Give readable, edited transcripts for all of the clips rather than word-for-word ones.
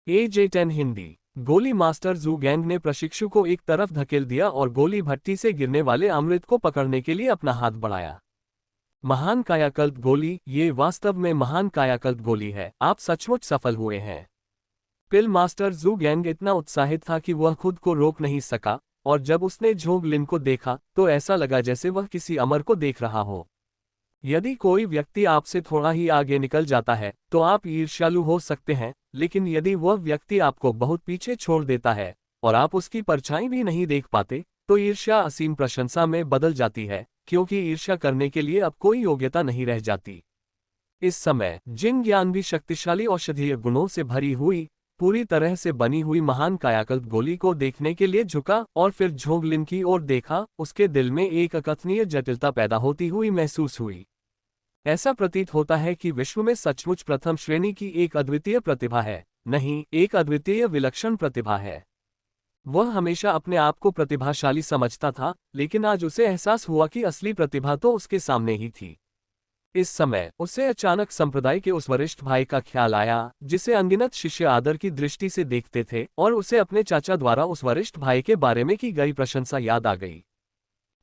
AJ10 Hindi. गोली master जू gang ने प्रशिक्षु को एक तरफ धकेल दिया और गोली भट्टी से गिरने वाले अमृत को पकड़ने के लिए अपना हाथ बढ़ाया। महान कायाकल्प गोली, ये वास्तव में महान कायाकल्प गोली है। आप सचमुच सफल हुए हैं। पिल मास्टर जू गैंग इतना उत्साहित था कि वह खुद को रोक नहीं सका, और जब उसने झोंग लिन को देखा तो ऐसा लगा जैसे वह किसी अमर को देख रहा हो। यदि कोई व्यक्ति आपसे थोड़ा ही आगे निकल जाता है तो आप ईर्ष्यालु हो सकते हैं, लेकिन यदि वह व्यक्ति आपको बहुत पीछे छोड़ देता है और आप उसकी परछाई भी नहीं देख पाते, तो ईर्ष्या असीम प्रशंसा में बदल जाती है, क्योंकि ईर्ष्या करने के लिए अब कोई योग्यता नहीं रह जाती। इस समय जिन ज्ञान भी शक्तिशाली औषधीय गुणों से भरी हुई, पूरी तरह से बनी हुई महान कायाकल्प गोली को देखने के लिए झुका और फिर झोंग लिन की ओर देखा, उसके दिल में एक अकथनीय जटिलता पैदा होती हुई महसूस हुई। ऐसा प्रतीत होता है कि विश्व में सचमुच प्रथम श्रेणी की एक अद्वितीय प्रतिभा है, नहीं, एक अद्वितीय विलक्षण प्रतिभा है। वह हमेशा अपने आप को प्रतिभाशाली समझता था, लेकिन आज उसे एहसास हुआ कि असली प्रतिभा तो उसके सामने ही थी। इस समय उसे अचानक संप्रदाय के उस वरिष्ठ भाई का ख्याल आया, जिसे अनगिनत शिष्य आदर की दृष्टि से देखते थे, और उसे अपने चाचा द्वारा उस वरिष्ठ भाई के बारे में की गई प्रशंसा याद आ गई।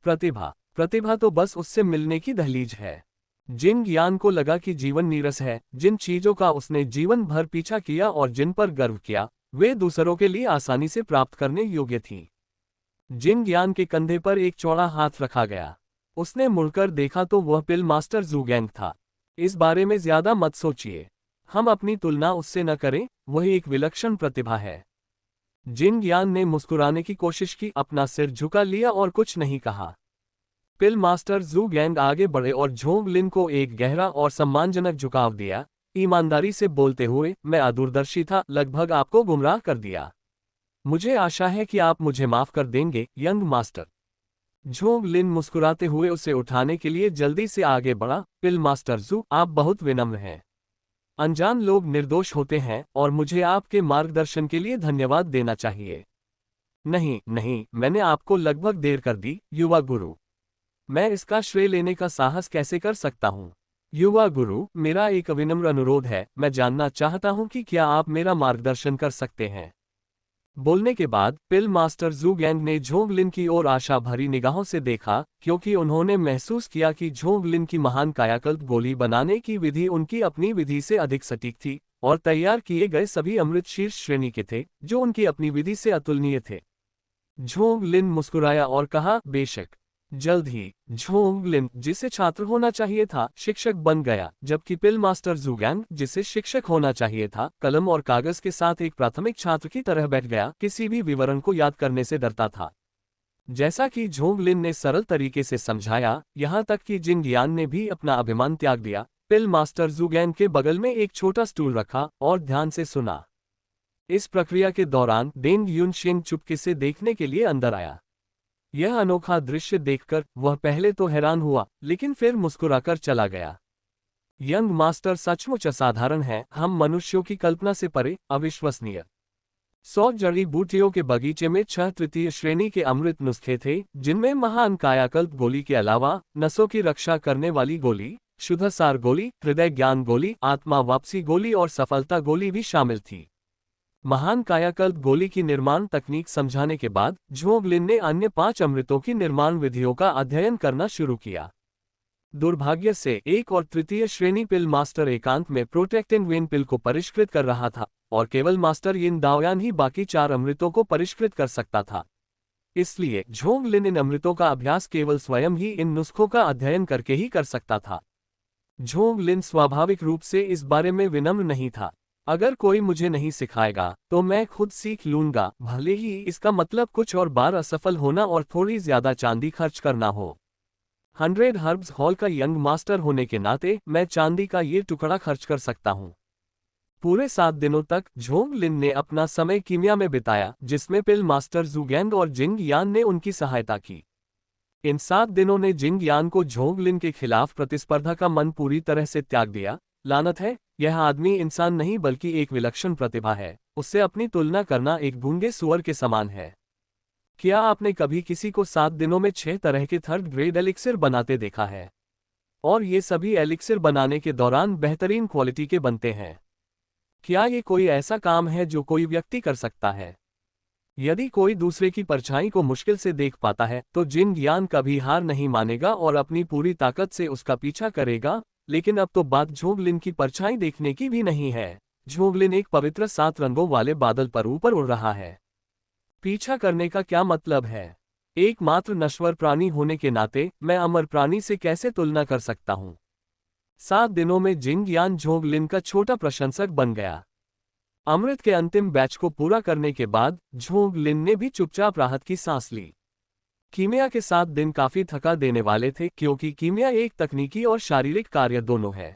प्रतिभा, प्रतिभा तो बस उससे मिलने की दहलीज है। जिन ज्ञान को लगा कि जीवन नीरस है, जिन चीजों का उसने जीवन भर पीछा किया और जिन पर गर्व किया, वे दूसरों के लिए आसानी से प्राप्त करने योग्य थीं। जिन ज्ञान के कंधे पर एक चौड़ा हाथ रखा गया, उसने मुड़कर देखा तो वह पिल मास्टर जू गैंग था। इस बारे में ज्यादा मत सोचिए। हम अपनी तुलना उससे न करें, वह एक विलक्षण प्रतिभा है। जिन ज्ञान ने मुस्कुराने की कोशिश की, अपना सिर झुका लिया और कुछ नहीं कहा। पिल मास्टर जू गैंग आगे बढ़े और झोंग लिन को एक गहरा और सम्मानजनक झुकाव दिया, ईमानदारी से बोलते हुए, मैं अदूरदर्शी था, लगभग आपको गुमराह कर दिया। मुझे आशा है कि आप मुझे माफ कर देंगे, यंग मास्टर। झोंग लिन मुस्कुराते हुए उसे उठाने के लिए जल्दी से आगे बढ़ा। पिल मास्टर जू, आप बहुत विनम्र हैं। अनजान लोग निर्दोष होते हैं और मुझे आपके मार्गदर्शन के लिए धन्यवाद देना चाहिए। नहीं नहीं, मैंने आपको लगभग देर कर दी, युवा गुरु। मैं इसका श्रेय लेने का साहस कैसे कर सकता हूँ? युवा गुरु, मेरा एक विनम्र अनुरोध है, मैं जानना चाहता हूँ कि क्या आप मेरा मार्गदर्शन कर सकते हैं। बोलने के बाद पिल मास्टर जू गैंग ने झोंग लिन की ओर आशा भरी निगाहों से देखा, क्योंकि उन्होंने महसूस किया कि झोंग लिन की महान कायाकल्प गोली बनाने की विधि उनकी अपनी विधि से अधिक सटीक थी, और तैयार किए गए सभी अमृत शीर्ष श्रेणी के थे, जो उनकी अपनी विधि से अतुलनीय थे। झोंग लिन मुस्कुराया और कहा, बेशक। जल्द ही झोंग लिन, जिसे छात्र होना चाहिए था, शिक्षक बन गया, जबकि पिल मास्टर जू गैंग, जिसे शिक्षक होना चाहिए था, कलम और कागज के साथ एक प्राथमिक छात्र की तरह बैठ गया, किसी भी विवरण को याद करने से डरता था। जैसा कि झोंग लिन ने सरल तरीके से समझाया, यहाँ तक कि जिन ज्ञान ने भी अपना अभिमान त्याग दिया, पिल मास्टर जू गैंग के बगल में एक छोटा स्टूल रखा और ध्यान से सुना। इस प्रक्रिया के दौरान डेंग यूनशिंग चुपके से देखने के लिए अंदर आया। यह अनोखा दृश्य देखकर वह पहले तो हैरान हुआ, लेकिन फिर मुस्कुराकर चला गया। यंग मास्टर सचमुच असाधारण है, हम मनुष्यों की कल्पना से परे, अविश्वसनीय। 100 जड़ी बूटियों के बगीचे में 6 तृतीय श्रेणी के अमृत नुस्खे थे, जिनमें महान कायाकल्प गोली के अलावा नसों की रक्षा करने वाली गोली, शुद्धसार गोली, हृदय ज्ञान गोली, आत्मा वापसी गोली और सफलता गोली भी शामिल थी। महान कायाकल्प गोली की निर्माण तकनीक समझाने के बाद झोंग लिन ने अन्य 5 अमृतों की निर्माण विधियों का अध्ययन करना शुरू किया। दुर्भाग्य से एक और तृतीय श्रेणी पिल मास्टर एकांत में प्रोटेक्टिंग वेन पिल को परिष्कृत कर रहा था, और केवल मास्टर यिन दाओयान ही बाकी 4 अमृतों को परिष्कृत कर सकता था। इसलिए झोंग लिन इन अमृतों का अभ्यास केवल स्वयं ही इन नुस्खों का अध्ययन करके ही कर सकता था। झोंग लिन स्वाभाविक रूप से इस बारे में विनम्र नहीं था। अगर कोई मुझे नहीं सिखाएगा तो मैं खुद सीख लूंगा, भले ही इसका मतलब कुछ और बार असफल होना और थोड़ी ज्यादा चांदी खर्च करना हो। 100 हर्ब्स हॉल का यंग मास्टर होने के नाते मैं चांदी का ये टुकड़ा खर्च कर सकता हूँ। पूरे 7 दिनों तक झोंग लिन ने अपना समय कीमिया में बिताया, जिसमें पिल मास्टर जू गैंग और जिंग यान ने उनकी सहायता की। इन 7 दिनों ने जिंग यान को झोंग लिन के खिलाफ प्रतिस्पर्धा का मन पूरी तरह से त्याग दिया। लानत है, यह आदमी इंसान नहीं बल्कि एक विलक्षण प्रतिभा है, उससे अपनी तुलना करना एक गूंगे सुअर के समान है। क्या आपने कभी किसी को 7 दिनों में 6 तरह के 3rd ग्रेड एलिक्सिर बनाते देखा है? और ये सभी एलिक्सिर बनाने के दौरान बेहतरीन क्वालिटी के बनते हैं। क्या ये कोई ऐसा काम है जो कोई व्यक्ति कर सकता है? यदि कोई दूसरे की परछाई को मुश्किल से देख पाता है तो जिन ज्ञान कभी हार नहीं मानेगा और अपनी पूरी ताकत से उसका पीछा करेगा। लेकिन अब तो बात झोंगलिन की परछाई देखने की भी नहीं है। झोंगलिन एक पवित्र 7 रंगों वाले बादल पर ऊपर उड़ रहा है। पीछा करने का क्या मतलब है? एकमात्र नश्वर प्राणी होने के नाते मैं अमर प्राणी से कैसे तुलना कर सकता हूँ? 7 दिनों में जिंग यान झोंगलिन का छोटा प्रशंसक बन गया। अमृत के अंतिम बैच को पूरा करने के बाद झोंगलिन ने भी चुपचाप राहत की सांस ली। कीमिया के 7 दिन काफी थका देने वाले थे क्योंकि कीमिया एक तकनीकी और शारीरिक कार्य दोनों है।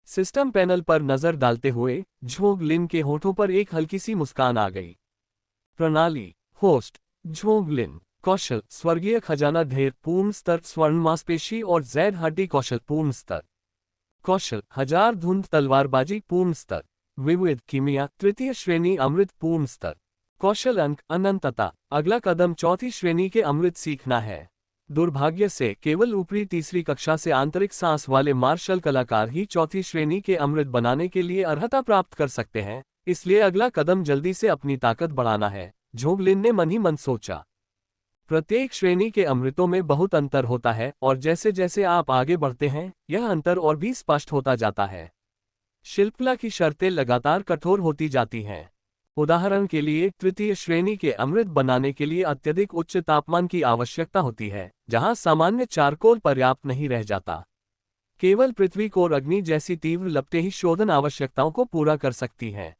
सिस्टम पैनल पर नजर डालते हुए झोंगलिन के होठों पर एक हल्की सी मुस्कान आ गई। प्रणाली, होस्ट, झोंगलिन, कौशल, स्वर्गीय खजाना ढेर पूर्ण स्तर स्वर्ण मांसपेशी और जैड हड्डी कौशल पूर्ण स्तर। कौशल, 1000 धुंध तलवारबाजी पूर्ण स्तर। विविध कीमिया तृतीय श्रेणी अमृत पूर्ण स्तर। कौशल अंक अनंतता। अगला कदम चौथी श्रेणी के अमृत सीखना है। दुर्भाग्य से केवल ऊपरी तीसरी कक्षा से आंतरिक सांस वाले मार्शल कलाकार ही चौथी श्रेणी के अमृत बनाने के लिए अर्हता प्राप्त कर सकते हैं, इसलिए अगला कदम जल्दी से अपनी ताकत बढ़ाना है, झोंगलिन ने मन ही मन सोचा। प्रत्येक श्रेणी के अमृतों में बहुत अंतर होता है और जैसे जैसे आप आगे बढ़ते हैं यह अंतर और भी स्पष्ट होता जाता है। शिल्पकला की शर्तें लगातार कठोर होती जाती हैं। उदाहरण के लिए तृतीय श्रेणी के अमृत बनाने के लिए अत्यधिक उच्च तापमान की आवश्यकता होती है, जहां सामान्य चारकोल पर्याप्त नहीं रह जाता। केवल पृथ्वी कोर अग्नि जैसी तीव्र लपटें ही शोधन आवश्यकताओं को पूरा कर सकती हैं।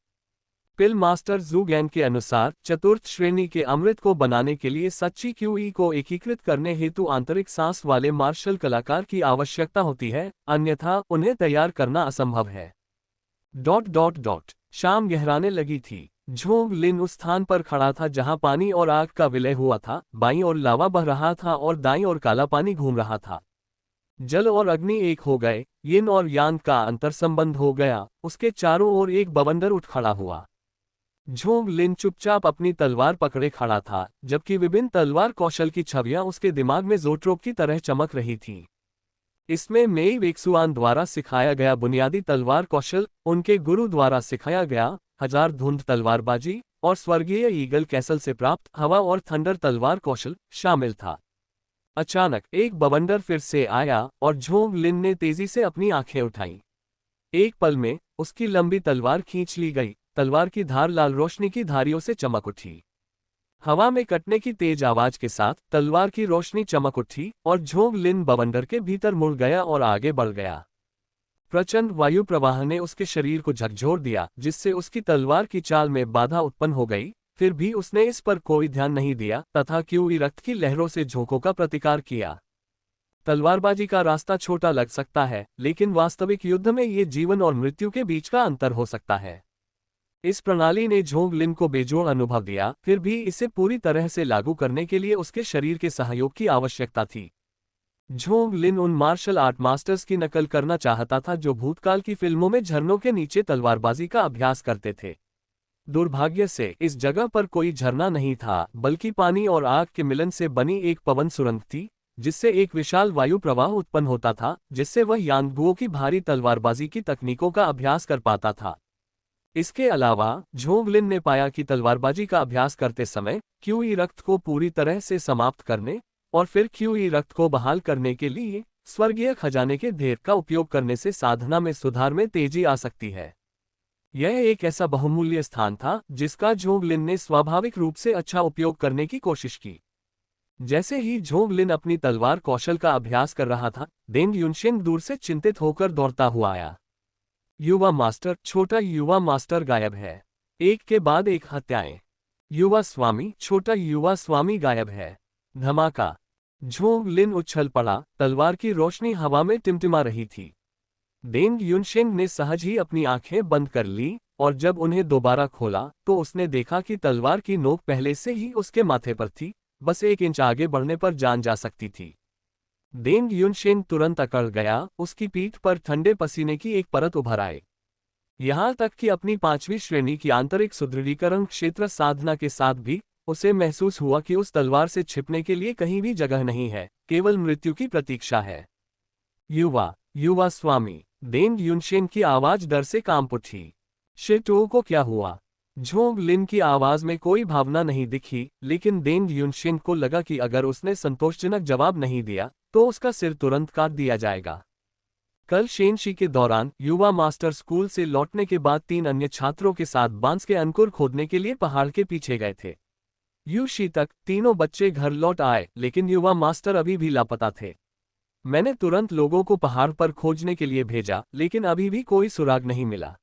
पिल मास्टर जू गैंग के अनुसार चतुर्थ श्रेणी के अमृत को बनाने के लिए सच्ची क्यूई को एकीकृत करने हेतु आंतरिक सांस वाले मार्शल कलाकार की आवश्यकता होती है, अन्यथा उन्हें तैयार करना असंभव है। शाम गहराने लगी थी। झोंगलिन उस स्थान पर खड़ा था जहां पानी और आग का विलय हुआ था। बाईं ओर लावा बह रहा था और दाईं ओर काला पानी घूम रहा था। जल और अग्नि एक हो गए, यिन और यांग का अंतर संबंध हो गया। उसके चारों ओर एक बवंडर उठ खड़ा हुआ। झोंगलिन चुपचाप अपनी तलवार पकड़े खड़ा था, जबकि विभिन्न तलवार कौशल की छवियां उसके दिमाग में जोट्रोप की तरह चमक रही थीं। इसमें मेई वेक्सुआन द्वारा सिखाया गया बुनियादी तलवार कौशल, उनके गुरु द्वारा सिखाया गया 1000 धुंध तलवारबाजी और स्वर्गीय ईगल कैसल से प्राप्त हवा और थंडर तलवार कौशल शामिल था। अचानक एक बवंडर फिर से आया और झोंगलिन ने तेजी से अपनी आंखें उठाईं। एक पल में उसकी लंबी तलवार खींच ली गई। तलवार की धार लाल रोशनी की धारियों से चमक उठी। हवा में कटने की तेज आवाज के साथ तलवार की रोशनी चमक उठी और झोंगलिन बवंडर के भीतर मुड़ गया और आगे बढ़ गया। प्रचंड वायु प्रवाह ने उसके शरीर को झकझोर दिया, जिससे उसकी तलवार की चाल में बाधा उत्पन्न हो गई। फिर भी उसने इस पर कोई ध्यान नहीं दिया तथा क्यूई रक्त की लहरों से झोंकों का प्रतिकार किया। तलवारबाजी का रास्ता छोटा लग सकता है, लेकिन वास्तविक युद्ध में ये जीवन और मृत्यु के बीच का अंतर हो सकता है। इस प्रणाली ने झोंगलिन को बेजोड़ अनुभव दिया, फिर भी इसे पूरी तरह से लागू करने के लिए उसके शरीर के सहयोग की आवश्यकता थी। झोंगलिन उन मार्शल आर्ट मास्टर्स की नकल करना चाहता था जो भूतकाल की फिल्मों में झरनों के नीचे तलवारबाजी का अभ्यास करते थे। दुर्भाग्य से इस जगह पर कोई झरना नहीं था, बल्कि पानी और आग के मिलन से बनी एक पवन सुरंग थी, जिससे एक विशाल वायु प्रवाह उत्पन्न होता था, जिससे वह यांगबुओ की भारी तलवारबाजी की तकनीकों का अभ्यास कर पाता था। इसके अलावा झोंगलिन ने पाया कि तलवारबाजी का अभ्यास करते समय क्यूई रक्त को पूरी तरह से समाप्त करने और फिर क्यूई रक्त को बहाल करने के लिए स्वर्गीय खजाने के ढेर का उपयोग करने से साधना में सुधार में तेजी आ सकती है। यह एक ऐसा बहुमूल्य स्थान था जिसका झोंगलिन ने स्वाभाविक रूप से अच्छा उपयोग करने की कोशिश की। जैसे ही झोंगलिन अपनी तलवार कौशल का अभ्यास कर रहा था, डेंग युनशेंग दूर से चिंतित होकर दौड़ता हुआ आया। युवा मास्टर, छोटा युवा मास्टर गायब है। एक के बाद एक हत्याएं। युवा स्वामी, छोटा युवा स्वामी गायब है। धमाका। झोंगलिन उछल पड़ा, तलवार की रोशनी हवा में टिमटिमा रही थी। डेंग युनशेंग ने सहज ही अपनी आंखें बंद कर ली और जब उन्हें दोबारा खोला तो उसने देखा कि तलवार की नोक पहले से ही उसके माथे पर थी, बस 1 इंच आगे बढ़ने पर जान जा सकती थी। डेंग युनशेंग तुरंत अकड़ गया, उसकी पीठ पर ठंडे पसीने की एक परत उभर आई। यहां तक कि अपनी 5वीं श्रेणी की आंतरिक सुदृढ़ीकरण क्षेत्र साधना के साथ भी उसे महसूस हुआ कि उस तलवार से छिपने के लिए कहीं भी जगह नहीं है, केवल मृत्यु की प्रतीक्षा है। युवा स्वामी, डेंग युनशेंग की आवाज डर से कांप उठी। शिटो को क्या हुआ? झोंग लिन की आवाज में कोई भावना नहीं दिखी, लेकिन देंग युनशिन को लगा कि अगर उसने संतोषजनक जवाब नहीं दिया तो उसका सिर तुरंत काट दिया जाएगा। कल शेनशी के दौरान युवा मास्टर स्कूल से लौटने के बाद 3 अन्य छात्रों के साथ बांस के अंकुर खोदने के लिए पहाड़ के पीछे गए थे। यूशी तक तीनों बच्चे घर लौट आए, लेकिन युवा मास्टर अभी भी लापता थे। मैंने तुरंत लोगों को पहाड़ पर खोजने के लिए भेजा, लेकिन अभी भी कोई सुराग नहीं मिला।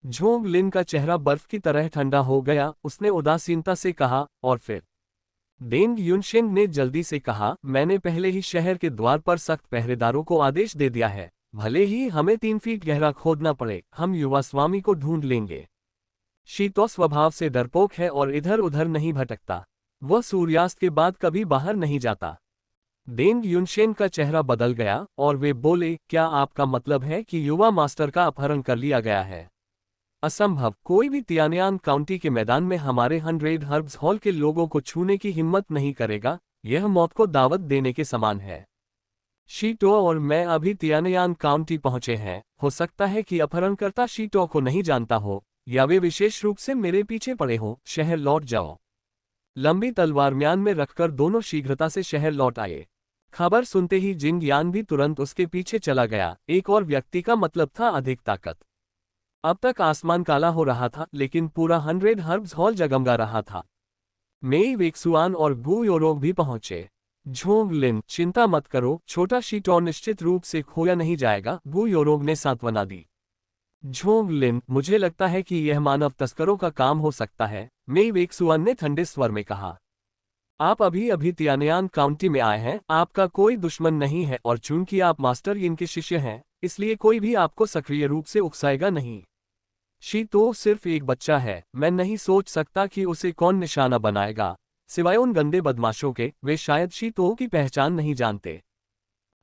झोंग लिन का चेहरा बर्फ की तरह ठंडा हो गया, उसने उदासीनता से कहा, और फिर? देंग युनशेंग ने जल्दी से कहा, मैंने पहले ही शहर के द्वार पर सख्त पहरेदारों को आदेश दे दिया है। भले ही हमें 3 फीट गहरा खोदना पड़े, हम युवा स्वामी को ढूंढ लेंगे। शीतो स्वभाव से डरपोक है और इधर उधर नहीं भटकता। वह सूर्यास्त के बाद कभी बाहर नहीं जाता। देंग युनशेंग का चेहरा बदल गया और वे बोले, क्या आपका मतलब है कि युवा मास्टर का अपहरण कर लिया गया है? असंभव। कोई भी तियानयान काउंटी के मैदान में हमारे 100 हर्ब्स हॉल के लोगों को छूने की हिम्मत नहीं करेगा। यह मौत को दावत देने के समान है। शीटो और मैं अभी तियानयान काउंटी पहुंचे हैं। हो सकता है कि अपहरणकर्ता शीटो को नहीं जानता हो, या वे विशेष रूप से मेरे पीछे पड़े हों। शहर लौट जाओ। लंबी तलवार म्यान में रखकर दोनों शीघ्रता से शहर लौट आए। खबर सुनते ही जिंग यान भी तुरंत उसके पीछे चला गया। एक और व्यक्ति का मतलब था अधिक ताकत। अब तक आसमान काला हो रहा था, लेकिन पूरा 100 हर्ब्स हॉल जगमगा रहा था। मेई वेक्सुआन और गु योरोग भी पहुंचे। झोंग लिन, चिंता मत करो, छोटा शीटो निश्चित रूप से खोया नहीं जाएगा, गु योरोग ने सांत्वना दी। झोंग लिन, मुझे लगता है कि यह मानव तस्करों का काम हो सकता है, मेई वेक्सुआन ने ठंडे स्वर में कहा। आप अभी अभी तियानयान काउंटी में आए हैं, आपका कोई दुश्मन नहीं है, और चूंकि आप मास्टर यिन के शिष्य हैं, इसलिए कोई भी आपको सक्रिय रूप से उकसाएगा नहीं। शीतो सिर्फ एक बच्चा है, मैं नहीं सोच सकता कि उसे कौन निशाना बनाएगा, सिवाय उन गंदे बदमाशों के। वे शायद शीतो की पहचान नहीं जानते।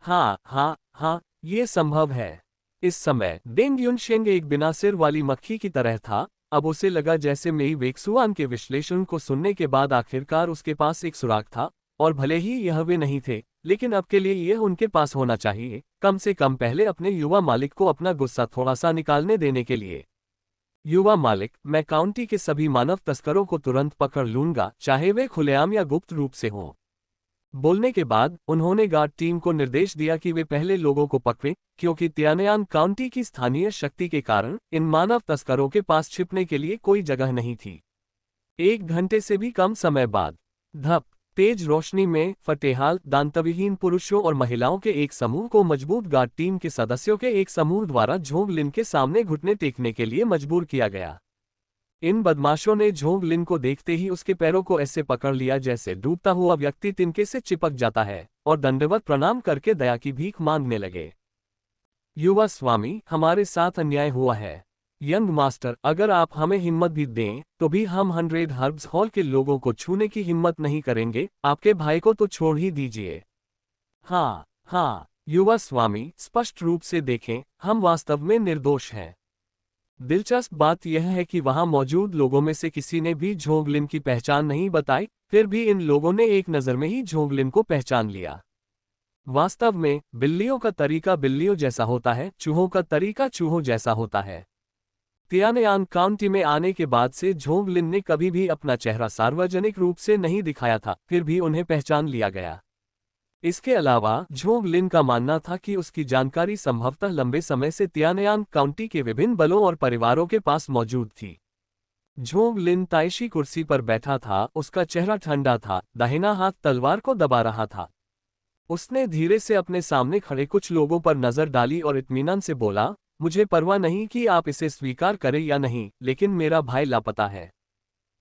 हाँ हाँ हाँ, ये संभव है। इस समय देंग युनशेंग एक बिना सिर वाली मक्खी की तरह था। अब उसे लगा जैसे मेई वेक्सुआन के विश्लेषण को सुनने के बाद आखिरकार उसके पास एक सुराग था, और भले ही यह वे नहीं थे, लेकिन अब के लिए यह उनके पास होना चाहिए, कम से कम पहले अपने युवा मालिक को अपना गुस्सा थोड़ा सा निकालने देने के लिए। युवा मालिक, मैं काउंटी के सभी मानव तस्करों को तुरंत पकड़ लूंगा, चाहे वे खुलेआम या गुप्त रूप से हों। बोलने के बाद उन्होंने गार्ड टीम को निर्देश दिया कि वे पहले लोगों को पकड़ें, क्योंकि तियानयान काउंटी की स्थानीय शक्ति के कारण इन मानव तस्करों के पास छिपने के लिए कोई जगह नहीं थी। 1 घंटे से भी कम समय बाद धप तेज रोशनी में फटेहाल दांतविहीन पुरुषों और महिलाओं के एक समूह को मजबूत गार्ड टीम के सदस्यों के एक समूह द्वारा झोंग लिन के सामने घुटने टेकने के लिए मजबूर किया गया। इन बदमाशों ने झोंग लिन को देखते ही उसके पैरों को ऐसे पकड़ लिया जैसे डूबता हुआ व्यक्ति तिनके से चिपक जाता है, और दंडवत प्रणाम करके दया की भीख मांगने लगे। युवा स्वामी, हमारे साथ अन्याय हुआ है। यंग मास्टर, अगर आप हमें हिम्मत भी दें तो भी हम 100 हर्ब्स हॉल के लोगों को छूने की हिम्मत नहीं करेंगे। आपके भाई को तो छोड़ ही दीजिए। हाँ हाँ, युवा स्वामी, स्पष्ट रूप से देखें, हम वास्तव में निर्दोष हैं। दिलचस्प बात यह है कि वहां मौजूद लोगों में से किसी ने भी झोंग लिन की पहचान नहीं बताई, फिर भी इन लोगों ने एक नज़र में ही झोंग लिन को पहचान लिया। वास्तव में बिल्लियों का तरीका बिल्लियों जैसा होता है, चूहों का तरीका चूहों जैसा होता है। तियानयान काउंटी में आने के बाद से झोंग लिन ने कभी भी अपना चेहरा सार्वजनिक रूप से नहीं दिखाया था, फिर भी उन्हें पहचान लिया गया। इसके अलावा झोंग लिन का मानना था कि उसकी जानकारी संभवतः लंबे समय से तियानयान काउंटी के विभिन्न बलों और परिवारों के पास मौजूद थी। झोंग लिन ताइशी कुर्सी पर बैठा था, उसका चेहरा ठंडा था, दाहिना हाथ तलवार को दबा रहा था। उसने धीरे से अपने सामने खड़े कुछ लोगों पर नजर डाली और इत्मीनान से बोला, मुझे परवाह नहीं कि आप इसे स्वीकार करें या नहीं, लेकिन मेरा भाई लापता है।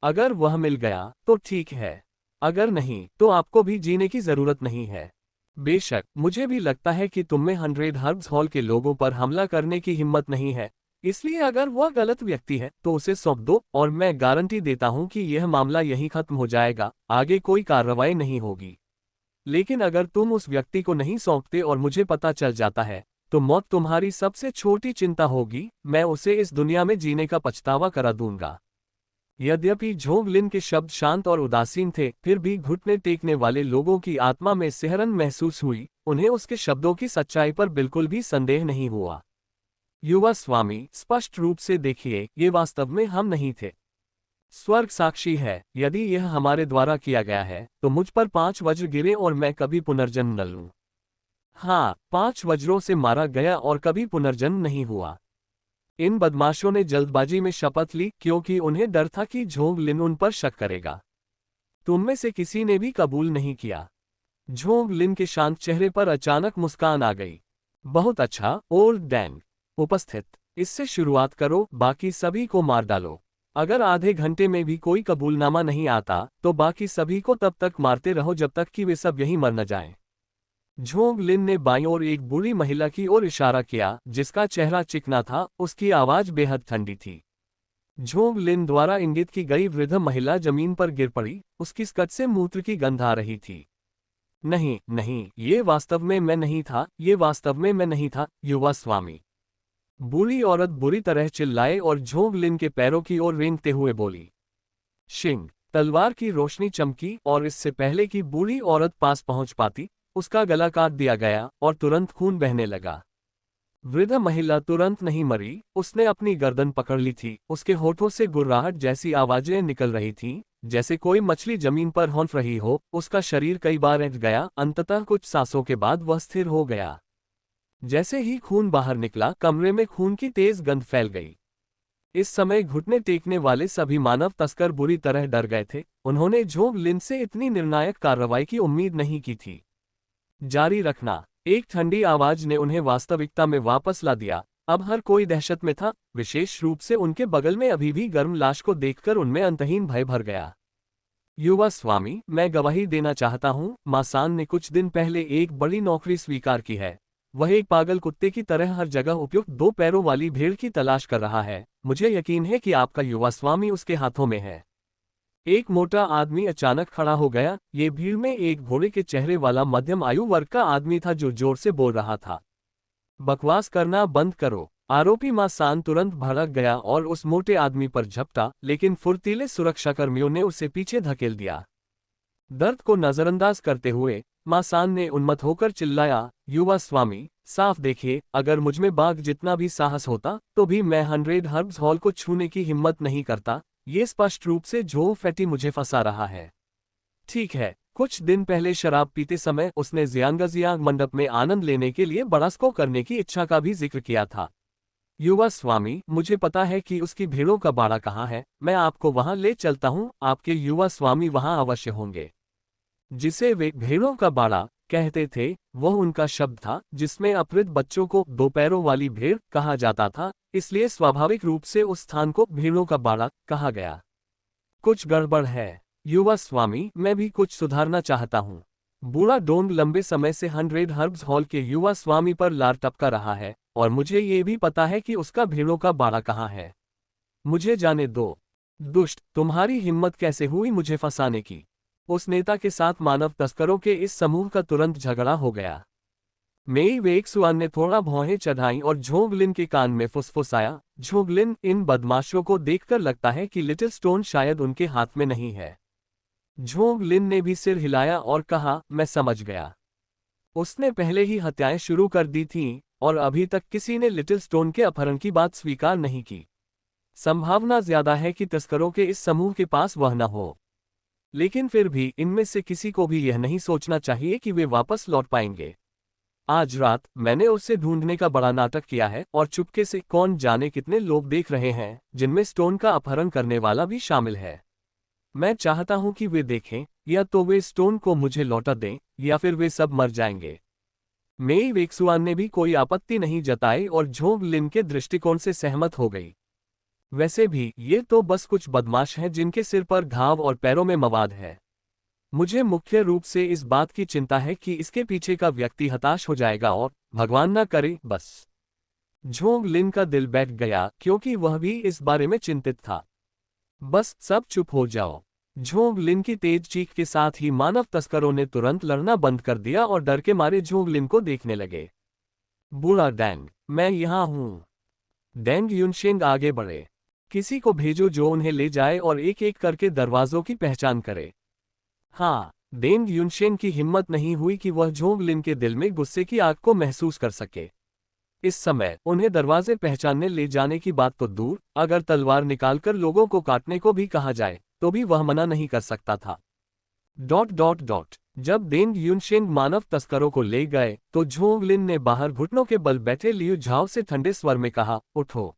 अगर वह मिल गया तो ठीक है, अगर नहीं तो आपको भी जीने की जरूरत नहीं है। बेशक मुझे भी लगता है कि तुम में 100 हर्ब्स हॉल के लोगों पर हमला करने की हिम्मत नहीं है, इसलिए अगर वह गलत व्यक्ति है तो उसे सौंप दो, और मैं गारंटी देता हूं कि यह मामला यहीं खत्म हो जाएगा, आगे कोई कार्रवाई नहीं होगी। लेकिन अगर तुम उस व्यक्ति को नहीं सौंपते और मुझे पता चल जाता है, तो मौत तुम्हारी सबसे छोटी चिंता होगी। मैं उसे इस दुनिया में जीने का पछतावा करा दूंगा। यद्यपि झोंग लिन के शब्द शांत और उदासीन थे, फिर भी घुटने टेकने वाले लोगों की आत्मा में सिहरन महसूस हुई। उन्हें उसके शब्दों की सच्चाई पर बिल्कुल भी संदेह नहीं हुआ। युवा स्वामी, स्पष्ट रूप से देखिए, ये वास्तव में हम नहीं थे। स्वर्ग साक्षी है, यदि यह हमारे द्वारा किया गया है तो मुझ पर 5 वज्र गिरे और मैं कभी पुनर्जन्म न लूं। हाँ, 5 वज्रों से मारा गया और कभी पुनर्जन्म नहीं हुआ। इन बदमाशों ने जल्दबाजी में शपथ ली क्योंकि उन्हें डर था कि झोंग लिन उन पर शक करेगा। तुम में से किसी ने भी कबूल नहीं किया। झोंग लिन के शांत चेहरे पर अचानक मुस्कान आ गई। बहुत अच्छा, ओल्ड डैंग। उपस्थित। इससे शुरुआत करो, बाकी सभी को मार डालो। अगर आधे घंटे में भी कोई कबूलनामा नहीं आता तो बाकी सभी को तब तक मारते रहो जब तक कि वे सब यहीं मर न जाएं। झोंग लिन ने बाईं ओर एक बूढ़ी महिला की ओर इशारा किया, जिसका चेहरा चिकना था, उसकी आवाज बेहद ठंडी थी। झोंग लिन द्वारा इंगित की गई वृद्ध महिला जमीन पर गिर पड़ी, उसकी स्कर्ट से मूत्र की गंध आ रही थी। नहीं नहीं, ये वास्तव में मैं नहीं था, ये वास्तव में मैं नहीं था, युवा स्वामी। बूढ़ी औरत बुरी तरह चिल्लाए और झोंग लिन के पैरों की ओर रेंगते हुए बोली। शिंग। तलवार की रोशनी चमकी और इससे पहले कि बूढ़ी औरत पास पहुंच पाती, उसका गला काट दिया गया और तुरंत खून बहने लगा। वृद्ध महिला तुरंत नहीं मरी, उसने अपनी गर्दन पकड़ ली थी, उसके होठों से गुर्राहट जैसी आवाजें निकल रही थीं, जैसे कोई मछली जमीन पर हौंफ रही हो। उसका शरीर कई बार ऐंठ गया, अंततः कुछ सांसों के बाद वह स्थिर हो गया। जैसे ही खून बाहर निकला, कमरे में खून की तेज गंध फैल गई। इस समय घुटने टेकने वाले सभी मानव तस्कर बुरी तरह डर गए थे। उन्होंने झोंग लिन से इतनी निर्णायक कार्रवाई की उम्मीद नहीं की थी। जारी रखना। एक ठंडी आवाज ने उन्हें वास्तविकता में वापस ला दिया। अब हर कोई दहशत में था, विशेष रूप से उनके बगल में अभी भी गर्म लाश को देखकर उनमें अंतहीन भय भर गया। युवा स्वामी, मैं गवाही देना चाहता हूँ, मासान ने कुछ दिन पहले एक बड़ी नौकरी स्वीकार की है। वह एक पागल कुत्ते की तरह हर जगह उपयुक्त 2 पैरों वाली भेड़ की तलाश कर रहा है। मुझे यकीन है कि आपका युवा स्वामी उसके हाथों में है। एक मोटा आदमी अचानक खड़ा हो गया। ये भीड़ में एक घोड़े के चेहरे वाला मध्यम आयु वर्ग का आदमी था जो जोर से बोल रहा था। बकवास करना बंद करो। आरोपी मासान तुरंत भड़क गया और उस मोटे आदमी पर झपटा, लेकिन फुर्तीले सुरक्षाकर्मियों ने उसे पीछे धकेल दिया। दर्द को नजरअंदाज करते हुए मासान ने उन्मत्त होकर चिल्लाया, युवा स्वामी, साफ देखिए, अगर मुझमें बाघ जितना भी साहस होता तो भी मैं 100 हर्ब्स हॉल को छूने की हिम्मत नहीं करता। ये स्पष्ट रूप से जो फैटी मुझे फंसा रहा है। ठीक है, कुछ दिन पहले शराब पीते समय उसने जियांगजियांग मंडप में आनंद लेने के लिए बड़ास्को करने की इच्छा का भी जिक्र किया था। युवा स्वामी, मुझे पता है कि उसकी भेड़ों का बाड़ा कहाँ है, मैं आपको वहां ले चलता हूं। आपके युवा स्वामी वहां अवश्य होंगे। जिसे वे भेड़ों का बाड़ा कहते थे, वह उनका शब्द था जिसमें अपहृत बच्चों को 2 पैरों वाली भेड़ कहा जाता था, इसलिए स्वाभाविक रूप से उस स्थान को भेड़ों का बाड़ा कहा गया। कुछ गड़बड़ है युवा स्वामी, मैं भी कुछ सुधारना चाहता हूँ। बूढ़ा डोंग लंबे समय से 100 हर्ब्स हॉल के युवा स्वामी पर लार टपका रहा है, और मुझे ये भी पता है कि उसका भेड़ों का बाड़ा कहाँ है। मुझे जाने दो। दुष्ट, तुम्हारी हिम्मत कैसे हुई मुझे फंसाने की। उस नेता के साथ मानव तस्करों के इस समूह का तुरंत झगड़ा हो गया। मेई वेक्सुआन ने थोड़ा भौहें चढ़ाई और झोंगलिन के कान में फुसफुसाया, झोंगलिन, इन बदमाशों को देखकर लगता है कि लिटिल स्टोन शायद उनके हाथ में नहीं है। झोंगलिन ने भी सिर हिलाया और कहा, मैं समझ गया। उसने पहले ही हत्याएं शुरू कर दी थीं, और अभी तक किसी ने लिटिल स्टोन के अपहरण की बात स्वीकार नहीं की। संभावना ज्यादा है कि तस्करों के इस समूह के पास वह न हो, लेकिन फिर भी इनमें से किसी को भी यह नहीं सोचना चाहिए कि वे वापस लौट पाएंगे। आज रात मैंने उसे ढूंढने का बड़ा नाटक किया है, और चुपके से कौन जाने कितने लोग देख रहे हैं, जिनमें स्टोन का अपहरण करने वाला भी शामिल है। मैं चाहता हूं कि वे देखें, या तो वे स्टोन को मुझे लौटा दें, या फिर वे सब मर जाएंगे। मेई वेक्सुआन ने भी कोई आपत्ति नहीं जताई और झोंगलिन के दृष्टिकोण से सहमत हो गई। वैसे भी ये तो बस कुछ बदमाश हैं जिनके सिर पर घाव और पैरों में मवाद है। मुझे मुख्य रूप से इस बात की चिंता है कि इसके पीछे का व्यक्ति हताश हो जाएगा और भगवान ना करे बस। झोंगलिन का दिल बैठ गया क्योंकि वह भी इस बारे में चिंतित था। बस सब चुप हो जाओ। झोंगलिन की तेज चीख के साथ ही मानव तस्करों ने तुरंत लड़ना बंद कर दिया और डर के मारे झोंगलिन को देखने लगे। बूढ़ा डैंग, मैं यहां हूं। डैंग युनशेंग आगे बढ़े। किसी को भेजो जो उन्हें ले जाए और एक एक करके दरवाजों की पहचान करे। हाँ, डेंग युनशेन की हिम्मत नहीं हुई कि वह झोंगलिन के दिल में गुस्से की आग को महसूस कर सके। इस समय उन्हें दरवाजे पहचानने ले जाने की बात तो दूर, अगर तलवार निकालकर लोगों को काटने को भी कहा जाए तो भी वह मना नहीं कर सकता था। जब देंग युनशेंग मानव तस्करों को ले गए तो झोंग लिन ने बाहर घुटनों के बल बैठे लियू झाओ से ठंडे स्वर में कहा, उठो।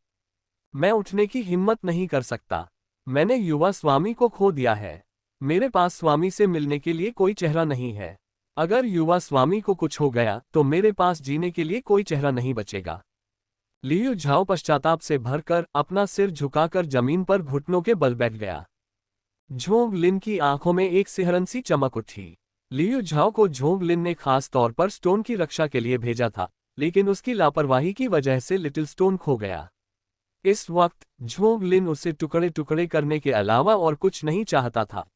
मैं उठने की हिम्मत नहीं कर सकता। मैंने युवा स्वामी को खो दिया है। मेरे पास स्वामी से मिलने के लिए कोई चेहरा नहीं है। अगर युवा स्वामी को कुछ हो गया तो मेरे पास जीने के लिए कोई चेहरा नहीं बचेगा। लियू झाओ पश्चाताप से भरकर अपना सिर झुकाकर जमीन पर घुटनों के बल बैठ गया। झोंग लिन की आंखों में एक सिहरन सी चमक उठी। लियू झाओ को झोंग लिन ने खास तौर पर स्टोन की रक्षा के लिए भेजा था, लेकिन उसकी लापरवाही की वजह से लिटिल स्टोन खो गया। इस वक्त झोंग लिन उसे टुकड़े टुकड़े करने के अलावा और कुछ नहीं चाहता था।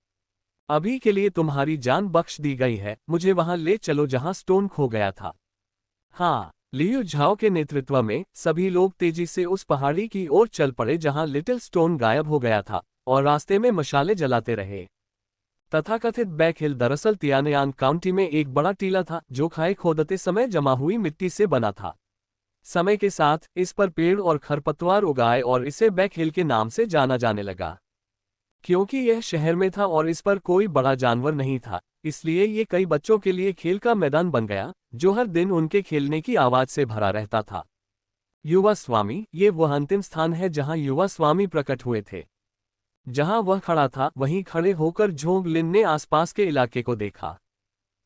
अभी के लिए तुम्हारी जान बख्श दी गई है, मुझे वहां ले चलो जहां स्टोन खो गया था। हाँ, लियू झाओ के नेतृत्व में सभी लोग तेजी से उस पहाड़ी की ओर चल पड़े जहां लिटिल स्टोन गायब हो गया था, और रास्ते में मशाले जलाते रहे। तथाकथित बैक हिल दरअसल तियानयान काउंटी में एक बड़ा टीला था जो खाई खोदते समय जमा हुई मिट्टी से बना था। समय के साथ इस पर पेड़ और खरपतवार उगाए और इसे बैक हिल के नाम से जाना जाने लगा। क्योंकि यह शहर में था और इस पर कोई बड़ा जानवर नहीं था, इसलिए ये कई बच्चों के लिए खेल का मैदान बन गया, जो हर दिन उनके खेलने की आवाज से भरा रहता था। युवा स्वामी, ये वह अंतिम स्थान है जहां युवा स्वामी प्रकट हुए थे। जहां वह खड़ा था वहीं खड़े होकर झोंग लिन ने आसपास के इलाके को देखा।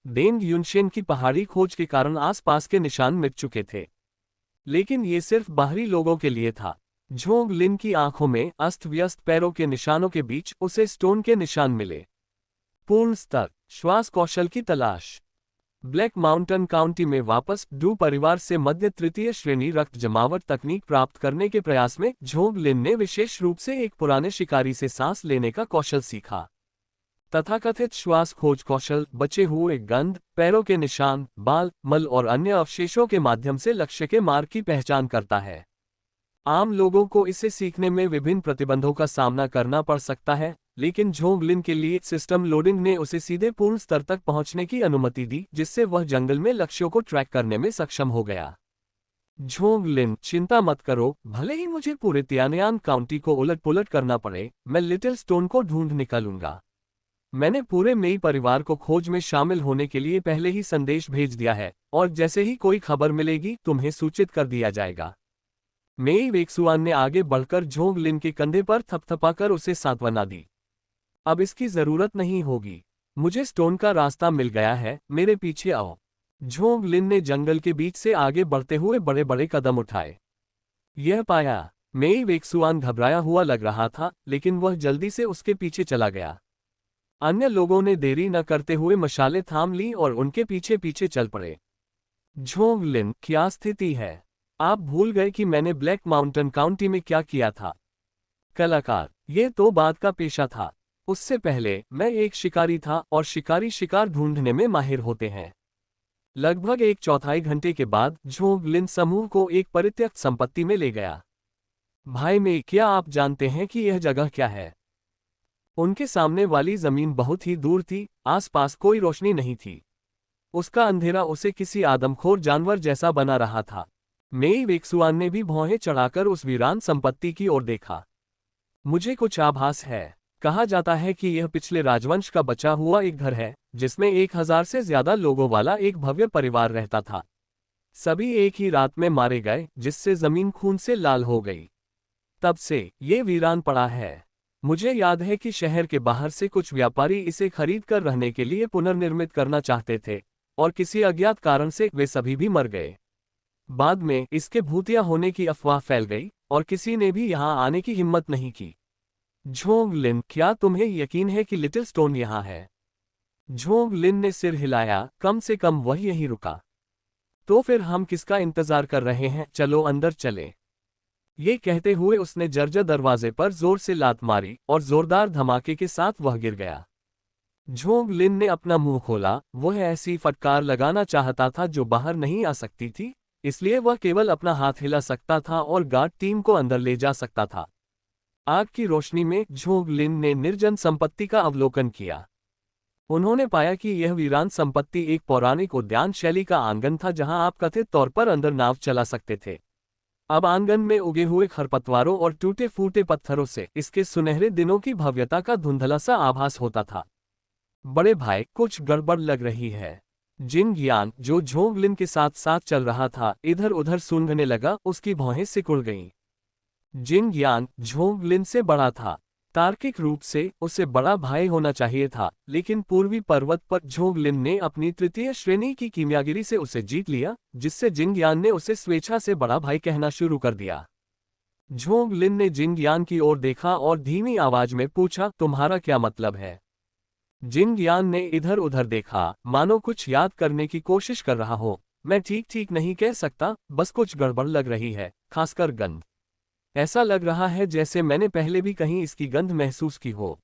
देंग युनशेन की पहाड़ी खोज के कारण आसपास के निशान मिट चुके थे, लेकिन ये सिर्फ बाहरी लोगों के लिए था। झोंग लिन की आंखों में अस्त व्यस्त पैरों के निशानों के बीच उसे स्टोन के निशान मिले। पूर्ण स्तर श्वास कौशल की तलाश। ब्लैक माउंटेन काउंटी में वापस डू परिवार से मध्य तृतीय श्रेणी रक्त जमावट तकनीक प्राप्त करने के प्रयास में झोंग लिन ने विशेष रूप से एक पुराने शिकारी से सांस लेने का कौशल सीखा। तथाकथित श्वास खोज कौशल बचे हुए गंध, पैरों के निशान, बाल, मल और अन्य अवशेषों के माध्यम से लक्ष्य के मार्ग की पहचान करता है। आम लोगों को इसे सीखने में विभिन्न प्रतिबंधों का सामना करना पड़ सकता है, लेकिन झोंग लिन के लिए सिस्टम लोडिंग ने उसे सीधे पूर्ण स्तर तक पहुंचने की अनुमति दी, जिससे वह जंगल में लक्ष्यों को ट्रैक करने में सक्षम हो गया। झोंग लिन, चिंता मत करो, भले ही मुझे पूरे तियानयान काउंटी को उलट पुलट करना पड़े, मैं लिटिल स्टोन को ढूंढ निकालूंगा। मैंने पूरे मेई परिवार को खोज में शामिल होने के लिए पहले ही संदेश भेज दिया है, और जैसे ही कोई खबर मिलेगी तुम्हें सूचित कर दिया जाएगा। मेई वेक्सुआन ने आगे बढ़कर झोंग लिन के कंधे पर थपथपाकर उसे सांत्वना दी। अब इसकी जरूरत नहीं होगी, मुझे स्टोन का रास्ता मिल गया है, मेरे पीछे आओ। झोंग लिन ने जंगल के बीच से आगे बढ़ते हुए बड़े बड़े कदम उठाए। यह पाया मेई वेक्सुआन घबराया हुआ लग रहा था, लेकिन वह जल्दी से उसके पीछे चला गया। अन्य लोगों ने देरी न करते हुए मशाले थाम ली और उनके पीछे पीछे चल पड़े। झोंग लिन, क्या स्थिति है? आप भूल गए कि मैंने ब्लैक माउंटेन काउंटी में क्या किया था? कलाकार, यह तो बात का पेशा था। उससे पहले मैं एक शिकारी था और शिकारी शिकार ढूंढने में माहिर होते हैं। लगभग 1/4 घंटे के बाद झोंग लिन समूह को एक परित्यक्त संपत्ति में ले गया। भाई में, क्या आप जानते हैं कि यह जगह क्या है? उनके सामने वाली जमीन बहुत ही दूर थी, आसपास कोई रोशनी नहीं थी। उसका अंधेरा उसे किसी आदमखोर जानवर जैसा बना रहा था। मेई वेक्सुआन ने भी भौहें चढ़ाकर उस वीरान संपत्ति की ओर देखा। मुझे कुछ आभास है। कहा जाता है कि यह पिछले राजवंश का बचा हुआ एक घर है, जिसमें 1000 से ज्यादा लोगों वाला एक भव्य परिवार रहता था। सभी एक ही रात में मारे गए, जिससे जमीन खून से लाल हो गई। तब से ये वीरान पड़ा है। मुझे याद है कि शहर के बाहर से कुछ व्यापारी इसे खरीद कर रहने के लिए पुनर्निर्मित करना चाहते थे, और किसी अज्ञात कारण से वे सभी भी मर गए। बाद में इसके भूतिया होने की अफवाह फैल गई और किसी ने भी यहां आने की हिम्मत नहीं की। झोंग लिन, क्या तुम्हें यकीन है कि लिटिल स्टोन यहां है? झोंग लिन ने सिर हिलाया, कम से कम वह यहीं रुका। तो फिर हम किसका इंतजार कर रहे हैं, चलो अंदर चले। ये कहते हुए उसने जर्जर दरवाजे पर जोर से लात मारी और जोरदार धमाके के साथ वह गिर गया। झोंग लिन ने अपना मुंह खोला, वह ऐसी फटकार लगाना चाहता था जो बाहर नहीं आ सकती थी, इसलिए वह केवल अपना हाथ हिला सकता था और गार्ड टीम को अंदर ले जा सकता था। आग की रोशनी में झोंग लिन ने निर्जन संपत्ति का अवलोकन किया। उन्होंने पाया कि यह वीरान संपत्ति एक पौराणिक उद्यान शैली का आंगन था जहां आप कथित तौर पर अंदर नाव चला सकते थे। अब आंगन में उगे हुए खरपतवारों और टूटे फूटे पत्थरों से इसके सुनहरे दिनों की भव्यता का धुंधला सा आभास होता था। बड़े भाई, कुछ गड़बड़ लग रही है। जिंग यान, जो झोंगलिन के साथ साथ चल रहा था, इधर उधर सूंघने लगा। उसकी भौहें सिकुड़ गईं। जिंग यान झोंगलिन से बड़ा था। तार्किक रूप से उसे बड़ा भाई होना चाहिए था, लेकिन पूर्वी पर्वत पर झोंगलिन ने अपनी तृतीय श्रेणी की कीमियागिरी से उसे जीत लिया, जिससे जिंग यान ने उसे स्वेच्छा से बड़ा भाई कहना शुरू कर दिया। झोंगलिन ने जिंग यान की ओर देखा और धीमी आवाज में पूछा, तुम्हारा क्या मतलब है? जिंग यान ने इधर उधर देखा, मानो कुछ याद करने की कोशिश कर रहा हो। मैं ठीक ठीक नहीं कह सकता, बस कुछ गड़बड़ लग रही है, खासकर गंध। ऐसा लग रहा है जैसे मैंने पहले भी कहीं इसकी गंध महसूस की हो।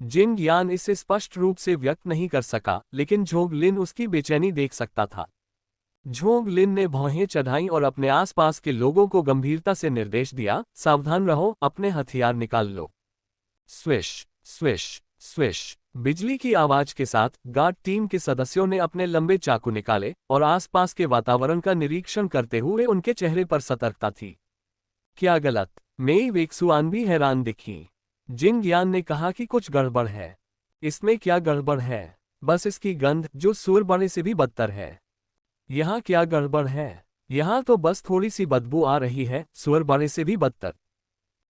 जिंग यान इसे स्पष्ट रूप से व्यक्त नहीं कर सका, लेकिन झोंगलिन उसकी बेचैनी देख सकता था। झोंगलिन ने भौहें चढ़ाईं और अपने आसपास के लोगों को गंभीरता से निर्देश दिया, सावधान रहो, अपने हथियार निकाल लो। Swish swish swish. बिजली की आवाज के साथ गार्ड टीम के सदस्यों ने अपने लंबे चाकू निकाले और आसपास के वातावरण का निरीक्षण करते हुए उनके चेहरे पर सतर्कता थी। क्या गलत? मेई वेक्सुआन भी हैरान दिखी। जिंग यान ने कहा कि कुछ गड़बड़ है। इसमें क्या गड़बड़ है? बस इसकी गंध, जो सूअर बड़े से भी बदतर है। यहाँ क्या गड़बड़ है? यहाँ तो बस थोड़ी सी बदबू आ रही है, सूअर बड़े से भी बदतर।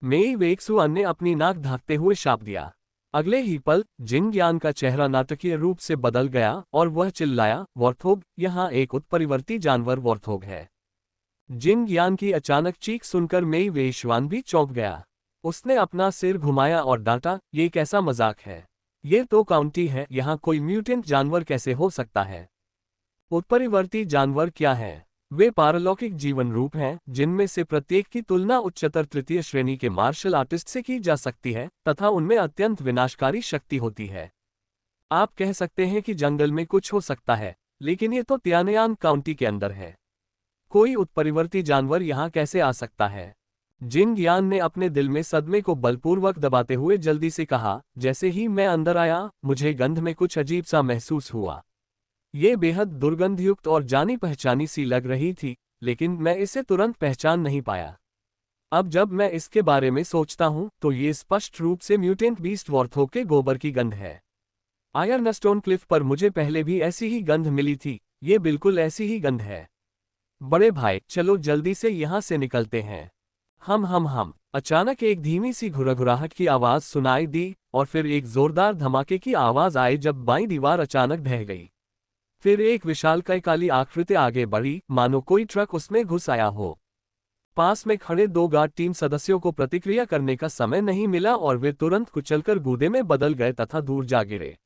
मेई वेक्सुआन ने अपनी नाक ढांकते हुए शाप दिया। अगले ही पल जिंग यान का चेहरा नाटकीय रूप से बदल गया और वह चिल्लाया, वॉर्थोग, यहाँ एक उत्परिवर्ती जानवर वॉर्थोग है। जिंग यान की अचानक चीख सुनकर मेई वेईशुआन भी चौंक गया। उसने अपना सिर घुमाया और डांटा, ये कैसा मजाक है? ये तो काउंटी है, यहाँ कोई म्यूटेंट जानवर कैसे हो सकता है? उत्परिवर्ती जानवर क्या है? वे पारलौकिक जीवन रूप हैं, जिनमें से प्रत्येक की तुलना उच्चतर तृतीय श्रेणी के मार्शल आर्टिस्ट से की जा सकती है तथा उनमें अत्यंत विनाशकारी शक्ति होती है। आप कह सकते हैं कि जंगल में कुछ हो सकता है, लेकिन ये तो तियानयान काउंटी के अंदर है। कोई उत्परिवर्ती जानवर यहाँ कैसे आ सकता है? जिंग यान ने अपने दिल में सदमे को बलपूर्वक दबाते हुए जल्दी से कहा, जैसे ही मैं अंदर आया, मुझे गंध में कुछ अजीब सा महसूस हुआ। ये बेहद दुर्गंधयुक्त और जानी पहचानी सी लग रही थी, लेकिन मैं इसे तुरंत पहचान नहीं पाया। अब जब मैं इसके बारे में सोचता हूँ तो ये स्पष्ट रूप से म्यूटेंट बीस्ट वॉर्थोग के गोबर की गंध है। आयरनस्टोन क्लिफ पर मुझे पहले भी ऐसी ही गंध मिली थी, ये बिल्कुल ऐसी ही गंध है। बड़े भाई, चलो जल्दी से यहाँ से निकलते हैं। हम। अचानक एक धीमी सी घुरघुराहट की आवाज सुनाई दी और फिर एक जोरदार धमाके की आवाज आई जब बाईं दीवार अचानक ढह गई। फिर एक विशालकाय काली आकृति आगे बढ़ी, मानो कोई ट्रक उसमें घुस आया हो। पास में खड़े दो गार्ड टीम सदस्यों को प्रतिक्रिया करने का समय नहीं मिला और वे तुरंत कुचलकर गूदे में बदल गए तथा दूर जा गिरे।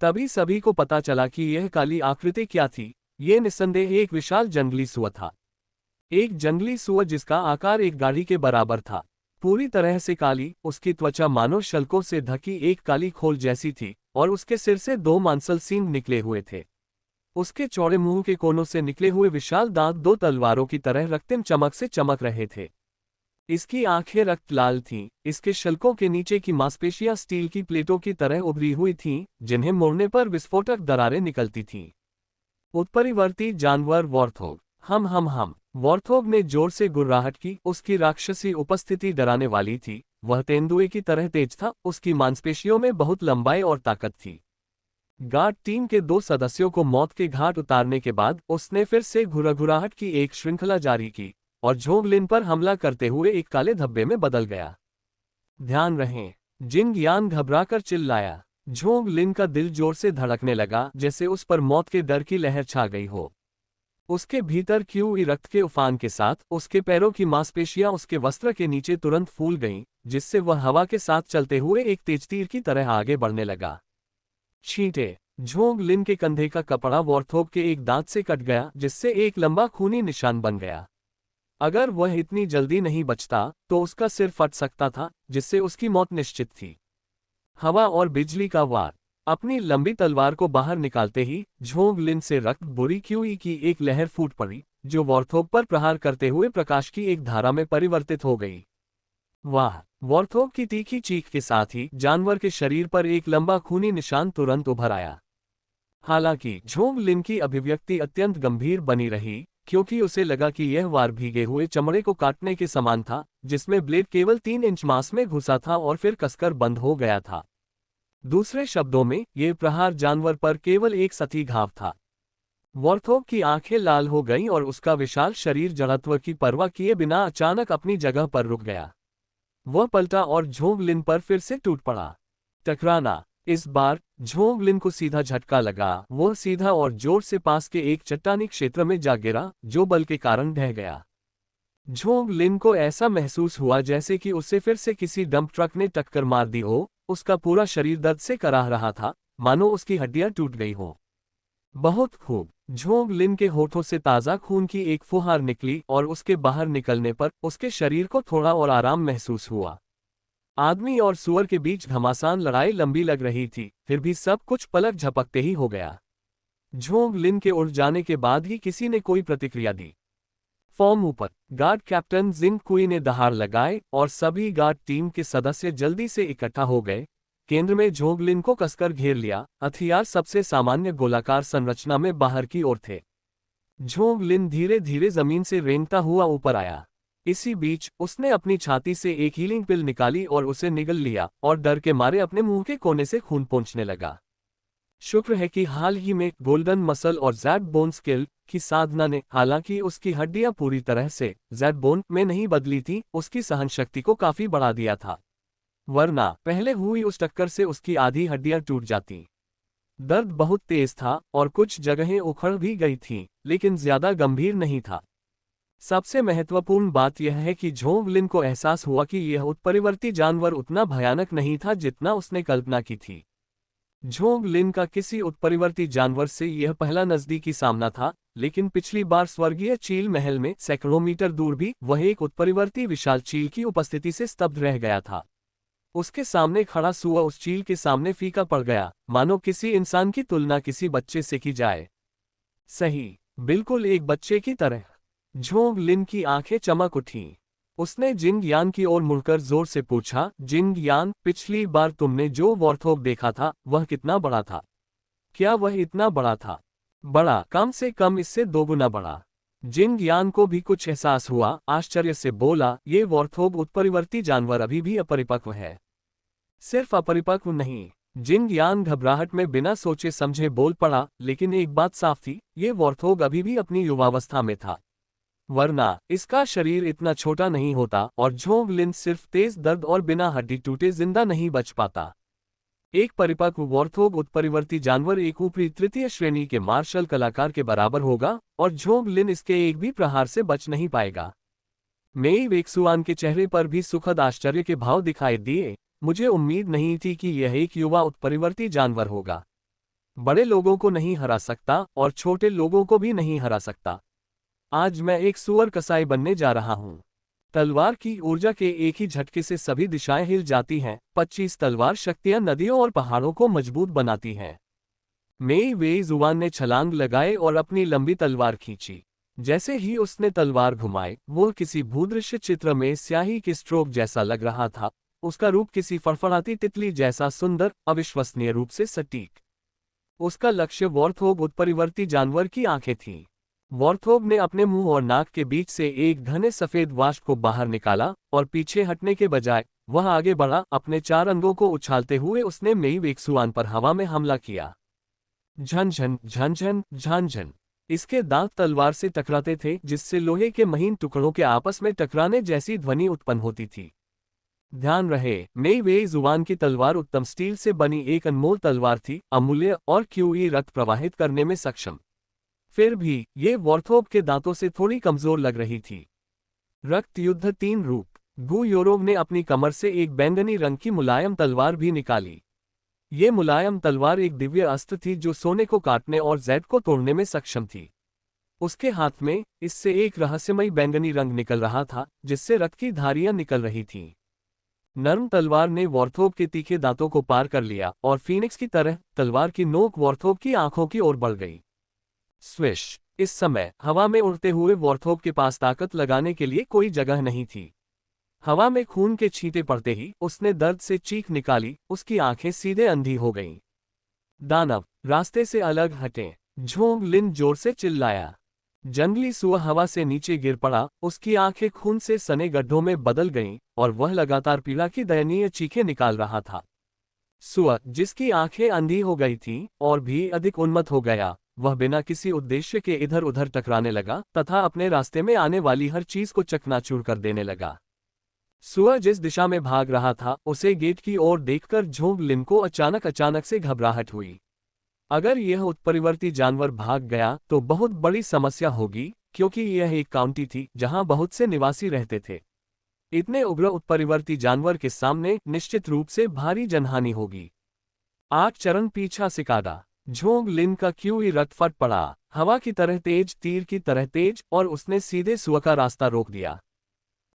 तभी सभी को पता चला कि यह काली आकृति क्या थी। ये निस्संदेह एक विशाल जंगली सुअर था। एक जंगली सुअर जिसका आकार एक गाड़ी के बराबर था। पूरी तरह से काली, उसकी त्वचा मानो शल्कों से ढकी एक काली खोल जैसी थी और उसके सिर से दो मांसल सींग निकले हुए थे। उसके चौड़े मुंह के कोनों से निकले हुए विशाल दांत दो तलवारों की तरह रक्तिम चमक से चमक रहे थे। इसकी आंखें रक्त लाल थीं, इसके शल्कों के नीचे की मांसपेशियां स्टील की प्लेटों की तरह उभरी हुई थीं, जिन्हें मोड़ने पर विस्फोटक दरारें निकलती थीं। उत्परिवर्ती जानवर वॉर्थोग। हम। वॉर्थोग ने जोर से गुर्राहट की। उसकी राक्षसी उपस्थिति डराने वाली थी। वह तेंदुए की तरह तेज था, उसकी मांसपेशियों में बहुत लंबाई और ताकत थी। गार्ड टीम के दो सदस्यों को मौत के घाट उतारने के बाद उसने फिर से घुरघुराहट की एक श्रृंखला जारी की और झोंगलिन पर हमला करते हुए एक काले धब्बे में बदल गया। ध्यान रहे, जिंग यान घबराकर चिल्लाया। झोंगलिन का दिल जोर से धड़कने लगा, जैसे उस पर मौत के डर की लहर छा गई हो। उसके भीतर क्यूई रक्त के उफान के साथ उसके पैरों की मांसपेशियां उसके वस्त्र के नीचे तुरंत फूल गईं, जिससे वह हवा के साथ चलते हुए एक तेज तीर की तरह आगे बढ़ने लगा। छींटे। झोंगलिन के कंधे का कपड़ा वॉर्थोग के एक दांत से कट गया, जिससे एक लंबा खूनी निशान बन गया। अगर वह इतनी जल्दी नहीं बचता तो उसका सिर फट सकता था, जिससे उसकी मौत निश्चित थी। हवा और बिजली का वार। अपनी लंबी तलवार को बाहर निकालते ही झोंगलिन से रक्त बुरी क्यूई की एक लहर फूट पड़ी, जो वॉर्थोग पर प्रहार करते हुए प्रकाश की एक धारा में परिवर्तित हो गई। वाह! वॉर्थोग की तीखी चीख के साथ ही जानवर के शरीर पर एक लंबा खूनी निशान तुरंत उभर आया। हालांकि झोंग लिन की अभिव्यक्ति अत्यंत गंभीर बनी रही, क्योंकि उसे लगा कि यह वार भीगे हुए चमड़े को काटने के समान था, जिसमें ब्लेड केवल 3 इंच मांस में घुसा था और फिर कसकर बंद हो गया था। दूसरे शब्दों में, यह प्रहार जानवर पर केवल एक सतही घाव था। वॉर्थोग की आंखें लाल हो गईं और उसका विशाल शरीर जड़त्व की परवाह किए बिना अचानक अपनी जगह पर रुक गया। वह पलटा और झोंग लिन पर फिर से टूट पड़ा। टकराना। इस बार झोंग लिन को सीधा झटका लगा। वह सीधा और जोर से पास के एक चट्टानी क्षेत्र में जा गिरा, जो बल के कारण ढह गया। झोंग लिन को ऐसा महसूस हुआ जैसे कि उसे फिर से किसी डंप ट्रक ने टक्कर मार दी हो। उसका पूरा शरीर दर्द से कराह रहा था, मानो उसकी हड्डियां टूट गई हों। बहुत खूब। झोंग लिन के होठों से ताज़ा खून की एक फुहार निकली और उसके बाहर निकलने पर उसके शरीर को थोड़ा और आराम महसूस हुआ। आदमी और सुअर के बीच घमासान लड़ाई लंबी लग रही थी, फिर भी सब कुछ पलक झपकते ही हो गया। झोंग लिन के उड़ जाने के बाद ही किसी ने कोई प्रतिक्रिया दी। फॉर्म ऊपर। गार्ड कैप्टन जिंग कुई ने दहाड़ लगाए और सभी गार्ड टीम के सदस्य जल्दी से इकट्ठा हो गए। केंद्र में झोंग लिन को कसकर घेर लिया। हथियार सबसे सामान्य गोलाकार संरचना में बाहर की ओर थे। झोंग लिन धीरे धीरे जमीन से रेंगता हुआ ऊपर आया। इसी बीच उसने अपनी छाती से एक हीलिंग पिल निकाली और उसे निगल लिया और डर के मारे अपने मुंह के कोने से खून पोंछने लगा। शुक्र है कि हाल ही में गोल्डन मसल और ज़ैड बोन स्किल की साधना ने, हालांकि उसकी हड्डियां पूरी तरह से ज़ैड बोन में नहीं बदली थी, उसकी सहनशक्ति को काफी बढ़ा दिया था। वरना पहले हुई उस टक्कर से उसकी आधी हड्डियां टूट जाती। दर्द बहुत तेज था और कुछ जगहें उखड़ भी गई थीं, लेकिन ज्यादा गंभीर नहीं था। सबसे महत्वपूर्ण बात यह है कि झोंग लिन को एहसास हुआ कि यह उत्परिवर्ती जानवर उतना भयानक नहीं था जितना उसने कल्पना की थी। झोंग लिन का किसी उत्परिवर्ती जानवर से यह पहला नजदीकी सामना था, लेकिन पिछली बार स्वर्गीय चील महल में सैकड़ों मीटर दूर भी वह एक उत्परिवर्ती विशाल चील की उपस्थिति से स्तब्ध रह गया था। उसके सामने खड़ा सुअर उस चील के सामने फीका पड़ गया, मानो किसी इंसान की तुलना किसी बच्चे से की जाए। सही, बिल्कुल एक बच्चे की तरह। झोंग लिन की आंखें चमक उठीं। उसने जिंग यान की ओर मुड़कर जोर से पूछा, जिंग यान, पिछली बार तुमने जो वॉर्थोग देखा था वह कितना बड़ा था? क्या वह इतना बड़ा था? बड़ा, कम से कम इससे 2 गुना बड़ा। जिंग यान को भी कुछ एहसास हुआ, आश्चर्य से बोला, ये वॉर्थोग उत्परिवर्ती जानवर अभी भी अपरिपक्व है। सिर्फ अपरिपक्व नहीं। जिंग यान घबराहट में बिना सोचे समझे बोल पड़ा, लेकिन एक बात साफ थी, ये वॉर्थोग अभी भी अपनी युवावस्था में था। वरना इसका शरीर इतना छोटा नहीं होता और झोंग लिन सिर्फ तेज दर्द और बिना हड्डी टूटे जिंदा नहीं बच पाता। एक परिपक्व वॉर्थोग उत्परिवर्ती जानवर एक ऊपरी तृतीय श्रेणी के मार्शल कलाकार के बराबर होगा और झोंग लिन इसके एक भी प्रहार से बच नहीं पाएगा। मेई वेक्सुआन के चेहरे पर भी सुखद आश्चर्य के भाव दिखाई दिए। मुझे उम्मीद नहीं थी कि यह एक युवा उत्परिवर्ती जानवर होगा। बड़े लोगों को नहीं हरा सकता और छोटे लोगों को भी नहीं हरा सकता। आज मैं एक सुअर कसाई बनने जा रहा हूं। तलवार की ऊर्जा के एक ही झटके से सभी दिशाएं हिल जाती हैं। 25 तलवार शक्तियां नदियों और पहाड़ों को मजबूत बनाती हैं। मेई वेईजुआन ने छलांग लगाए और अपनी लंबी तलवार खींची। जैसे ही उसने तलवार घुमाई, वो किसी भूदृश्य चित्र में स्याही के स्ट्रोक जैसा लग रहा था। उसका रूप किसी फड़फड़ाती तितली जैसा सुंदर, अविश्वसनीय रूप से सटीक। उसका लक्ष्य वॉर्थोग उत्परिवर्ती जानवर की आंखें थीं। वॉर्थोग ने अपने मुंह और नाक के बीच से एक घने सफेद वाष्प को बाहर निकाला और पीछे हटने के बजाय वह आगे बढ़ा। अपने 4 अंगों को उछालते हुए उसने मेई वेक्सुआन पर हवा में हमला किया। झनझन झनझन झनझन। इसके दांत तलवार से टकराते थे, जिससे लोहे के महीन टुकड़ों के आपस में टकराने जैसी ध्वनि उत्पन्न होती थी। ध्यान रहे, मेई वेईजुआन की तलवार उत्तम स्टील से बनी एक अनमोल तलवार थी, अमूल्य और क्यूई रक्त प्रवाहित करने में सक्षम। फिर भी ये वॉर्थोग के दांतों से थोड़ी कमजोर लग रही थी। रक्त युद्ध 3 रूप। गु योरोव ने अपनी कमर से एक बैंगनी रंग की मुलायम तलवार भी निकाली। ये मुलायम तलवार एक दिव्य अस्त्र थी जो सोने को काटने और ज़ैड को तोड़ने में सक्षम थी। उसके हाथ में इससे एक रहस्यमयी बैंगनी रंग निकल रहा था, जिससे रक्त की धारियां निकल रही थीं। नर्म तलवार ने वॉर्थोग के तीखे दांतों को पार कर लिया और फीनिक्स की तरह तलवार की नोक वॉर्थोग की आंखों की ओर बढ़ गई। स्विश। इस समय हवा में उड़ते हुए वॉर्थोग के पास ताकत लगाने के लिए कोई जगह नहीं थी। हवा में खून के छींटे पड़ते ही उसने दर्द से चीख निकाली, उसकी आंखें सीधे अंधी हो गईं। दानव, रास्ते से अलग हटें! झोंग लिन जोर से चिल्लाया। जंगली सुअर हवा से नीचे गिर पड़ा, उसकी आंखें खून से सने गड्ढों में बदल गईं और वह लगातार पीड़ा की दयनीय चीखें निकाल रहा था। सुअर, जिसकी आंखें अंधी हो गई थीं, और भी अधिक उन्मत्त हो गया। वह बिना किसी उद्देश्य के इधर उधर टकराने लगा तथा अपने रास्ते में आने वाली हर चीज को चकनाचूर कर देने लगा। सुअर जिस दिशा में भाग रहा था, उसे गेट की ओर देखकर झोंग लिन को अचानक से घबराहट हुई। अगर यह उत्परिवर्ती जानवर भाग गया तो बहुत बड़ी समस्या होगी, क्योंकि यह एक काउंटी थी जहां बहुत से निवासी रहते थे। इतने उग्र उत्परिवर्ती जानवर के सामने निश्चित रूप से भारी जनहानि होगी। 8 चरण पीछा सिकादा। झोंग लिन का क्यूई रक्त फट पड़ा, हवा की तरह तेज, तीर की तरह तेज, और उसने सीधे सुअर का रास्ता रोक दिया।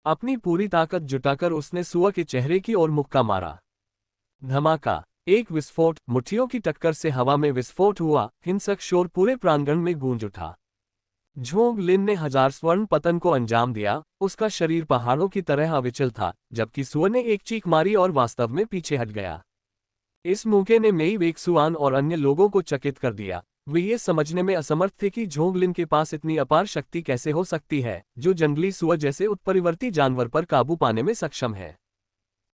अपनी पूरी ताकत जुटाकर उसने सुअर के चेहरे की ओर मुक्का मारा। धमाका! एक विस्फोट, मुट्ठियों की टक्कर से हवा में विस्फोट हुआ, हिंसक शोर पूरे प्रांगण में गूंज उठा। झोंग लिन ने 1000 स्वर्ण पतन को अंजाम दिया, उसका शरीर पहाड़ों की तरह अविचल था, जबकि सुअर ने एक चीख मारी और वास्तव में पीछे हट गया। इस मौके ने मेई वेक्सुआन और अन्य लोगों को चकित कर दिया। वे ये समझने में असमर्थ थे कि झोंग लिन के पास इतनी अपार शक्ति कैसे हो सकती है, जो जंगली सुअर जैसे उत्परिवर्ती जानवर पर काबू पाने में सक्षम है।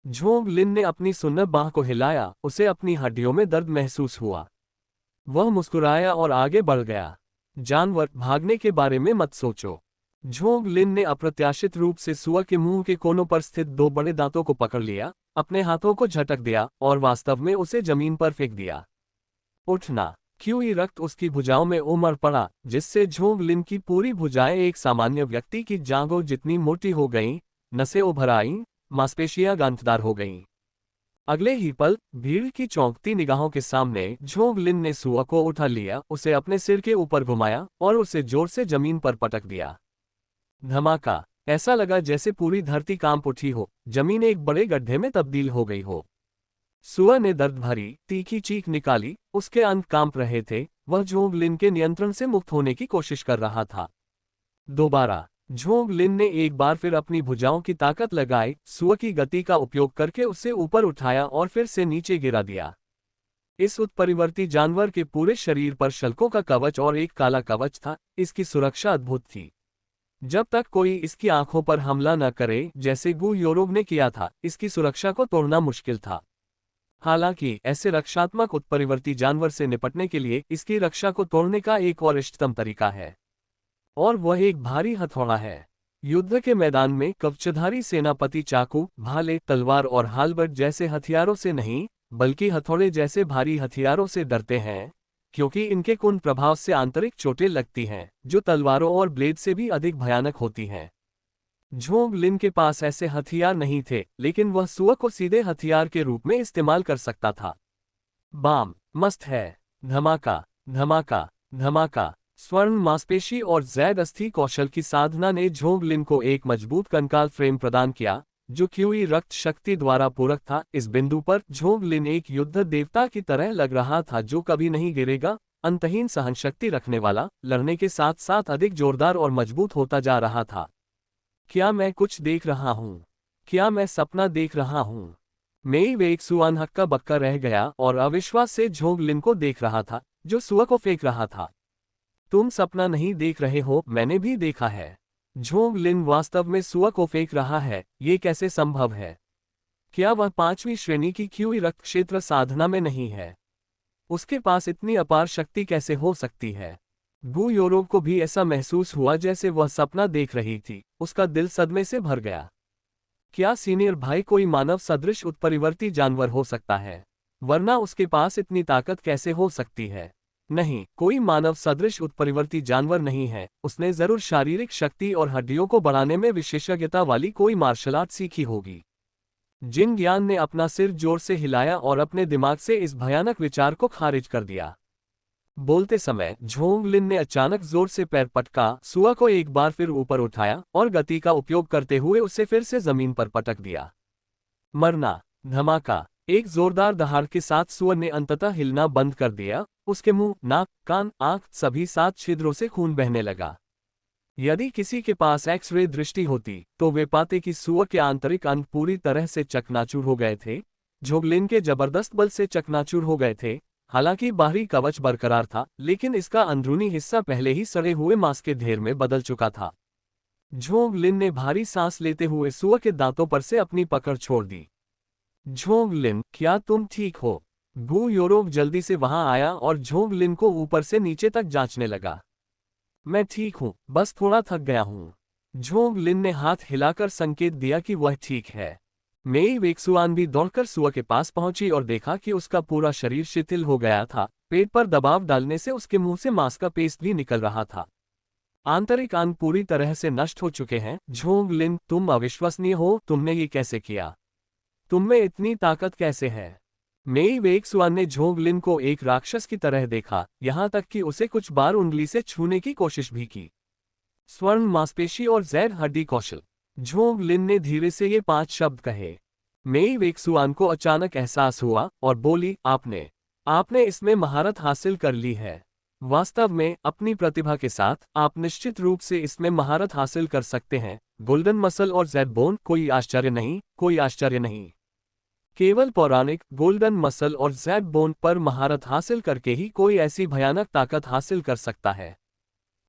झोंग लिन ने अपनी सुन्नर बांह को हिलाया, उसे अपनी हड्डियों में दर्द महसूस हुआ। वह मुस्कुराया और आगे बढ़ गया। जानवर, भागने के बारे में मत सोचो। झोंग लिन ने अप्रत्याशित रूप से सुअर के मुंह के कोनों पर स्थित 2 बड़े दांतों को पकड़ लिया, अपने हाथों को झटक दिया और वास्तव में उसे जमीन पर फेंक दिया। उठना! क्यूई रक्त उसकी भुजाओं में उमड़ पड़ा, जिससे झोंग लिन की पूरी भुजाएं एक सामान्य व्यक्ति की जांघों जितनी मोटी हो गईं, नसें उभर आईं, मांसपेशियां गांठदार हो गईं। अगले ही पल, भीड़ की चौंकती निगाहों के सामने झोंग लिन ने सुअर को उठा लिया, उसे अपने सिर के ऊपर घुमाया और उसे जोर से जमीन पर पटक दिया। धमाका! ऐसा लगा जैसे पूरी धरती कांप उठी हो, जमीन एक बड़े गड्ढे में तब्दील हो गई हो। सुअर ने दर्द भरी, तीखी चीख निकाली, उसके अंग कांप रहे थे, वह झोंग लिन के नियंत्रण से मुक्त होने की कोशिश कर रहा था। दोबारा, झोंग लिन ने एक बार फिर अपनी भुजाओं की ताकत लगाई, सुअर की गति का उपयोग करके उसे ऊपर उठाया और फिर से नीचे गिरा दिया। इस उत्परिवर्ती जानवर के पूरे शरीर पर शल्कों का कवच और एक काला कवच था, इसकी सुरक्षा अद्भुत थी। जब तक कोई इसकी आंखों पर हमला न करे, जैसे गु योरोग ने किया था, इसकी सुरक्षा को तोड़ना मुश्किल था। हालांकि ऐसे रक्षात्मक उत्परिवर्ती जानवर से निपटने के लिए इसकी रक्षा को तोड़ने का एक और इष्टतम तरीका है, और वह एक भारी हथौड़ा है। युद्ध के मैदान में कवचधारी सेनापति चाकू, भाले, तलवार और हालबट जैसे हथियारों से नहीं, बल्कि हथौड़े जैसे भारी हथियारों से डरते हैं, क्योंकि इनके कुंद प्रभाव से आंतरिक चोटें लगती हैं, जो तलवारों और ब्लेड से भी अधिक भयानक होती हैं। झोंग लिन के पास ऐसे हथियार नहीं थे, लेकिन वह सुअर को सीधे हथियार के रूप में इस्तेमाल कर सकता था। बाम! मस्त है! धमाका! धमाका! धमाका! स्वर्ण मांसपेशी और जैद अस्थि कौशल की साधना ने झोंग लिन को एक मजबूत कंकाल फ्रेम प्रदान किया, जो क्यूई रक्त शक्ति द्वारा पूरक था। इस बिंदु पर झोंग लिन एक युद्ध देवता की तरह लग रहा था, जो कभी नहीं गिरेगा, अंतहीन सहनशक्ति रखने वाला, लड़ने के साथ साथ अधिक जोरदार और मजबूत होता जा रहा था। क्या मैं कुछ देख रहा हूँ? क्या मैं सपना देख रहा हूँ? मेई वेक्सुआन हक्का बक्का रह गया और अविश्वास से झोंग लिन को देख रहा था, जो सुअर को फेंक रहा था। तुम सपना नहीं देख रहे हो, मैंने भी देखा है। झोंग लिन वास्तव में सुअर को फेंक रहा है, ये कैसे संभव है? क्या वह 5वीं श्रेणी की क्यूई रक्त क्षेत्र साधना में नहीं है? उसके पास इतनी अपार शक्ति कैसे हो सकती है? गु योरोग को भी ऐसा महसूस हुआ जैसे वह सपना देख रही थी, उसका दिल सदमे से भर गया। क्या सीनियर भाई कोई मानव सदृश उत्परिवर्ती जानवर हो सकता है? वरना उसके पास इतनी ताकत कैसे हो सकती है? नहीं, कोई मानव सदृश उत्परिवर्ती जानवर नहीं है, उसने जरूर शारीरिक शक्ति और हड्डियों को बढ़ाने में विशेषज्ञता वाली कोई मार्शल आर्ट सीखी होगी। जिन ज्ञान ने अपना सिर जोर से हिलाया और अपने दिमाग से इस भयानक विचार को खारिज कर दिया। बोलते समय झोंग लिन ने अचानक जोर से पैर पटका, सुअर को एक बार फिर ऊपर उठाया और गति का उपयोग करते हुए उसे फिर से जमीन पर पटक दिया। मरना! धमाका! एक जोरदार दहाड़ के साथ सुअर ने अंततः हिलना बंद कर दिया, उसके मुंह, नाक, कान, आंख सभी 7 छिद्रों से खून बहने लगा। यदि किसी के पास एक्स-रे दृष्टि होती तो वे पाते कि सुअर के आंतरिक अंग पूरी तरह से चकनाचूर हो गए थे, झोगलिन के जबरदस्त बल से चकनाचूर हो गए थे। हालांकि बाहरी कवच बरकरार था, लेकिन इसका अंदरूनी हिस्सा पहले ही सड़े हुए मांस के ढेर में बदल चुका था। झोंग-लिन ने भारी सांस लेते हुए सुअर के दांतों पर से अपनी पकड़ छोड़ दी। झोंग-लिन, क्या तुम ठीक हो? गु योरोव जल्दी से वहां आया और झोंग-लिन को ऊपर से नीचे तक जांचने लगा। मैं ठीक हूं, बस थोड़ा थक गया हूं। झोंग-लिन ने हाथ हिलाकर संकेत दिया कि वह ठीक है। मेई वेक्सुआन भी दौड़कर सुअर के पास पहुंची और देखा कि उसका पूरा शरीर शिथिल हो गया था। पेट पर दबाव डालने से उसके मुंह से मांस का पेस्ट भी निकल रहा था। आंतरिक अंग पूरी तरह से नष्ट हो चुके हैं। झोंग-लिन, तुम अविश्वसनीय हो, तुमने ये कैसे किया? तुममें इतनी ताकत कैसे है? मेई वेक्सुआन ने झोंग-लिन को एक राक्षस की तरह देखा, यहां तक कि उसे कुछ बार उंगली से छूने की कोशिश भी की। स्वर्ण मांसपेशी और जैड हड्डी कौशल। झोंग-लिन ने धीरे से ये 5 शब्द कहे। मेई वेक्सुआन को अचानक एहसास हुआ और बोली, आपने इसमें महारत हासिल कर ली है। वास्तव में अपनी प्रतिभा के साथ आप निश्चित रूप से इसमें महारत हासिल कर सकते हैं। गोल्डन मसल और जैड बोन, कोई आश्चर्य नहीं, कोई आश्चर्य नहीं। केवल पौराणिक गोल्डन मसल और जैड बोन पर महारत हासिल करके ही कोई ऐसी भयानक ताकत हासिल कर सकता है।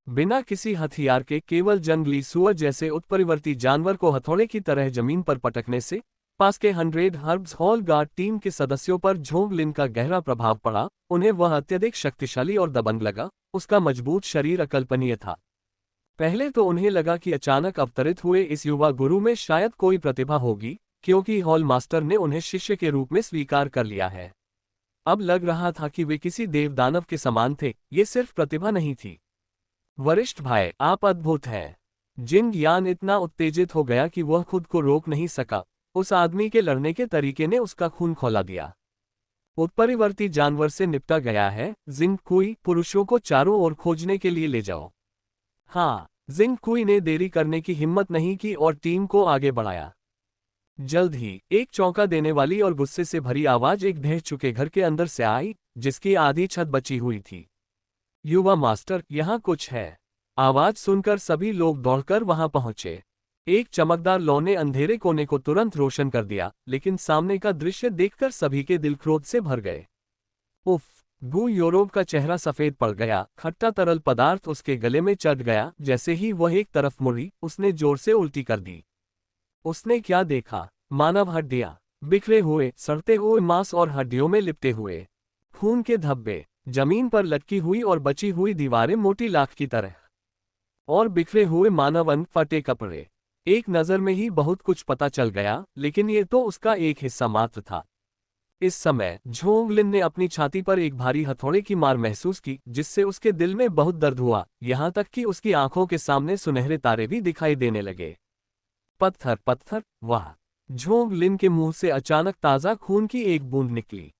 बिना किसी हथियार के केवल जंगली सुअर जैसे उत्परिवर्ती जानवर को हथौड़े की तरह जमीन पर पटकने से पास के 100 हर्ब्स हॉल गार्ड टीम के सदस्यों पर झोंग-लिन का गहरा प्रभाव पड़ा। उन्हें वह अत्यधिक शक्तिशाली और दबंग लगा। उसका मजबूत शरीर अकल्पनीय था। पहले तो उन्हें लगा कि अचानक अवतरित हुए इस युवा गुरु में शायद कोई प्रतिभा होगी, क्योंकि हॉल मास्टर ने उन्हें शिष्य के रूप में स्वीकार कर लिया है। अब लग रहा था कि वे किसी देवदानव के समान थे। ये सिर्फ प्रतिभा नहीं थी। वरिष्ठ भाई, आप अद्भुत हैं। जिंग यान इतना उत्तेजित हो गया कि वह खुद को रोक नहीं सका। उस आदमी के लड़ने के तरीके ने उसका खून खौला दिया। उत्परिवर्ती जानवर से निपटा गया है। जिंग कुई, पुरुषों को चारों ओर खोजने के लिए ले जाओ। हाँ, जिंग कुई ने देरी करने की हिम्मत नहीं की और टीम को आगे बढ़ाया। जल्द ही एक चौंका देने वाली और गुस्से से भरी आवाज एक ढह चुके घर के अंदर से आई, जिसकी आधी छत बची हुई थी। युवा मास्टर, यहाँ कुछ है। आवाज सुनकर सभी लोग दौड़कर वहां पहुंचे। एक चमकदार लौ ने अंधेरे कोने को तुरंत रोशन कर दिया, लेकिन सामने का दृश्य देखकर सभी के दिल क्रोध से भर गए। उफ! गु योरोव का चेहरा सफेद पड़ गया। खट्टा तरल पदार्थ उसके गले में चढ़ गया। जैसे ही वह एक तरफ मुड़ी, उसने जोर से उल्टी कर दी। उसने क्या देखा? मानव हड्डियां, बिखरे हुए, सड़ते हुए मांस और हड्डियों में लिपटे हुए खून के धब्बे, जमीन पर लटकी हुई और बची हुई दीवारें मोटी लाख की तरह, और बिखरे हुए मानव अंग, फटे कपड़े। एक नजर में ही बहुत कुछ पता चल गया, लेकिन ये तो उसका एक हिस्सा मात्र था। इस समय झोंग-लिन ने अपनी छाती पर एक भारी हथौड़े की मार महसूस की, जिससे उसके दिल में बहुत दर्द हुआ, यहाँ तक कि उसकी आंखों के सामने सुनहरे तारे भी दिखाई देने लगे। पत्थर पत्थर, वाह! झोंग-लिन के मुंह से अचानक ताजा खून की एक बूंद निकली।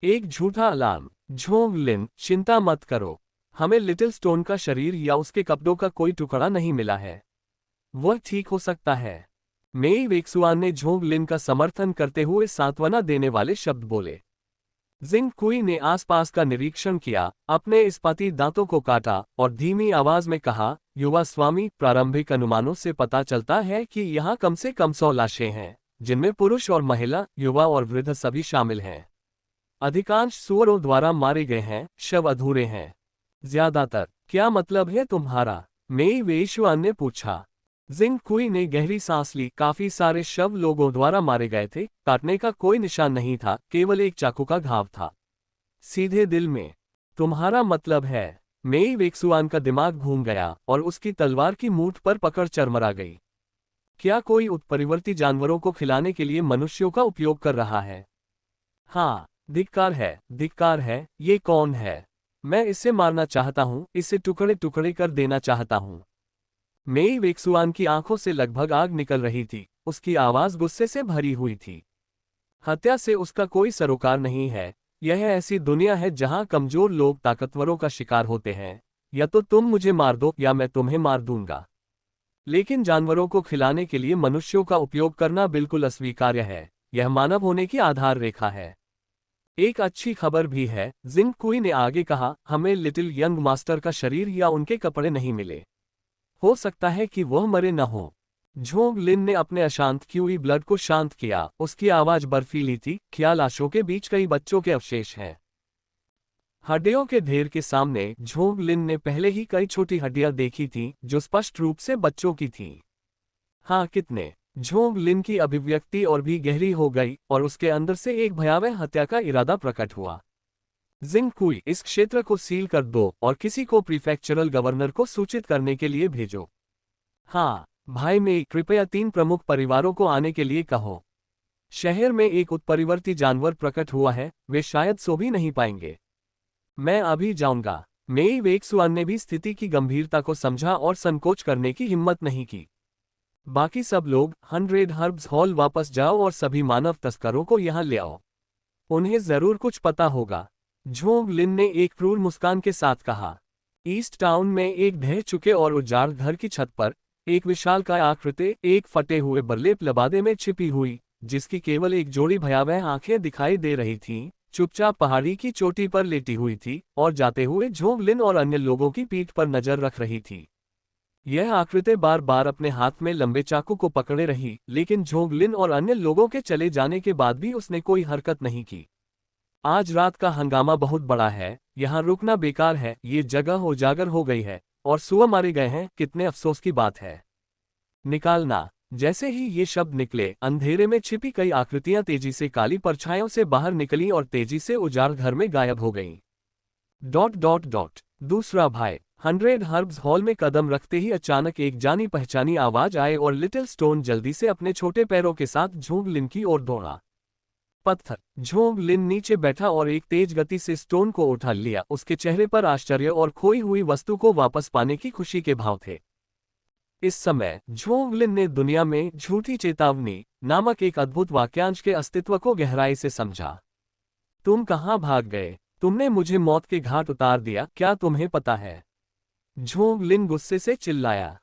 एक झूठा अलार्म। झोंग-लिन, चिंता मत करो, हमें लिटिल स्टोन का शरीर या उसके कपड़ों का कोई टुकड़ा नहीं मिला है। वह ठीक हो सकता है। मेई वेक्सुआन ने झोंग-लिन का समर्थन करते हुए सांत्वना देने वाले शब्द बोले। जिंग कुई ने आसपास का निरीक्षण किया, अपने इस्पाती दांतों को काटा और धीमी आवाज में कहा, युवा स्वामी, प्रारंभिक अनुमानों से पता चलता है कि यहाँ कम से कम 100 लाशें हैं, जिनमें पुरुष और महिला, युवा और वृद्ध सभी शामिल हैं। अधिकांश सुअरों द्वारा मारे गए हैं, शव अधूरे हैं। ज्यादातर। क्या मतलब है तुम्हारा? मेई वेईशुआन ने पूछा। जिंग कुई ने गहरी सांस ली। काफी सारे शव लोगों द्वारा मारे गए थे। काटने का कोई निशान नहीं था, केवल एक चाकू का घाव था, सीधे दिल में। तुम्हारा मतलब है? मेई वेक्सुआन का दिमाग घूम गया और उसकी तलवार की मूठ पर पकड़ चरमरा गई। क्या कोई उत्परिवर्ती जानवरों को खिलाने के लिए मनुष्यों का उपयोग कर रहा है? हाँ, धिक्कार है, धिक्कार है। ये कौन है? मैं इसे मारना चाहता हूं, इसे टुकड़े टुकड़े कर देना चाहता हूं। मेई वेक्सुआन की आंखों से लगभग आग निकल रही थी। उसकी आवाज गुस्से से भरी हुई थी। हत्या से उसका कोई सरोकार नहीं है। यह ऐसी दुनिया है जहां कमजोर लोग ताकतवरों का शिकार होते हैं। या तो तुम मुझे मार दो या मैं तुम्हें मार दूंगा। लेकिन जानवरों को खिलाने के लिए मनुष्यों का उपयोग करना बिल्कुल अस्वीकार्य है। यह मानव होने की आधार रेखा है। एक अच्छी खबर भी है, जिंग कुई ने आगे कहा, हमें लिटिल यंग मास्टर का शरीर या उनके कपड़े नहीं मिले। हो सकता है कि वह मरे न हो। झोंग लिन ने अपने अशांत क्यूई ब्लड को शांत किया। उसकी आवाज बर्फीली थी। क्या लाशों के बीच कई बच्चों के अवशेष हैं? हड्डियों के ढेर के सामने झोंग लिन ने पहले ही कई छोटी हड्डियां देखी थीं, जो स्पष्ट रूप से बच्चों की थीं। हाँ, कितने? झोंग लिन की अभिव्यक्ति और भी गहरी हो गई और उसके अंदर से एक भयावह हत्या का इरादा प्रकट हुआ। जिंग कुई, इस क्षेत्र को सील कर दो और किसी को प्रीफेक्चरल गवर्नर को सूचित करने के लिए भेजो। हाँ भाई मेई, कृपया 3 प्रमुख परिवारों को आने के लिए कहो। शहर में एक उत्परिवर्ती जानवर प्रकट हुआ है, वे शायद सो भी नहीं पाएंगे। मैं अभी जाऊंगा। मेई वेक्सुआन ने भी स्थिति की गंभीरता को समझा और संकोच करने की हिम्मत नहीं की। बाकी सब लोग 100 हर्ब्स हॉल वापस जाओ और सभी मानव तस्करों को यहां ले आओ। उन्हें जरूर कुछ पता होगा। झोंग लिन ने एक क्रूर मुस्कान के साथ कहा। ईस्ट टाउन में एक ढह चुके और उजाड़ घर की छत पर एक विशालकाय आकृति एक फटे हुए बर्लेप लबादे में छिपी हुई, जिसकी केवल एक जोड़ी भयावह आंखें दिखाई दे रही थीं, चुपचाप पहाड़ी की चोटी पर लेटी हुई थी और जाते हुए झोंग लिन और अन्य लोगों की पीठ पर नजर रख रही थी। यह आकृति बार बार अपने हाथ में लंबे चाकू को पकड़े रही, लेकिन झोंग लिन और अन्य लोगों के चले जाने के बाद भी उसने कोई हरकत नहीं की। आज रात का हंगामा बहुत बड़ा है, यहाँ रुकना बेकार है। ये जगह उजागर हो गई है और सुअर मारे गए हैं। कितने अफसोस की बात है। निकालना। जैसे ही ये शब्द निकले, अंधेरे में छिपी कई आकृतियां तेजी से काली परछाइयों से बाहर निकलीं और तेजी से उजाड़ घर में गायब हो गईं। ... दूसरा भाई। 100 हर्ब्स हॉल में कदम रखते ही अचानक एक जानी पहचानी आवाज आए और लिटिल स्टोन जल्दी से अपने छोटे पैरों के साथ झोंग लिन की ओर दौड़ा। पत्थर। झोंग लिन नीचे बैठा और एक तेज गति से स्टोन को उठा लिया। उसके चेहरे पर आश्चर्य और खोई हुई वस्तु को वापस पाने की खुशी के भाव थे। इस समय झोंग लिन ने दुनिया में झूठी चेतावनी नामक एक अद्भुत वाक्यांश के अस्तित्व को गहराई से समझा। तुम कहाँ भाग गए? तुमने मुझे मौत के घाट उतार दिया, क्या तुम्हें पता है? झोंग लिन गुस्से से चिल्लाया।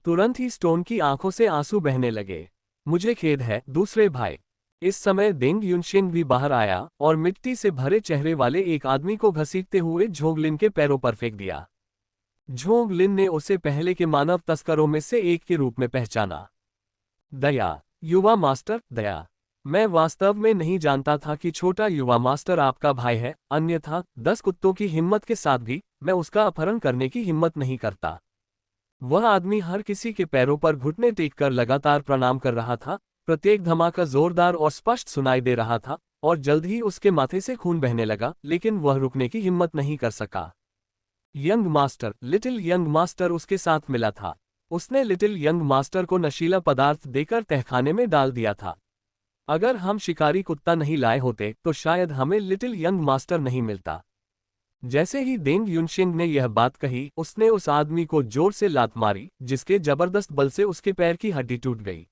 तुरंत ही स्टोन की आंखों से आंसू बहने लगे। मुझे खेद है दूसरे भाई। इस समय देंग युनशिंग भी बाहर आया और मिट्टी से भरे चेहरे वाले एक आदमी को घसीटते हुए झोंग लिन के पैरों पर फेंक दिया। झोंग लिन ने उसे पहले के मानव तस्करों में से एक के रूप में पहचाना। दया। युवा मास्टर, दया। मैं वास्तव में नहीं जानता था कि छोटा युवा मास्टर आपका भाई है, अन्यथा 10 कुत्तों की हिम्मत के साथ भी मैं उसका अपहरण करने की हिम्मत नहीं करता। वह आदमी हर किसी के पैरों पर घुटने टेककर लगातार प्रणाम कर रहा था। प्रत्येक धमाका जोरदार और स्पष्ट सुनाई दे रहा था और जल्द ही उसके माथे से खून बहने लगा, लेकिन वह रुकने की हिम्मत नहीं कर सका। Young master, little young master उसके साथ मिला था। उसने लिटिल यंग मास्टर को नशीला पदार्थ देकर तहखाने में डाल दिया था। अगर हम शिकारी कुत्ता नहीं लाए होते तो शायद हमें लिटिल यंग मास्टर नहीं मिलता। जैसे ही देंग युनशिंग ने यह बात कही, उसने उस आदमी को जोर से लात मारी, जिसके जबरदस्त बल से उसके पैर की हड्डी टूट गई।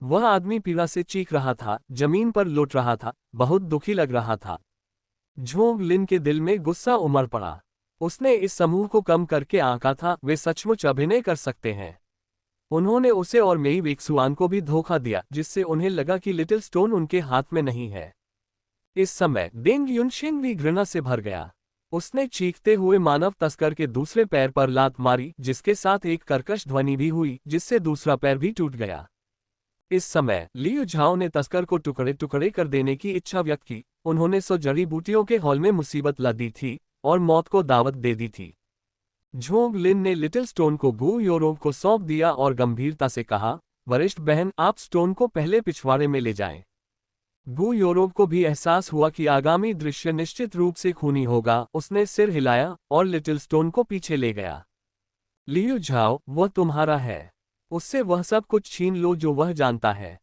वह आदमी पीड़ा से चीख रहा था, जमीन पर लौट रहा था, बहुत दुखी लग रहा था। झोंग लिन के दिल में गुस्सा उमड़ पड़ा। उसने इस समूह को कम करके आंका था, वे सचमुच अभिनय कर सकते हैं। उन्होंने उसे और मेई वेक्सुआन को भी धोखा दिया, जिससे उन्हें लगा कि लिटिल स्टोन उनके हाथ में नहीं है। इस समय देंग युनशिंग भी घृणा से भर गया। उसने चीखते हुए मानव तस्कर के दूसरे पैर पर लात मारी, जिसके साथ एक कर्कश ध्वनि भी हुई, जिससे दूसरा पैर भी टूट गया। इस समय लियू झाओ ने तस्कर को टुकड़े टुकड़े कर देने की इच्छा व्यक्त की। उन्होंने 100 जड़ी बूटियों के हॉल में मुसीबत ला दी थी और मौत को दावत दे दी थी। झोंग लिन ने लिटिल स्टोन को गू योरोंग को सौंप दिया और गंभीरता से कहा, वरिष्ठ बहन, आप स्टोन को पहले पिछवाड़े में ले जाएं। गू योरोंग को भी एहसास हुआ कि आगामी दृश्य निश्चित रूप से खूनी होगा। उसने सिर हिलाया और लिटिल स्टोन को पीछे ले गया। लियू झाओ, वह तुम्हारा है। उससे वह सब कुछ छीन लो जो वह जानता है।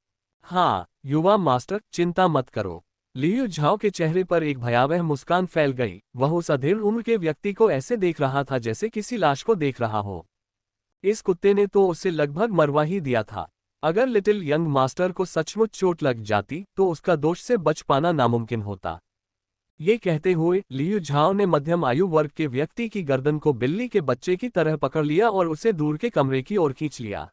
हाँ युवा मास्टर, चिंता मत करो। लियू झाओ के चेहरे पर एक भयावह मुस्कान फैल गई। वह उस अधेड़ उम्र के व्यक्ति को ऐसे देख रहा था जैसे किसी लाश को देख रहा हो। इस कुत्ते ने तो उसे लगभग मरवा ही दिया था। अगर लिटिल यंग मास्टर को सचमुच चोट लग जाती तो उसका दोष से बच पाना नामुमकिन होता। ये कहते हुए लियू झाओ ने मध्यम आयु वर्ग के व्यक्ति की गर्दन को बिल्ली के बच्चे की तरह पकड़ लिया और उसे दूर के कमरे की ओर खींच लिया।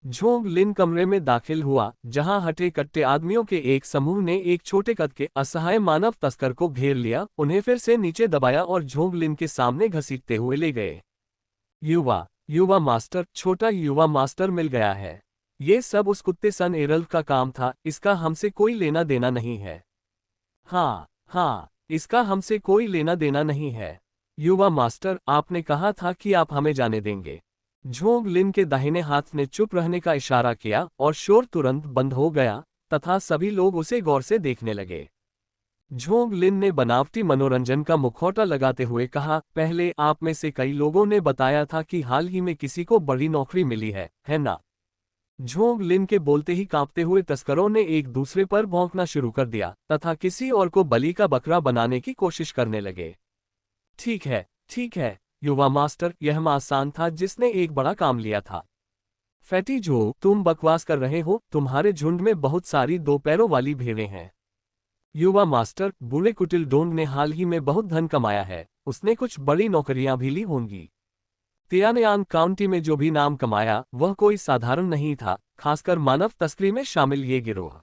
झोंग लिन कमरे में दाखिल हुआ, जहां हटे कट्टे आदमियों के एक समूह ने एक छोटे कद के असहाय मानव तस्कर को घेर लिया, उन्हें फिर से नीचे दबाया और झोंग लिन के सामने घसीटते हुए ले गए। युवा, युवा मास्टर, छोटा युवा मास्टर मिल गया है। ये सब उस कुत्ते सन एरल्फ का काम था, इसका हमसे कोई लेना देना नहीं है। हाँ हाँ, इसका हमसे कोई लेना देना नहीं है। युवा मास्टर, आपने कहा था कि आप हमें जाने देंगे। झोंग लिन के दाहिने हाथ ने चुप रहने का इशारा किया और शोर तुरंत बंद हो गया तथा सभी लोग उसे गौर से देखने लगे। झोंग लिन ने बनावटी मनोरंजन का मुखौटा लगाते हुए कहा, पहले आप में से कई लोगों ने बताया था कि हाल ही में किसी को बड़ी नौकरी मिली है ना? झोंग लिन के बोलते ही कांपते हुए तस्करों ने एक दूसरे पर भौंकना शुरू कर दिया तथा किसी और को बलि का बकरा बनाने की कोशिश करने लगे। ठीक है, युवा मास्टर, यह आसान था जिसने एक बड़ा काम लिया था। फैटी जो, तुम बकवास कर रहे हो, तुम्हारे झुंड में बहुत सारी दो पैरों वाली भेड़ें हैं। युवा मास्टर, बूढ़े कुटिल डोंग ने हाल ही में बहुत धन कमाया है, उसने कुछ बड़ी नौकरियां भी ली होंगी। तियानयांग काउंटी में जो भी नाम कमाया वह कोई साधारण नहीं था, खासकर मानव तस्करी में शामिल ये गिरोह।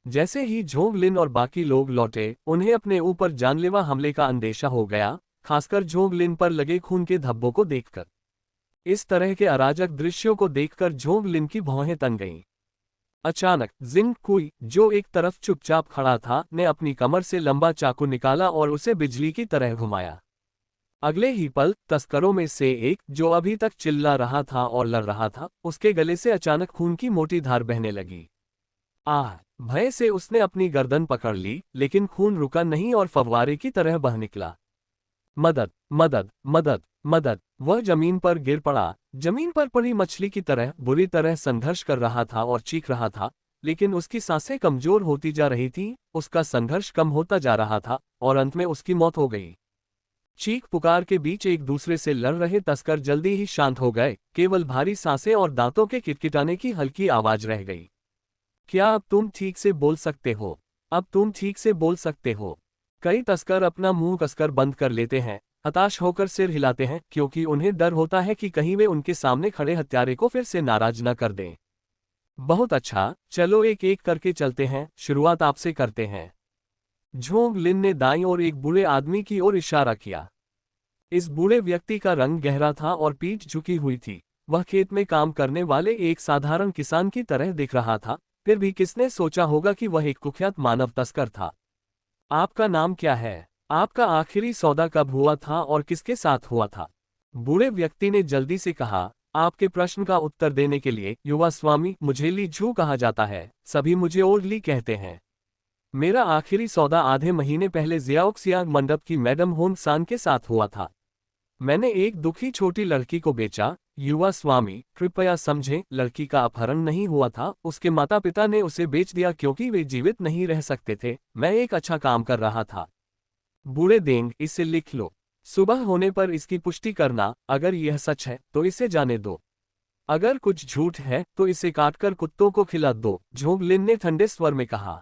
जैसे ही झोंग लिन और बाकी लोग लौटे, उन्हें अपने ऊपर जानलेवा हमले का अंदेशा हो गया, खासकर झोंग लिन पर लगे खून के धब्बों को देखकर। इस तरह के अराजक दृश्यों को देखकर झोंग लिन की भौहें तन गईं। अचानक जिंग कुई, जो एक तरफ चुपचाप खड़ा था, ने अपनी कमर से लंबा चाकू निकाला और उसे बिजली की तरह घुमाया। अगले ही पल तस्करों में से एक, जो अभी तक चिल्ला रहा था और लड़ रहा था, उसके गले से अचानक खून की मोटी धार बहने लगी। आह! भय से उसने अपनी गर्दन पकड़ ली, लेकिन खून रुका नहीं और फव्वारे की तरह बह निकला। मदद मदद मदद मदद! वह जमीन पर गिर पड़ा, जमीन पर पड़ी मछली की तरह बुरी तरह संघर्ष कर रहा था और चीख रहा था, लेकिन उसकी सांसें कमजोर होती जा रही थीं, उसका संघर्ष कम होता जा रहा था और अंत में उसकी मौत हो गई। चीख पुकार के बीच एक दूसरे से लड़ रहे तस्कर जल्दी ही शांत हो गए, केवल भारी सांसें और दांतों के किटकिटाने की हल्की आवाज रह गई। क्या अब तुम ठीक से बोल सकते हो? अब तुम ठीक से बोल सकते हो? कई तस्कर अपना मुंह कसकर बंद कर लेते हैं, हताश होकर सिर हिलाते हैं, क्योंकि उन्हें डर होता है कि कहीं वे उनके सामने खड़े हत्यारे को फिर से नाराज न कर दें। बहुत अच्छा, चलो एक एक करके चलते हैं, शुरुआत आपसे करते हैं। झोंग लिन ने दाईं ओर एक बूढ़े आदमी की ओर इशारा किया। इस बूढ़े व्यक्ति का रंग गहरा था और पीठ झुकी हुई थी। वह खेत में काम करने वाले एक साधारण किसान की तरह दिख रहा था, फिर भी किसने सोचा होगा कि वह एक कुख्यात मानव तस्कर था। आपका नाम क्या है? आपका आखिरी सौदा कब हुआ था और किसके साथ हुआ था? बूढ़े व्यक्ति ने जल्दी से कहा। आपके प्रश्न का उत्तर देने के लिए, युवा स्वामी, मुझे ली झू कहा जाता है, सभी मुझे ओरली कहते हैं। मेरा आखिरी सौदा आधे महीने पहले जियाओक्सियांग मंडप की मैडम होन सान के साथ हुआ था। मैंने एक दुखी छोटी लड़की को बेचा। युवा स्वामी, कृपया समझें, लड़की का अपहरण नहीं हुआ था, उसके माता पिता ने उसे बेच दिया क्योंकि वे जीवित नहीं रह सकते थे। मैं एक अच्छा काम कर रहा था। बूढ़े देंग, इसे लिख लो। सुबह होने पर इसकी पुष्टि करना, अगर यह सच है तो इसे जाने दो। अगर कुछ झूठ है तो इसे काटकर कुत्तों को खिला दो, झोंग लिन ने ठंडे स्वर में कहा।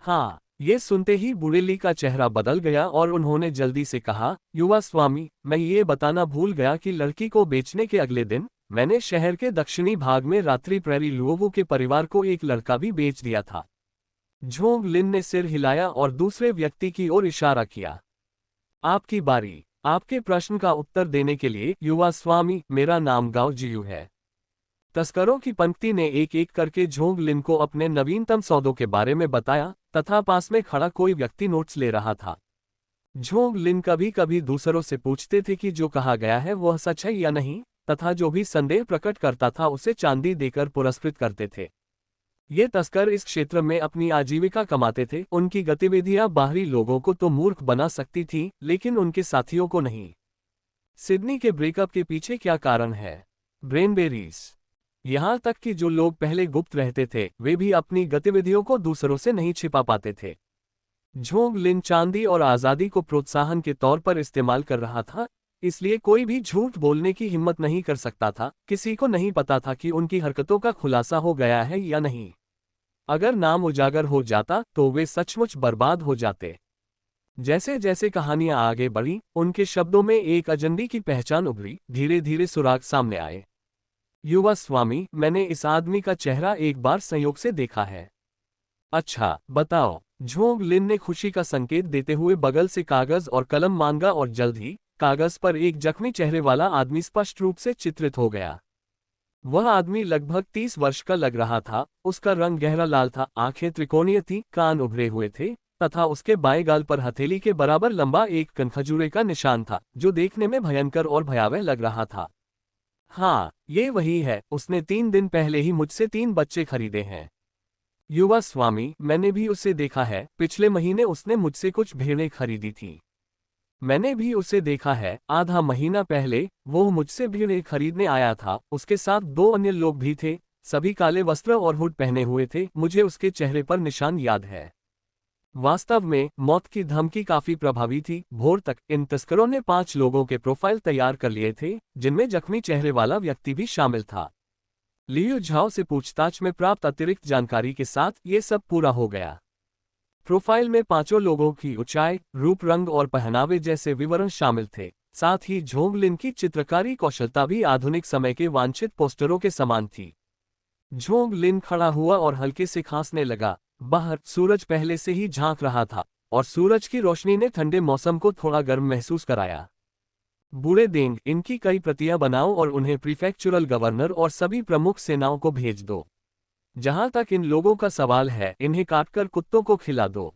हाँ, ये सुनते ही बूढ़ेली का चेहरा बदल गया और उन्होंने जल्दी से कहा, युवा स्वामी, मैं ये बताना भूल गया कि लड़की को बेचने के अगले दिन मैंने शहर के दक्षिणी भाग में रात्रि प्रेरी लुओवू के परिवार को एक लड़का भी बेच दिया था। झोंग लिन ने सिर हिलाया और दूसरे व्यक्ति की ओर इशारा किया। आपकी बारी। आपके प्रश्न का उत्तर देने के लिए, युवा स्वामी, मेरा नाम गाओ जियू है। तस्करों की पंक्ति ने एक एक करके झोंग लिन को अपने नवीनतम सौदों के बारे में बताया तथा पास में खड़ा कोई व्यक्ति नोट्स ले रहा था। झोंग लिन कभी कभी दूसरों से पूछते थे कि जो कहा गया है वह सच है या नहीं, तथा जो भी संदेह प्रकट करता था उसे चांदी देकर पुरस्कृत करते थे। ये तस्कर इस क्षेत्र में अपनी आजीविका कमाते थे। उनकी गतिविधियां बाहरी लोगों को तो मूर्ख बना सकती थीं, लेकिन उनके साथियों को नहीं। सिडनी के ब्रेकअप के पीछे क्या कारण है? ब्रेनबेरीज। यहां तक कि जो लोग पहले गुप्त रहते थे, वे भी अपनी गतिविधियों को दूसरों से नहीं छिपा पाते थे। झोंग लिन चांदी और आज़ादी को प्रोत्साहन के तौर पर इस्तेमाल कर रहा था, इसलिए कोई भी झूठ बोलने की हिम्मत नहीं कर सकता था। किसी को नहीं पता था कि उनकी हरकतों का खुलासा हो गया है या नहीं। अगर नाम उजागर हो जाता तो वे सचमुच बर्बाद हो जाते। जैसे जैसे कहानियां आगे बढ़ी, उनके शब्दों में एक अजनबी की पहचान उभरी। धीरे धीरे सुराग सामने आए। युवा स्वामी, मैंने इस आदमी का चेहरा एक बार संयोग से देखा है। अच्छा, बताओ। झोंग लिन ने खुशी का संकेत देते हुए बगल से कागज और कलम मांगा और जल्द ही कागज पर एक जख्मी चेहरे वाला आदमी स्पष्ट रूप से चित्रित हो गया। वह आदमी लगभग 30 वर्ष का लग रहा था। उसका रंग गहरा लाल था, आंखें त्रिकोणीय थीं, कान उभरे हुए थे तथा उसके बाएं गाल पर हथेली के बराबर लंबा एक कनखजूरे का निशान था, जो देखने में भयंकर और भयावह लग रहा था। हाँ, ये वही है। उसने 3 दिन पहले ही मुझसे 3 बच्चे खरीदे हैं। युवा स्वामी, मैंने भी उसे देखा है। पिछले महीने उसने मुझसे कुछ भेड़ें खरीदी थी। मैंने भी उसे देखा है। आधा महीना पहले वो मुझसे भेड़ें खरीदने आया था। उसके साथ 2 अन्य लोग भी थे। सभी काले वस्त्र और हुड पहने हुए थे। मुझे उसके चेहरे पर निशान याद है। वास्तव में मौत की धमकी काफी प्रभावी थी। भोर तक इन तस्करों ने 5 लोगों के प्रोफाइल तैयार कर लिए थे, जिनमें जख्मी चेहरे वाला व्यक्ति भी शामिल था। लियू झाओ से पूछताछ में प्राप्त अतिरिक्त जानकारी के साथ ये सब पूरा हो गया। प्रोफाइल में 5 लोगों की ऊंचाई, रूप, रंग और पहनावे जैसे विवरण शामिल थे। साथ ही झोंग लिन की चित्रकारी कौशलता भी आधुनिक समय के वांछित पोस्टरों के समान थी। झोंग लिन खड़ा हुआ और हल्के से खांसने लगा। बाहर सूरज पहले से ही झांक रहा था और सूरज की रोशनी ने ठंडे मौसम को थोड़ा गर्म महसूस कराया। बूढ़े देंग, इनकी कई प्रतियां बनाओ और उन्हें प्रीफेक्चुरल गवर्नर और सभी प्रमुख सेनाओं को भेज दो। जहां तक इन लोगों का सवाल है, इन्हें काटकर कुत्तों को खिला दो।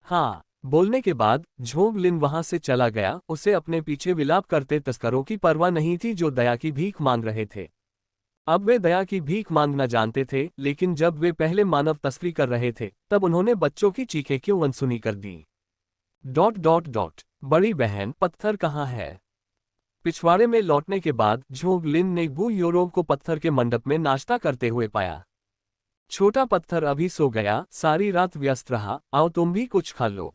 हाँ, बोलने के बाद झोंग लिन वहां से चला गया। उसे अपने पीछे विलाप करते तस्करों की परवाह नहीं थी जो दया की भीख मांग रहे थे। अब वे दया की भीख मांगना जानते थे, लेकिन जब वे पहले मानव तस्करी कर रहे थे तब उन्होंने बच्चों की चीखें क्यों अनसुनी कर दी। ... बड़ी बहन, पत्थर कहाँ है? पिछवाड़े में लौटने के बाद झोंग लिन ने गु योरोव को पत्थर के मंडप में नाश्ता करते हुए पाया। छोटा पत्थर अभी सो गया, सारी रात व्यस्त रहा, आओ तुम भी कुछ खा लो।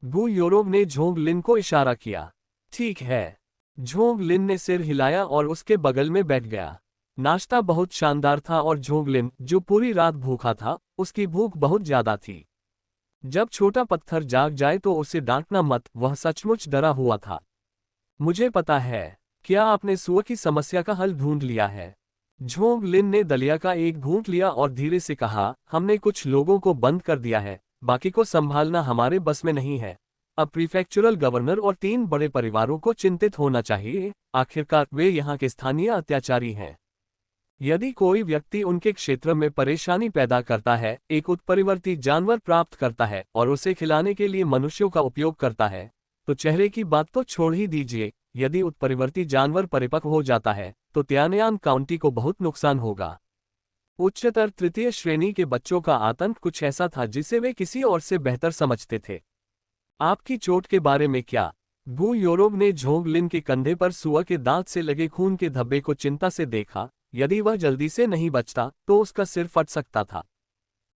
गु योरोव ने झोंग लिन को इशारा किया। ठीक है। झोंग लिन ने सिर हिलाया और उसके बगल में बैठ गया। नाश्ता बहुत शानदार था और झोंग लिन, जो पूरी रात भूखा था, उसकी भूख बहुत ज्यादा थी। जब छोटा पत्थर जाग जाए तो उसे डांटना मत, वह सचमुच डरा हुआ था। मुझे पता है। क्या आपने सुअर की समस्या का हल ढूंढ लिया है? झोंग लिन ने दलिया का एक घूंट लिया और धीरे से कहा, हमने कुछ लोगों को बंद कर दिया है, बाकी को संभालना हमारे बस में नहीं है। अब प्रीफेक्चुरल गवर्नर और 3 बड़े परिवारों को चिंतित होना चाहिए। आखिरकार वे यहाँ के स्थानीय अत्याचारी हैं। यदि कोई व्यक्ति उनके क्षेत्र में परेशानी पैदा करता है, एक उत्परिवर्ती जानवर प्राप्त करता है और उसे खिलाने के लिए मनुष्यों का उपयोग करता है, तो चेहरे की बात तो छोड़ ही दीजिए, यदि उत्परिवर्ती जानवर परिपक्व हो जाता है तो त्यानयान काउंटी को बहुत नुकसान होगा। उच्चतर तृतीय श्रेणी के बच्चों का आतंक कुछ ऐसा था जिसे वे किसी और से बेहतर समझते थे। आपकी चोट के बारे में क्या? गु योरोव ने झोंग लिन के कंधे पर सुअर के दांत से लगे खून के धब्बे को चिंता से देखा। यदि वह जल्दी से नहीं बचता तो उसका सिर फट सकता था।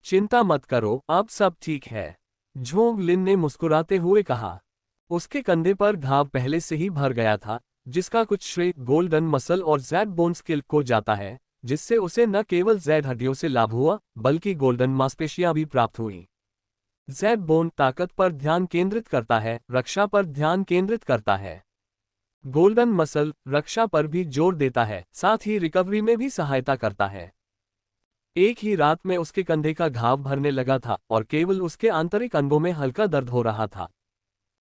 चिंता मत करो, अब सब ठीक है, झोंग लिन ने मुस्कुराते हुए कहा। उसके कंधे पर घाव पहले से ही भर गया था, जिसका कुछ श्रेय गोल्डन मसल और ज़ैड बोन स्किल को जाता है, जिससे उसे न केवल ज़ैड हड्डियों से लाभ हुआ बल्कि गोल्डन मांसपेशियां भी प्राप्त हुई। ज़ैड बोन ताकत पर ध्यान केंद्रित करता है, रक्षा पर ध्यान केंद्रित करता है। गोल्डन मसल रक्षा पर भी जोर देता है, साथ ही रिकवरी में भी सहायता करता है। एक ही रात में उसके कंधे का घाव भरने लगा था और केवल उसके आंतरिक अंगों में हल्का दर्द हो रहा था।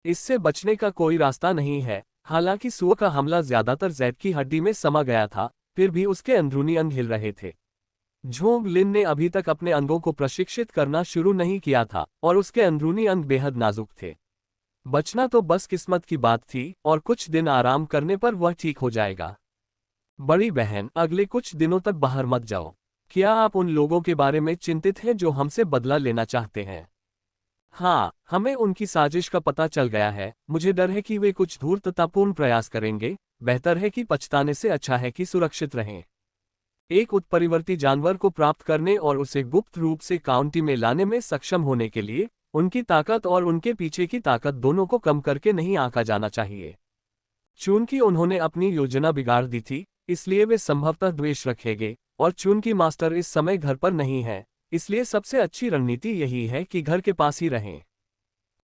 इससे बचने का कोई रास्ता नहीं है। हालांकि सुअर का हमला ज्यादातर ज़ैड की हड्डी में समा गया था, फिर भी उसके अंदरूनी अंग हिल रहे थे। झोंग लिन ने अभी तक अपने अंगों को प्रशिक्षित करना शुरू नहीं किया था और उसके अंदरूनी अंग बेहद नाजुक थे। बचना तो बस किस्मत की बात थी और कुछ दिन आराम करने पर वह ठीक हो जाएगा। बड़ी बहन, अगले कुछ दिनों तक बाहर मत जाओ। क्या आप उन लोगों के बारे में चिंतित हैं जो हमसे बदला लेना चाहते हैं? हाँ, हमें उनकी साजिश का पता चल गया है। मुझे डर है कि वे कुछ धूर्ततापूर्ण प्रयास करेंगे। बेहतर है कि पछताने से अच्छा है कि सुरक्षित रहें। एक उत्परिवर्ती जानवर को प्राप्त करने और उसे गुप्त रूप से काउंटी में लाने में सक्षम होने के लिए उनकी ताकत और उनके पीछे की ताकत दोनों को कम करके नहीं आंका जाना चाहिए। चूंकि उन्होंने अपनी योजना बिगाड़ दी थी, इसलिए वे संभवतः द्वेष रखेंगे, और चूंकि मास्टर इस समय घर पर नहीं है, इसलिए सबसे अच्छी रणनीति यही है कि घर के पास ही रहें।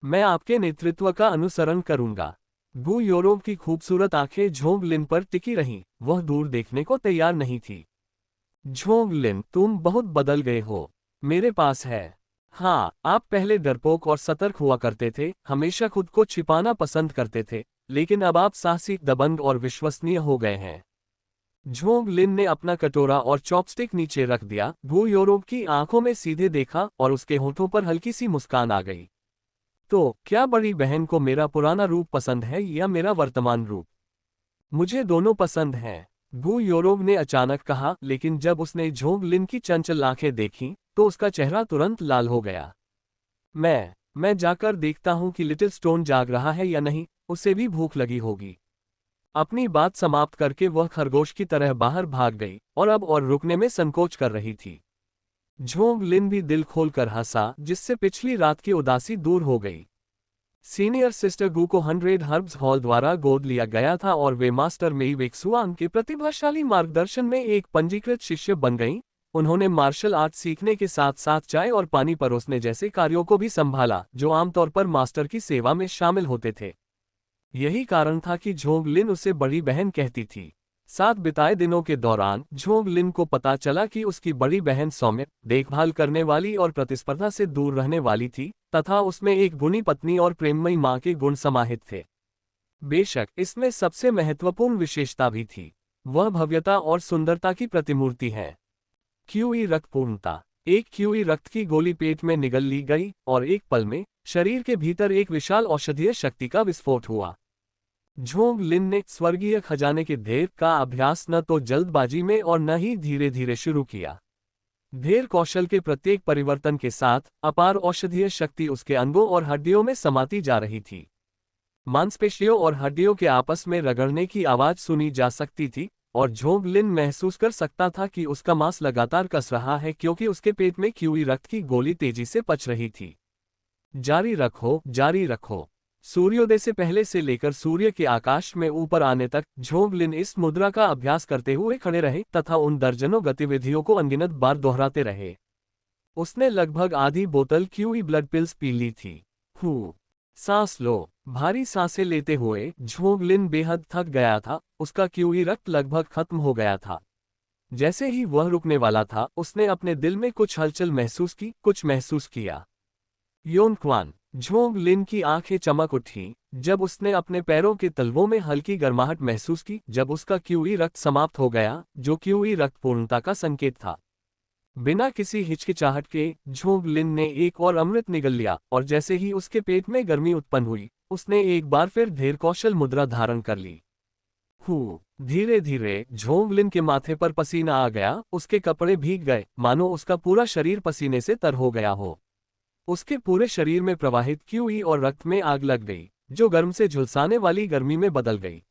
मैं आपके नेतृत्व का अनुसरण करूंगा। गु योरोव की खूबसूरत आंखें झोंग लिन पर टिकी रहीं, वह दूर देखने को तैयार नहीं थी। झोंग लिन, तुम बहुत बदल गए हो। मेरे पास है। हाँ, आप पहले डरपोक और सतर्क हुआ करते थे, हमेशा खुद को छिपाना पसंद करते थे, लेकिन अब आप साहसी, दबंग और विश्वसनीय हो गए हैं। झोंग लिन ने अपना कटोरा और चॉपस्टिक नीचे रख दिया, गु योरोब की आंखों में सीधे देखा और उसके होठों पर हल्की सी मुस्कान आ गई। तो क्या बड़ी बहन को मेरा पुराना रूप पसंद है या मेरा वर्तमान रूप? मुझे दोनों पसंद हैं, गु योरोब ने अचानक कहा, लेकिन जब उसने झोंग लिन की चंचल आंखें देखीं, तो उसका चेहरा तुरंत लाल हो गया। मैं जाकर देखता हूं कि लिटिल स्टोन जाग रहा है या नहीं, उसे भी भूख लगी होगी। अपनी बात समाप्त करके वह खरगोश की तरह बाहर भाग गई और अब और रुकने में संकोच कर रही थी। झोंग लिन भी दिल खोलकर हंसा, जिससे पिछली रात की उदासी दूर हो गई। सीनियर सिस्टर गु को 100 हर्ब्स हॉल द्वारा गोद लिया गया था और वे मास्टर मेई वेक्सुआन के प्रतिभाशाली मार्गदर्शन में एक पंजीकृत शिष्य बन गईं। उन्होंने मार्शल आर्ट सीखने के साथ साथ चाय और पानी परोसने जैसे कार्यों को भी संभाला, जो आमतौर पर मास्टर की सेवा में शामिल होते थे। यही कारण था कि झोंग लिन उसे बड़ी बहन कहती थी। साथ बिताए दिनों के दौरान झोंग लिन को पता चला कि उसकी बड़ी बहन सौम्य, देखभाल करने वाली और प्रतिस्पर्धा से दूर रहने वाली थी, तथा उसमें एक गुणी पत्नी और प्रेममयी मां के गुण समाहित थे। बेशक इसमें सबसे महत्वपूर्ण विशेषता भी थी, वह भव्यता और सुंदरता की प्रतिमूर्ति है। क्यूई रक्त पूर्णता। एक क्यूई रक्त की गोली पेट में निगल ली गई और एक पल में शरीर के भीतर एक विशाल औषधीय शक्ति का विस्फोट हुआ। झोंग लिन ने स्वर्गीय खजाने के ढेर का अभ्यास न तो जल्दबाजी में और न ही धीरे धीरे शुरू किया। ढेर कौशल के प्रत्येक परिवर्तन के साथ अपार औषधीय शक्ति उसके अंगों और हड्डियों में समाती जा रही थी। मांसपेशियों और हड्डियों के आपस में रगड़ने की आवाज सुनी जा सकती थी और झोंग लिन महसूस कर सकता था कि उसका मांस लगातार कस रहा है, क्योंकि उसके पेट में क्यूई रक्त की गोली तेजी से पच रही थी। जारी रखो, जारी रखो। सूर्योदय से पहले से लेकर सूर्य के आकाश में ऊपर आने तक झोंग लिन इस मुद्रा का अभ्यास करते हुए खड़े रहे तथा उन दर्जनों गतिविधियों को अनगिनत बार दोहराते रहे। उसने लगभग आधी बोतल क्यूई ब्लड पिल्स पी ली थी। सांस लो। भारी सांसें लेते हुए झोंग लिन बेहद थक गया था, उसका क्यूई रक्त लगभग खत्म हो गया था। जैसे ही वह रुकने वाला था, उसने अपने दिल में कुछ हलचल महसूस की, कुछ महसूस किया। योनक्वान। झोंग लिन की आंखें चमक उठी जब उसने अपने पैरों के तलवों में हल्की गर्माहट महसूस की, जब उसका क्यूई रक्त समाप्त हो गया, जो क्यूई रक्त पूर्णता का संकेत था। बिना किसी हिचकिचाहट के झोंग लिन ने एक और अमृत निगल लिया और जैसे ही उसके पेट में गर्मी उत्पन्न हुई, उसने एक बार फिर ढेर कौशल मुद्रा धारण कर ली। धीरे धीरे झोंग लिन के माथे पर पसीना आ गया, उसके कपड़े भीग गए, मानो उसका पूरा शरीर पसीने से तर हो गया हो। उसके पूरे शरीर में प्रवाहित क्यूई और रक्त में आग लग गई, जो गर्म से झुलसाने वाली गर्मी में बदल गई।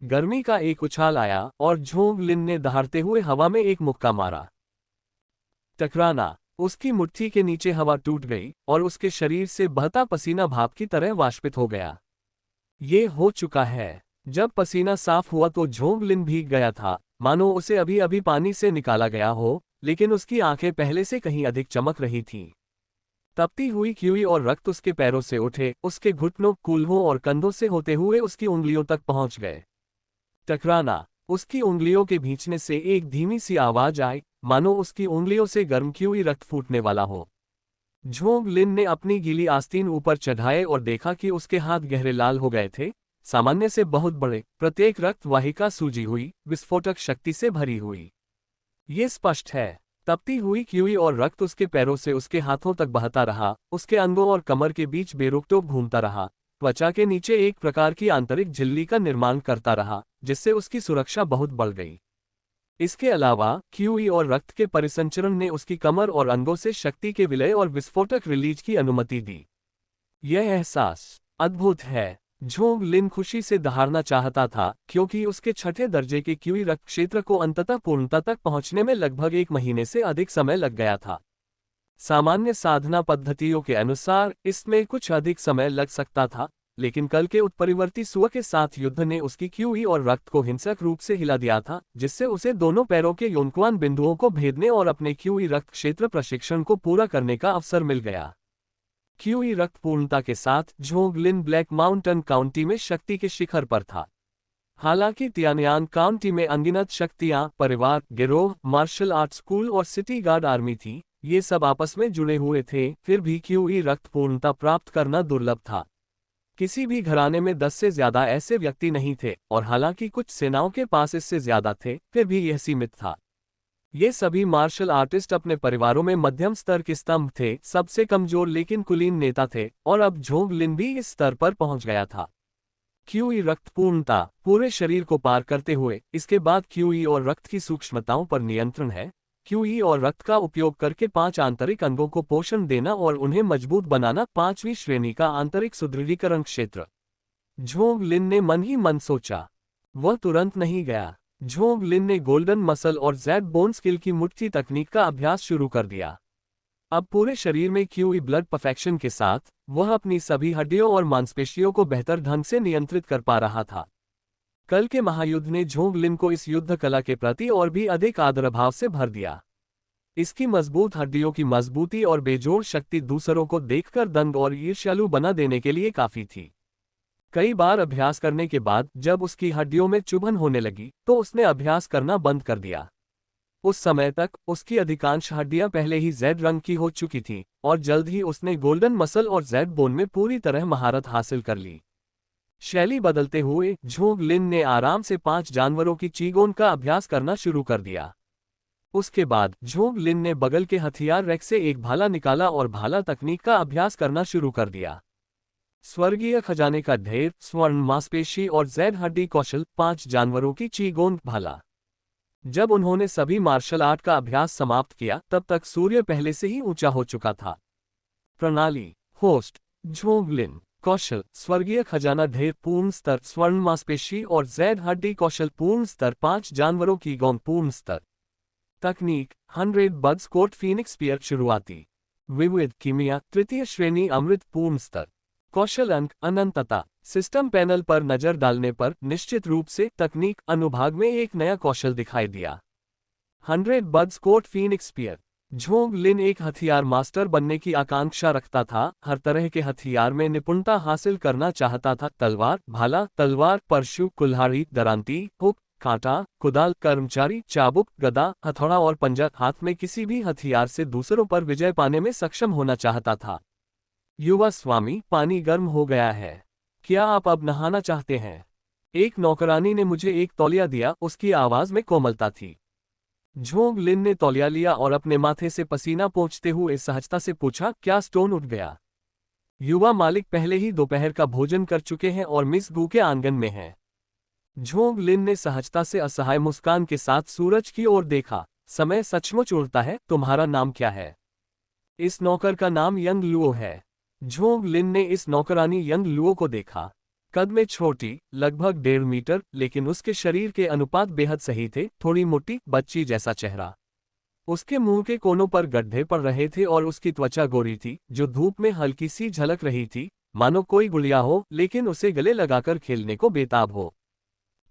गर्मी का एक उछाल आया और झोंग लिन ने दहाड़ते हुए हवा में एक मुक्का मारा। टकराना। उसकी मुट्ठी के नीचे हवा टूट गई और उसके शरीर से बहता पसीना भाप की तरह वाष्पित हो गया। ये हो चुका है। जब पसीना साफ हुआ तो झोंग लिन भीग गया था, मानो उसे अभी अभी पानी से निकाला गया हो, लेकिन उसकी आंखें पहले से कहीं अधिक चमक रही थीं। तपती हुई क्यूई और रक्त उसके पैरों से उठे, उसके घुटनों, कूल्हों और कंधों से होते हुए उसकी उंगलियों तक पहुंच गए। टकराना। उसकी उंगलियों के भींचने से एक धीमी सी आवाज आई, मानो उसकी उंगलियों से गर्म क्यूई रक्त फूटने वाला हो। झोंग लिन ने अपनी गीली आस्तीन ऊपर चढ़ाए और देखा कि उसके हाथ गहरे लाल हो गए थे, सामान्य से बहुत बड़े, प्रत्येक रक्त वाहिका सूजी हुई, विस्फोटक शक्ति से भरी हुई। ये स्पष्ट है। तपती हुई क्यूई और रक्त उसके पैरों से उसके हाथों तक बहता रहा, उसके अंगों और कमर के बीच बेरोकटोक घूमता रहा, त्वचा के नीचे एक प्रकार की आंतरिक झिल्ली का निर्माण करता रहा, जिससे उसकी सुरक्षा बहुत बढ़ गई। इसके अलावा क्यूई और रक्त के परिसंचरण ने उसकी कमर और अंगों से शक्ति के विलय और विस्फोटक रिलीज की अनुमति दी। यह एहसास अद्भुत है। झोंग लिन खुशी से दहाड़ना चाहता था, क्योंकि उसके छठे दर्जे के क्यूई रक्त क्षेत्र को अंततः पूर्णता तक पहुंचने में लगभग 1 महीने से अधिक समय लग गया था। सामान्य साधना पद्धतियों के अनुसार इसमें कुछ अधिक समय लग सकता था, लेकिन कल के उत्परिवर्ती सुअ के साथ युद्ध ने उसकी क्यूई और रक्त को हिंसक रूप से हिला दिया था, जिससे उसे दोनों पैरों के योनक्वान बिंदुओं को भेदने और अपने क्यूई रक्त क्षेत्र प्रशिक्षण को पूरा करने का अवसर मिल गया। क्यूई रक्त पूर्णता के साथ झोंग लिन ब्लैक माउंटेन काउंटी में शक्ति के शिखर पर था। हालांकि तियानयान काउंटी में अनगिनत शक्तियां, परिवार, गिरोह, मार्शल आर्ट स्कूल और सिटी गार्ड आर्मी थी, ये सब आपस में जुड़े हुए थे, फिर भी क्यूई रक्त पूर्णता प्राप्त करना दुर्लभ था। किसी भी घराने में 10 से ज्यादा ऐसे व्यक्ति नहीं थे, और हालांकि कुछ सेनाओं के पास इससे ज्यादा थे, फिर भी यह सीमित था। ये सभी मार्शल आर्टिस्ट अपने परिवारों में मध्यम स्तर के स्तंभ थे, सबसे कमजोर लेकिन कुलीन नेता थे, और अब झोंग लिन भी इस स्तर पर पहुंच गया था। क्यूई रक्त पूर्णता पूरे शरीर को पार करते हुए, इसके बाद क्यूई और रक्त की सूक्ष्मताओं पर नियंत्रण है। क्यूई और रक्त का उपयोग करके 5 आंतरिक अंगों को पोषण देना और उन्हें मजबूत बनाना, 5वीं श्रेणी का आंतरिक सुदृढ़ीकरण क्षेत्र। झोंग लिन ने मन ही मन सोचा। वह तुरंत नहीं गया। झोंग लिन ने गोल्डन मसल और जेड बोन स्किल की मुट्ठी तकनीक का अभ्यास शुरू कर दिया। अब पूरे शरीर में क्यूई ब्लड परफेक्शन के साथ वह अपनी सभी हड्डियों और मांसपेशियों को बेहतर ढंग से नियंत्रित कर पा रहा था। कल के महायुद्ध ने झोंग लिन को इस युद्ध कला के प्रति और भी अधिक आदरभाव से भर दिया। इसकी मजबूत हड्डियों की मजबूती और बेजोड़ शक्ति दूसरों को देखकर दंग और ईर्ष्यालु बना देने के लिए काफी थी। कई बार अभ्यास करने के बाद जब उसकी हड्डियों में चुभन होने लगी तो उसने अभ्यास करना बंद कर दिया। उस समय तक उसकी अधिकांश हड्डियां पहले ही जेड रंग की हो चुकी थीं, और जल्द ही उसने गोल्डन मसल और जेड बोन में पूरी तरह महारत हासिल कर ली। शैली बदलते हुए झोंग लिन ने आराम से 5 जानवरों की चीगोन का अभ्यास करना शुरू कर दिया। उसके बाद झोंग लिन ने बगल के हथियार रैक से एक भाला निकाला और भाला तकनीक का अभ्यास करना शुरू कर दिया। स्वर्गीय खजाने का ढेर, स्वर्ण मांसपेशी और जेड हड्डी कौशल, 5 जानवरों की चीगोन भाला। जब उन्होंने सभी मार्शल आर्ट का अभ्यास समाप्त किया तब तक सूर्य पहले से ही ऊंचा हो चुका था। प्रणाली होस्ट झोंग लिन। कौशल स्वर्गीय खजाना ढेर पूर्ण स्तर, स्वर्ण मांसपेशी और जेड हड्डी कौशल पूर्ण स्तर, 5 जानवरों की गौन पूर्ण स्तर। तकनीक 100 बग्स कोट फीनिक्स स्पीयर शुरुआती। विविध कीमिया तृतीय श्रेणी अमृत पूर्ण स्तर। कौशल अंक अनंतता। सिस्टम पैनल पर नजर डालने पर निश्चित रूप से तकनीक अनुभाग में एक नया कौशल दिखाई दिया। 100 बग्स कोट फीनिक्स स्पीयर। झोंग लिन एक हथियार मास्टर बनने की आकांक्षा रखता था, हर तरह के हथियार में निपुणता हासिल करना चाहता था। तलवार, भाला, तलवार, परशु, कुल्हाड़ी, दरांती, हुक, कांटा, कुदाल, कर्मचारी, चाबुक, गदा, हथौड़ा और पंजा, हाथ में किसी भी हथियार से दूसरों पर विजय पाने में सक्षम होना चाहता था। युवा स्वामी, पानी गर्म हो गया है। क्या आप अब नहाना चाहते हैं? एक नौकरानी ने मुझे एक तौलिया दिया, उसकी आवाज में कोमलता थी। झोंग लिन ने तौलिया लिया और अपने माथे से पसीना पोंछते हुए सहजता से पूछा, क्या स्टोन उठ गया? युवा मालिक पहले ही दोपहर का भोजन कर चुके हैं और मिस गू के आंगन में हैं। झोंग लिन ने सहजता से असहाय मुस्कान के साथ सूरज की ओर देखा। समय सचमुच उड़ता है। तुम्हारा नाम क्या है? इस नौकर का नाम यंग लुओ है। झोंग लिन ने इस नौकरानी यंग लुओ को देखा। कद में छोटी, लगभग 1.5 मीटर, लेकिन उसके शरीर के अनुपात बेहद सही थे। थोड़ी मोटी, बच्ची जैसा चेहरा। उसके मुंह के कोनों पर गड्ढे पड़ रहे थे और उसकी त्वचा गोरी थी, जो धूप में हल्की सी झलक रही थी, मानो कोई गुड़िया हो लेकिन उसे गले लगाकर खेलने को बेताब हो।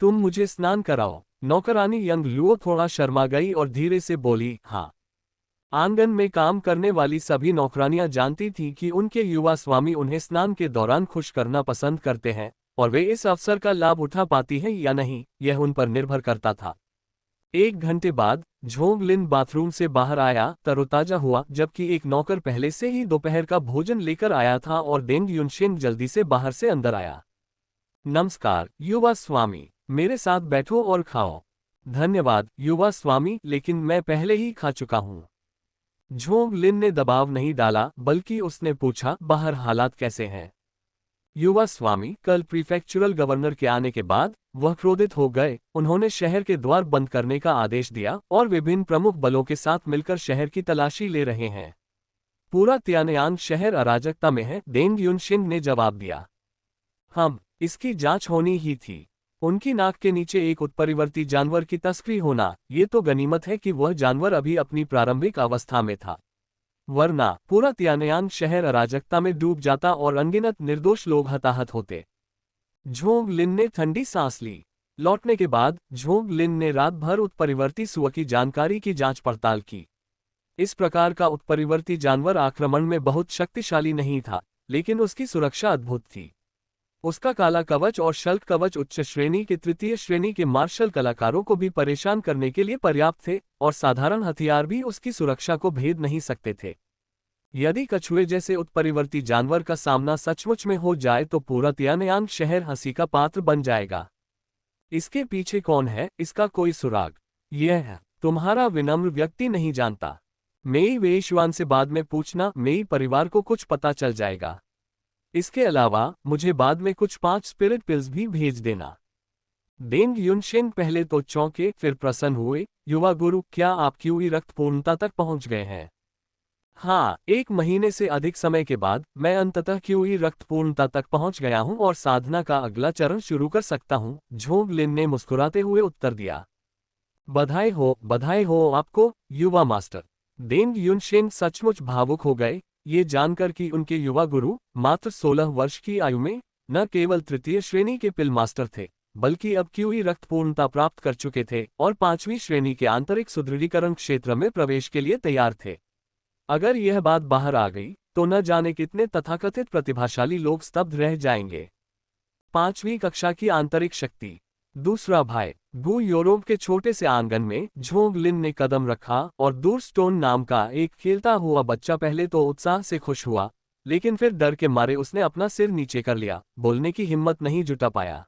तुम मुझे स्नान कराओ। नौकरानी यंग लुओ थोड़ा शर्मा गई और धीरे से बोली, हाँ। आंगन में काम करने वाली सभी नौकरानियां जानती थीं कि उनके युवा स्वामी उन्हें स्नान के दौरान खुश करना पसंद करते हैं, और वे इस अवसर का लाभ उठा पाती हैं या नहीं, यह उन पर निर्भर करता था। 1 घंटे बाद झोंग लिन बाथरूम से बाहर आया, तरोताजा हुआ, जबकि एक नौकर पहले से ही दोपहर का भोजन लेकर आया था और डेंग युनशेंग जल्दी से बाहर से अंदर आया। नमस्कार युवा स्वामी, मेरे साथ बैठो और खाओ। धन्यवाद युवा स्वामी, लेकिन मैं पहले ही खा चुका हूं। झोंग लिन ने दबाव नहीं डाला, बल्कि उसने पूछा, बाहर हालात कैसे हैं? युवा स्वामी, कल प्रीफेक्चुरल गवर्नर के आने के बाद वह क्रोधित हो गए। उन्होंने शहर के द्वार बंद करने का आदेश दिया और विभिन्न प्रमुख बलों के साथ मिलकर शहर की तलाशी ले रहे हैं। पूरा त्यानयांग शहर अराजकता में है, डेंग युनशिंग ने जवाब दिया। हम इसकी जांच होनी ही थी। उनकी नाक के नीचे एक उत्परिवर्ती जानवर की तस्करी होना, ये तो गनीमत है कि वह जानवर अभी अपनी प्रारंभिक अवस्था में था, वरना पूरा त्यानयांग शहर अराजकता में डूब जाता और अनगिनत निर्दोष लोग हताहत होते। झोंग लिन ने ठंडी सांस ली। लौटने के बाद झोंग लिन ने रात भर उत्परिवर्ती सुअ की जानकारी की जांच पड़ताल की। इस प्रकार का उत्परिवर्ती जानवर आक्रमण में बहुत शक्तिशाली नहीं था, लेकिन उसकी सुरक्षा अद्भुत थी। उसका काला कवच और शल्क कवच उच्च श्रेणी के तृतीय श्रेणी के मार्शल कलाकारों को भी परेशान करने के लिए पर्याप्त थे, और साधारण हथियार भी उसकी सुरक्षा को भेद नहीं सकते थे। यदि कछुए जैसे उत्परिवर्ती जानवर का सामना सचमुच में हो जाए तो पूरा तियानयांग शहर हंसी का पात्र बन जाएगा। इसके पीछे कौन है, इसका कोई सुराग? यह है तुम्हारा विनम्र व्यक्ति नहीं जानता। मेई वेशवान से बाद में पूछना, मेई परिवार को कुछ पता चल जाएगा। इसके अलावा मुझे बाद में कुछ 5 स्पिरिट पिल्स भी भेज देना। डेंग युनशेन पहले तो चौंके, फिर प्रसन्न हुए। युवा गुरु, क्या आप क्यूई रक्त पूर्णता तक पहुंच गए हैं? हाँ, 1 महीने से अधिक समय के बाद मैं अंततः क्यूई रक्त पूर्णता तक पहुंच गया हूं और साधना का अगला चरण शुरू कर सकता हूं, झोंग लिन ने मुस्कुराते हुए उत्तर दिया। बधाई हो आपको, युवा मास्टर। डेंग युनशेन सचमुच भावुक हो गए, ये जानकर कि उनके युवा गुरु मात्र 16 वर्ष की आयु में न केवल तृतीय श्रेणी के पिल मास्टर थे, बल्कि अब क्यूई रक्त पूर्णता प्राप्त कर चुके थे और 5वीं श्रेणी के आंतरिक सुदृढ़ीकरण क्षेत्र में प्रवेश के लिए तैयार थे। अगर यह बात बाहर आ गई तो न जाने कितने तथाकथित प्रतिभाशाली लोग स्तब्ध रह जाएंगे। 5वीं कक्षा की आंतरिक शक्ति। दूसरा भाई। गु यूरोप के छोटे से आंगन में झोंग लिन ने कदम रखा और दूर स्टोन नाम का एक खेलता हुआ बच्चा पहले तो उत्साह से खुश हुआ, लेकिन फिर डर के मारे उसने अपना सिर नीचे कर लिया, बोलने की हिम्मत नहीं जुटा पाया।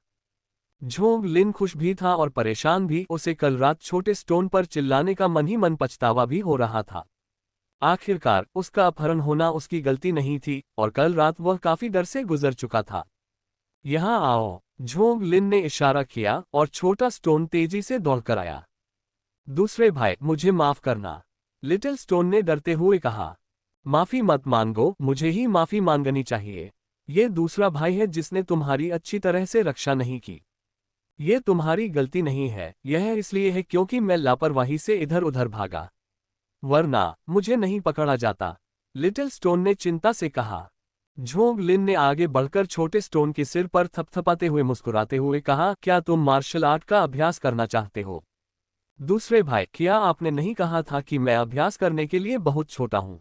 झोंग लिन खुश भी था और परेशान भी, उसे कल रात छोटे स्टोन पर चिल्लाने का मन ही मन पछतावा भी हो रहा था। आखिरकार उसका अपहरण होना उसकी गलती नहीं थी और कल रात वह काफी डर से गुजर चुका था। यहाँ आओ, झोंग लिन ने इशारा किया और छोटा स्टोन तेजी से दौड़कर आया। दूसरे भाई, मुझे माफ करना, लिटिल स्टोन ने डरते हुए कहा। माफी मत मांगो, मुझे ही माफी मांगनी चाहिए। ये दूसरा भाई है जिसने तुम्हारी अच्छी तरह से रक्षा नहीं की। ये तुम्हारी गलती नहीं है, यह इसलिए है क्योंकि मैं लापरवाही से इधर उधर भागा, वरना मुझे नहीं पकड़ा जाता, लिटिल स्टोन ने चिंता से कहा। झोंग लिन ने आगे बढ़कर छोटे स्टोन के सिर पर थपथपाते हुए मुस्कुराते हुए कहा, क्या तुम मार्शल आर्ट का अभ्यास करना चाहते हो? दूसरे भाई, क्या आपने नहीं कहा था कि मैं अभ्यास करने के लिए बहुत छोटा हूं?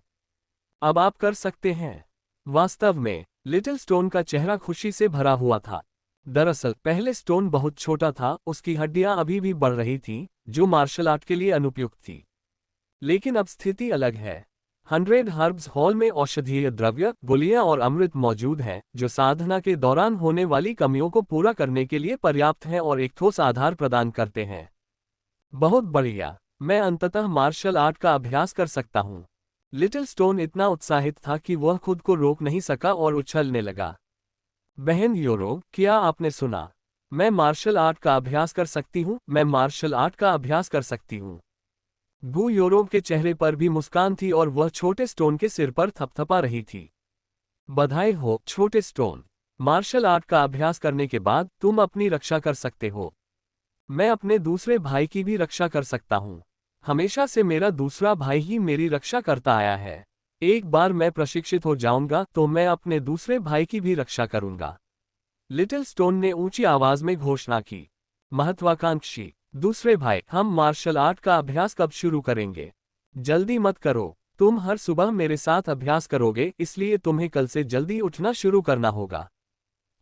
अब आप कर सकते हैं। वास्तव में लिटिल स्टोन का चेहरा खुशी से भरा हुआ था। दरअसल पहले स्टोन बहुत छोटा था, उसकी हड्डियां अभी भी बढ़ रही थीं, जो मार्शल आर्ट के लिए अनुपयुक्त थी। लेकिन अब स्थिति अलग है। 100 हर्ब्स हॉल में औषधीय द्रव्य, गोलियां और अमृत मौजूद हैं, जो साधना के दौरान होने वाली कमियों को पूरा करने के लिए पर्याप्त हैं और एक ठोस आधार प्रदान करते हैं। बहुत बढ़िया, मैं अंततः मार्शल आर्ट का अभ्यास कर सकता हूं। लिटिल स्टोन इतना उत्साहित था कि वह खुद को रोक नहीं सका और उछलने लगा। बहन योरो, क्या आपने सुना? मैं मार्शल आर्ट का अभ्यास कर सकती हूँ, मैं मार्शल आर्ट का अभ्यास कर सकती हूँ। गु यूरोप के चेहरे पर भी मुस्कान थी और वह छोटे स्टोन के सिर पर थपथपा रही थी। बधाई हो छोटे स्टोन, मार्शल आर्ट का अभ्यास करने के बाद तुम अपनी रक्षा कर सकते हो। मैं अपने दूसरे भाई की भी रक्षा कर सकता हूँ। हमेशा से मेरा दूसरा भाई ही मेरी रक्षा करता आया है। एक बार मैं प्रशिक्षित हो जाऊंगा तो मैं अपने दूसरे भाई की भी रक्षा करूंगा, लिटिल स्टोन ने ऊंची आवाज में घोषणा की। महत्वाकांक्षी दूसरे भाई, हम मार्शल आर्ट का अभ्यास कब शुरू करेंगे? जल्दी मत करो, तुम हर सुबह मेरे साथ अभ्यास करोगे, इसलिए तुम्हें कल से जल्दी उठना शुरू करना होगा।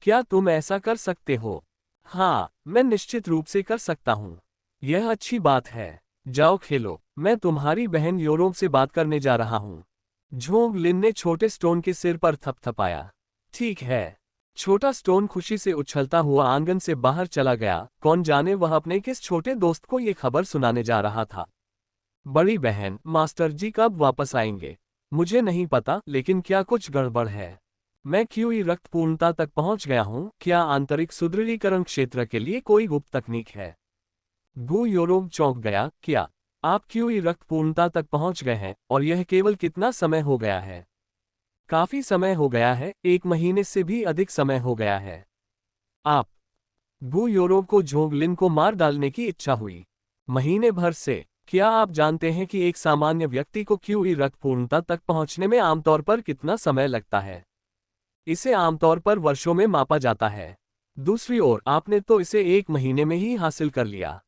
क्या तुम ऐसा कर सकते हो? हाँ, मैं निश्चित रूप से कर सकता हूँ। यह अच्छी बात है। जाओ खेलो, मैं तुम्हारी बहन योरोब से बात करने जा रहा हूँ। झोंग लिन ने छोटे स्टोन के सिर पर थपथपाया। ठीक है। छोटा स्टोन खुशी से उछलता हुआ आंगन से बाहर चला गया। कौन जाने वह अपने किस छोटे दोस्त को ये खबर सुनाने जा रहा था। बड़ी बहन, मास्टर जी कब वापस आएंगे? मुझे नहीं पता, लेकिन क्या कुछ गड़बड़ है? मैं क्यूई रक्त पूर्णता तक पहुंच गया हूं। क्या आंतरिक सुदृढ़ीकरण क्षेत्र के लिए कोई गुप्त तकनीक है? गु योरोब चौंक गया। क्या आप क्यूई रक्त पूर्णता तक पहुंच गए हैं? और यह केवल कितना समय हो गया है? काफी समय हो गया है, 1 महीने से भी अधिक समय हो गया है। आप गु योरोब को झोंग लिन को मार डालने की इच्छा हुई। महीने भर से? क्या आप जानते हैं कि एक सामान्य व्यक्ति को क्यूई रक्त पूर्णता तक पहुंचने में आमतौर पर कितना समय लगता है? इसे आमतौर पर वर्षों में मापा जाता है। दूसरी ओर आपने तो इसे 1 महीने में ही हासिल कर लिया।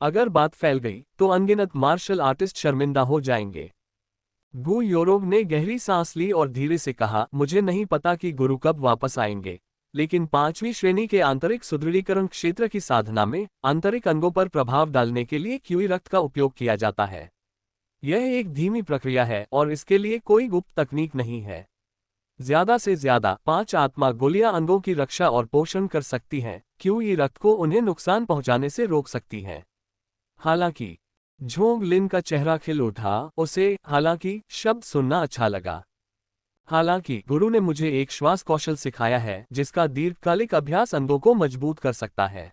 अगर बात फैल गई तो अनगिनत मार्शल आर्टिस्ट शर्मिंदा हो जाएंगे। गु योरोब ने गहरी सांस ली और धीरे से कहा, मुझे नहीं पता कि गुरु कब वापस आएंगे, लेकिन 5वीं श्रेणी के आंतरिक सुदृढ़ीकरण क्षेत्र की साधना में आंतरिक अंगों पर प्रभाव डालने के लिए क्यूई रक्त का उपयोग किया जाता है। यह एक धीमी प्रक्रिया है और इसके लिए कोई गुप्त तकनीक नहीं है। ज्यादा से ज्यादा 5 आत्मा गोलियां अंगों की रक्षा और पोषण कर सकती हैं, क्यूई रक्त को उन्हें नुकसान पहुंचाने से रोक सकती हैं। हालांकि झोंग लिन का चेहरा खिल उठा, उसे हालांकि शब्द सुनना अच्छा लगा। हालांकि गुरु ने मुझे एक श्वास कौशल सिखाया है जिसका दीर्घकालिक अभ्यास अंगों को मजबूत कर सकता है।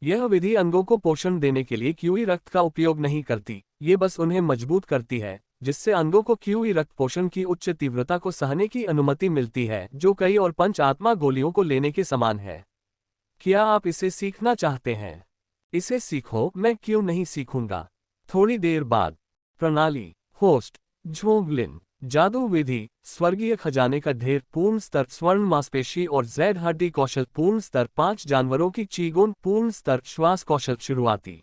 यह विधि अंगों को पोषण देने के लिए क्यूई रक्त का उपयोग नहीं करती, ये बस उन्हें मजबूत करती है, जिससे अंगों को क्यूई रक्त पोषण की उच्च तीव्रता को सहने की अनुमति मिलती है, जो कई और पंच आत्मा गोलियों को लेने के समान है। क्या आप इसे सीखना चाहते हैं? इसे सीखो, मैं क्यों नहीं सीखूंगा। थोड़ी देर बाद। प्रणाली। होस्ट झोंग लिन। जादू विधि, स्वर्गीय खजाने का ढेर पूर्ण स्तर स्वर्ण मांसपेशी और जैड हड्डी कौशल पूर्ण स्तर 5 जानवरों की चीगोन पूर्ण स्तर श्वास कौशल शुरुआती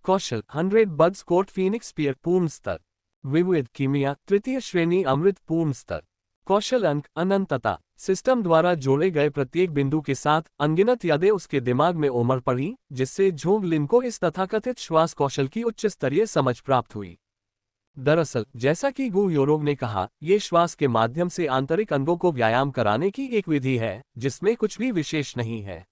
कौशल 100 बड्स कोट फीनिक्स स्पीयर पूर्ण स्तर विविध कीमिया तृतीय श्रेणी अमृत पूर्ण स्तर कौशल अंक अनंतता सिस्टम द्वारा जोड़े गए प्रत्येक बिंदु के साथ अनगिनत यादें उसके दिमाग में उमड़ पड़ी, जिससे झोंग लिन को इस तथाकथित श्वास कौशल की उच्च स्तरीय समझ प्राप्त हुई। दरअसल जैसा कि गु योरोग ने कहा, ये श्वास के माध्यम से आंतरिक अंगों को व्यायाम कराने की एक विधि है जिसमें कुछ भी विशेष नहीं है।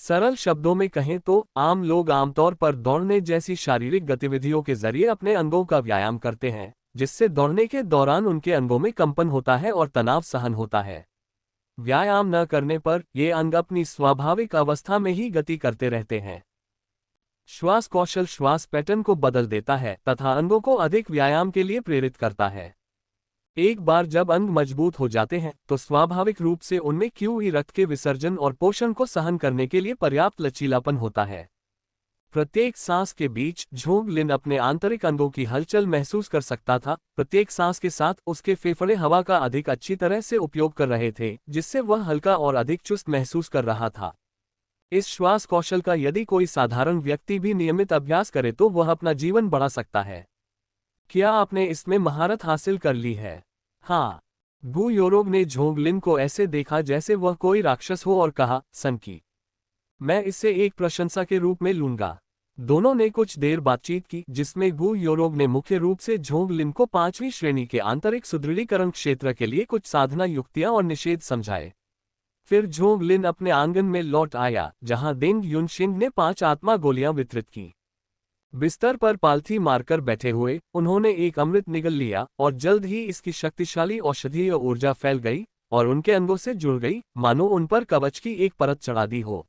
सरल शब्दों में कहें तो आम लोग आमतौर पर दौड़ने जैसी शारीरिक गतिविधियों के जरिए अपने अंगों का व्यायाम करते हैं, जिससे दौड़ने के दौरान उनके अंगों में कंपन होता है और तनाव सहन होता है। व्यायाम न करने पर ये अंग अपनी स्वाभाविक अवस्था में ही गति करते रहते हैं। श्वास कौशल श्वास पैटर्न को बदल देता है तथा अंगों को अधिक व्यायाम के लिए प्रेरित करता है। एक बार जब अंग मजबूत हो जाते हैं तो स्वाभाविक रूप से उनमें क्यूई रक्त के विसर्जन और पोषण को सहन करने के लिए पर्याप्त लचीलापन होता है। प्रत्येक सांस के बीच झोंग लिन अपने आंतरिक अंगों की हलचल महसूस कर सकता था। प्रत्येक सांस के साथ उसके फेफड़े हवा का अधिक अच्छी तरह से उपयोग कर रहे थे, जिससे वह हल्का और अधिक चुस्त महसूस कर रहा था। इस श्वास कौशल का यदि कोई साधारण व्यक्ति भी नियमित अभ्यास करे तो वह अपना जीवन बढ़ा सकता है। क्या आपने इसमें महारत हासिल कर ली है? हाँ। गु योरोग ने झोंग लिन को ऐसे देखा जैसे वह कोई राक्षस हो और कहा, सन की मैं इसे एक प्रशंसा के रूप में लूंगा। दोनों ने कुछ देर बातचीत की जिसमें गु योरोग ने मुख्य रूप से झोंग लिन को 5वीं श्रेणी के आंतरिक सुदृढ़ीकरण क्षेत्र के लिए कुछ साधना युक्तियां और निषेध समझाए। फिर झोंग लिन अपने आंगन में लौट आया जहां देंग युनशिंग ने 5 आत्मा गोलियां वितरित की। बिस्तर पर पालथी मारकर बैठे हुए उन्होंने एक अमृत निगल लिया और जल्द ही इसकी शक्तिशाली औषधीय ऊर्जा फैल गई और उनके अंगों से जुड़ गई, मानो उन पर कवच की एक परत चढ़ा दी हो।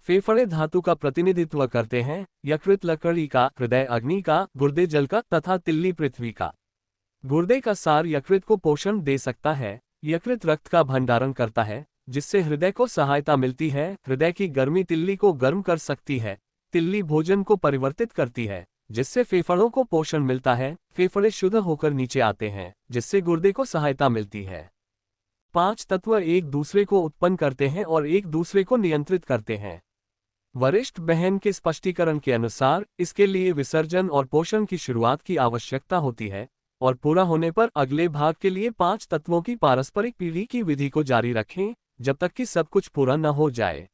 फेफड़े धातु का प्रतिनिधित्व करते हैं, यकृत लकड़ी का, हृदय अग्नि का, गुर्दे जल का तथा तिल्ली पृथ्वी का। गुर्दे का सार यकृत को पोषण दे सकता है, यकृत रक्त का भंडारण करता है जिससे हृदय को सहायता मिलती है, हृदय की गर्मी तिल्ली को गर्म कर सकती है, तिल्ली भोजन को परिवर्तित करती है जिससे फेफड़ों को पोषण मिलता है, फेफड़े शुद्ध होकर नीचे आते हैं जिससे गुर्दे को सहायता मिलती है। 5 तत्व एक दूसरे को उत्पन्न करते हैं और एक दूसरे को नियंत्रित करते हैं। वरिष्ठ बहन के स्पष्टीकरण के अनुसार इसके लिए विसर्जन और पोषण की शुरुआत की आवश्यकता होती है और पूरा होने पर अगले भाग के लिए 5 तत्वों की पारस्परिक पीढ़ी की विधि को जारी रखें जब तक कि सब कुछ पूरा न हो जाए।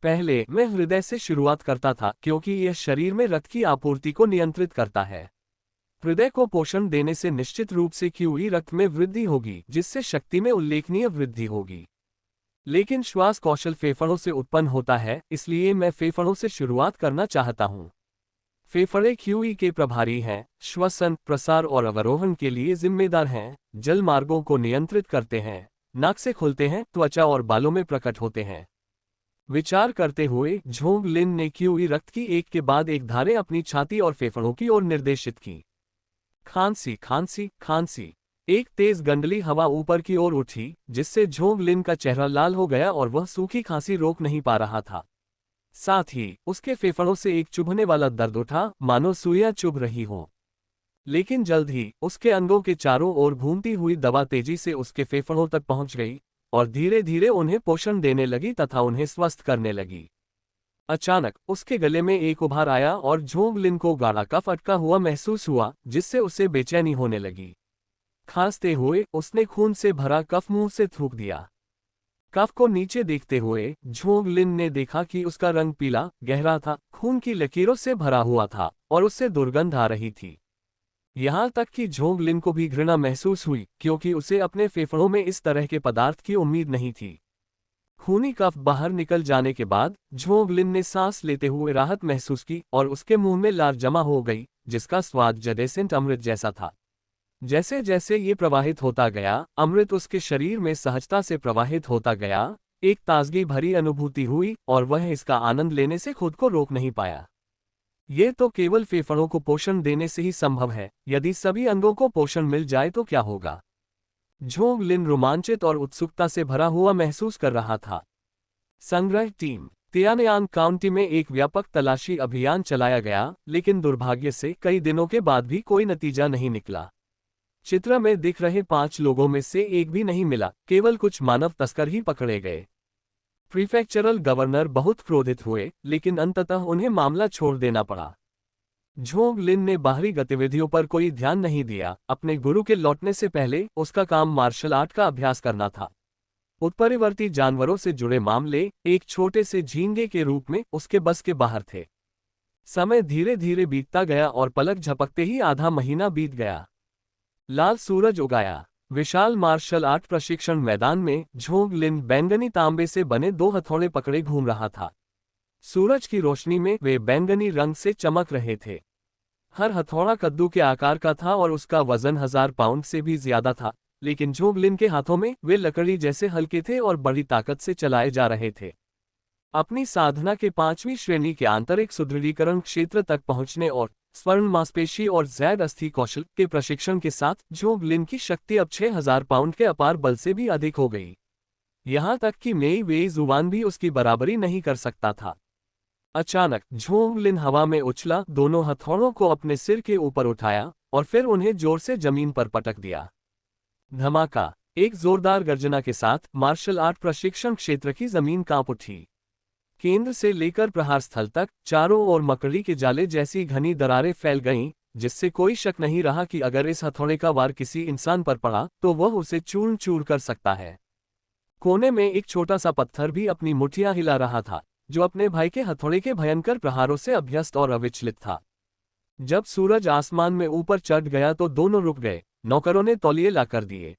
पहले मैं हृदय से शुरुआत करता था क्योंकि यह शरीर में रक्त की आपूर्ति को नियंत्रित करता है। हृदय को पोषण देने से निश्चित रूप से क्यूई रक्त में वृद्धि होगी जिससे शक्ति में उल्लेखनीय वृद्धि होगी। लेकिन श्वास कौशल फेफड़ों से उत्पन्न होता है, इसलिए मैं फेफड़ों से शुरुआत करना चाहता हूँ। फेफड़े क्यूई के प्रभारी हैं, श्वसन, प्रसार और अवरोहण के लिए जिम्मेदार हैं, जल मार्गों को नियंत्रित करते हैं, नाक से खुलते हैं, त्वचा और बालों में प्रकट होते हैं। विचार करते हुए झोंग लिन ने क्यूई रक्त की एक के बाद एक धारें अपनी छाती और फेफड़ों की ओर निर्देशित की। खांसी खांसी खांसी। एक तेज गंडली हवा ऊपर की ओर उठी जिससे झोंग लिन का चेहरा लाल हो गया और वह सूखी खांसी रोक नहीं पा रहा था। साथ ही उसके फेफड़ों से एक चुभने वाला दर्द उठा, मानो सुइयां चुभ रही हो। लेकिन जल्द ही उसके अंगों के चारों ओर घूमती हुई दवा तेजी से उसके फेफड़ों तक पहुंच गई और धीरे धीरे उन्हें पोषण देने लगी तथा उन्हें स्वस्थ करने लगी। अचानक उसके गले में एक उभार आया और झोंग लिन को गाढ़ा कफ अटका हुआ महसूस हुआ जिससे उसे बेचैनी होने लगी। खांसते हुए उसने खून से भरा कफ मुंह से थूक दिया। कफ को नीचे देखते हुए झोंग लिन ने देखा कि उसका रंग पीला, गहरा था, खून की लकीरों से भरा हुआ था और उससे दुर्गंध आ रही थी। यहाँ तक कि झोंग लिन को भी घृणा महसूस हुई, क्योंकि उसे अपने फेफड़ों में इस तरह के पदार्थ की उम्मीद नहीं थी। खूनी कफ बाहर निकल जाने के बाद झोंग लिन ने सांस लेते हुए राहत महसूस की और उसके मुंह में लार जमा हो गई, जिसका स्वाद जडेसेंट अमृत जैसा था। जैसे जैसे ये प्रवाहित होता गया, अमृत उसके शरीर में सहजता से प्रवाहित होता गया। एक ताजगी भरी अनुभूति हुई और वह इसका आनंद लेने से खुद को रोक नहीं पाया। ये तो केवल फेफड़ों को पोषण देने से ही संभव है, यदि सभी अंगों को पोषण मिल जाए तो क्या होगा। झोंग लिन रोमांचित और उत्सुकता से भरा हुआ महसूस कर रहा था। संग्रह टीम। तियानयांग काउंटी में एक व्यापक तलाशी अभियान चलाया गया, लेकिन दुर्भाग्य से कई दिनों के बाद भी कोई नतीजा नहीं निकला। चित्र में दिख रहे 5 लोगों में से एक भी नहीं मिला, केवल कुछ मानव तस्कर ही पकड़े गए। प्रीफेक्चरल गवर्नर बहुत क्रोधित हुए, लेकिन अंततः उन्हें मामला छोड़ देना पड़ा। झोंग लिन ने बाहरी गतिविधियों पर कोई ध्यान नहीं दिया। अपने गुरु के लौटने से पहले उसका काम मार्शल आर्ट का अभ्यास करना था। उत्परिवर्ती जानवरों से जुड़े मामले एक छोटे से झींगे के रूप में उसके बस के बाहर थे। समय धीरे धीरे बीतता गया और पलक झपकते ही आधा महीना बीत गया। लाल सूरज उगाया। विशाल मार्शल आर्ट प्रशिक्षण मैदान में झोंग लिन बैंगनी तांबे से बने 2 हथौड़े पकड़े घूम रहा था। सूरज की रोशनी में वे बैंगनी रंग से चमक रहे थे। हर हथौड़ा कद्दू के आकार का था और उसका वजन 1000 पाउंड से भी ज्यादा था, लेकिन झोंग लिन के हाथों में वे लकड़ी जैसे हल्के थे और बड़ी ताकत से चलाए जा रहे थे। अपनी साधना के 5वीं श्रेणी के आंतरिक सुदृढ़ीकरण क्षेत्र तक पहुंचने और स्वर्ण मांसपेशी और जैद अस्थि कौशल के प्रशिक्षण के साथ झोंग लिन की शक्ति अब 6000 पाउंड के अपार बल से भी अधिक हो गई। यहाँ तक कि मेई वेई जुबान भी उसकी बराबरी नहीं कर सकता था। अचानक झोंग लिन हवा में उछला, दोनों हथौड़ों को अपने सिर के ऊपर उठाया और फिर उन्हें जोर से जमीन पर पटक दिया। धमाका। एक जोरदार गर्जना के साथ मार्शल आर्ट प्रशिक्षण क्षेत्र की जमीन कांप उठी। केंद्र से लेकर प्रहार स्थल तक चारों ओर मकड़ी के जाले जैसी घनी दरारें फैल गईं, जिससे कोई शक नहीं रहा कि अगर इस हथौड़े का वार किसी इंसान पर पड़ा तो वह उसे चूर्ण चूर कर सकता है। कोने में एक छोटा सा पत्थर भी अपनी मुठियां हिला रहा था, जो अपने भाई के हथौड़े के भयंकर प्रहारों से अभ्यस्त और अविचलित था। जब सूरज आसमान में ऊपर चढ़ गया तो दोनों रुक गए। नौकरों ने तौलिए लाकर दिए।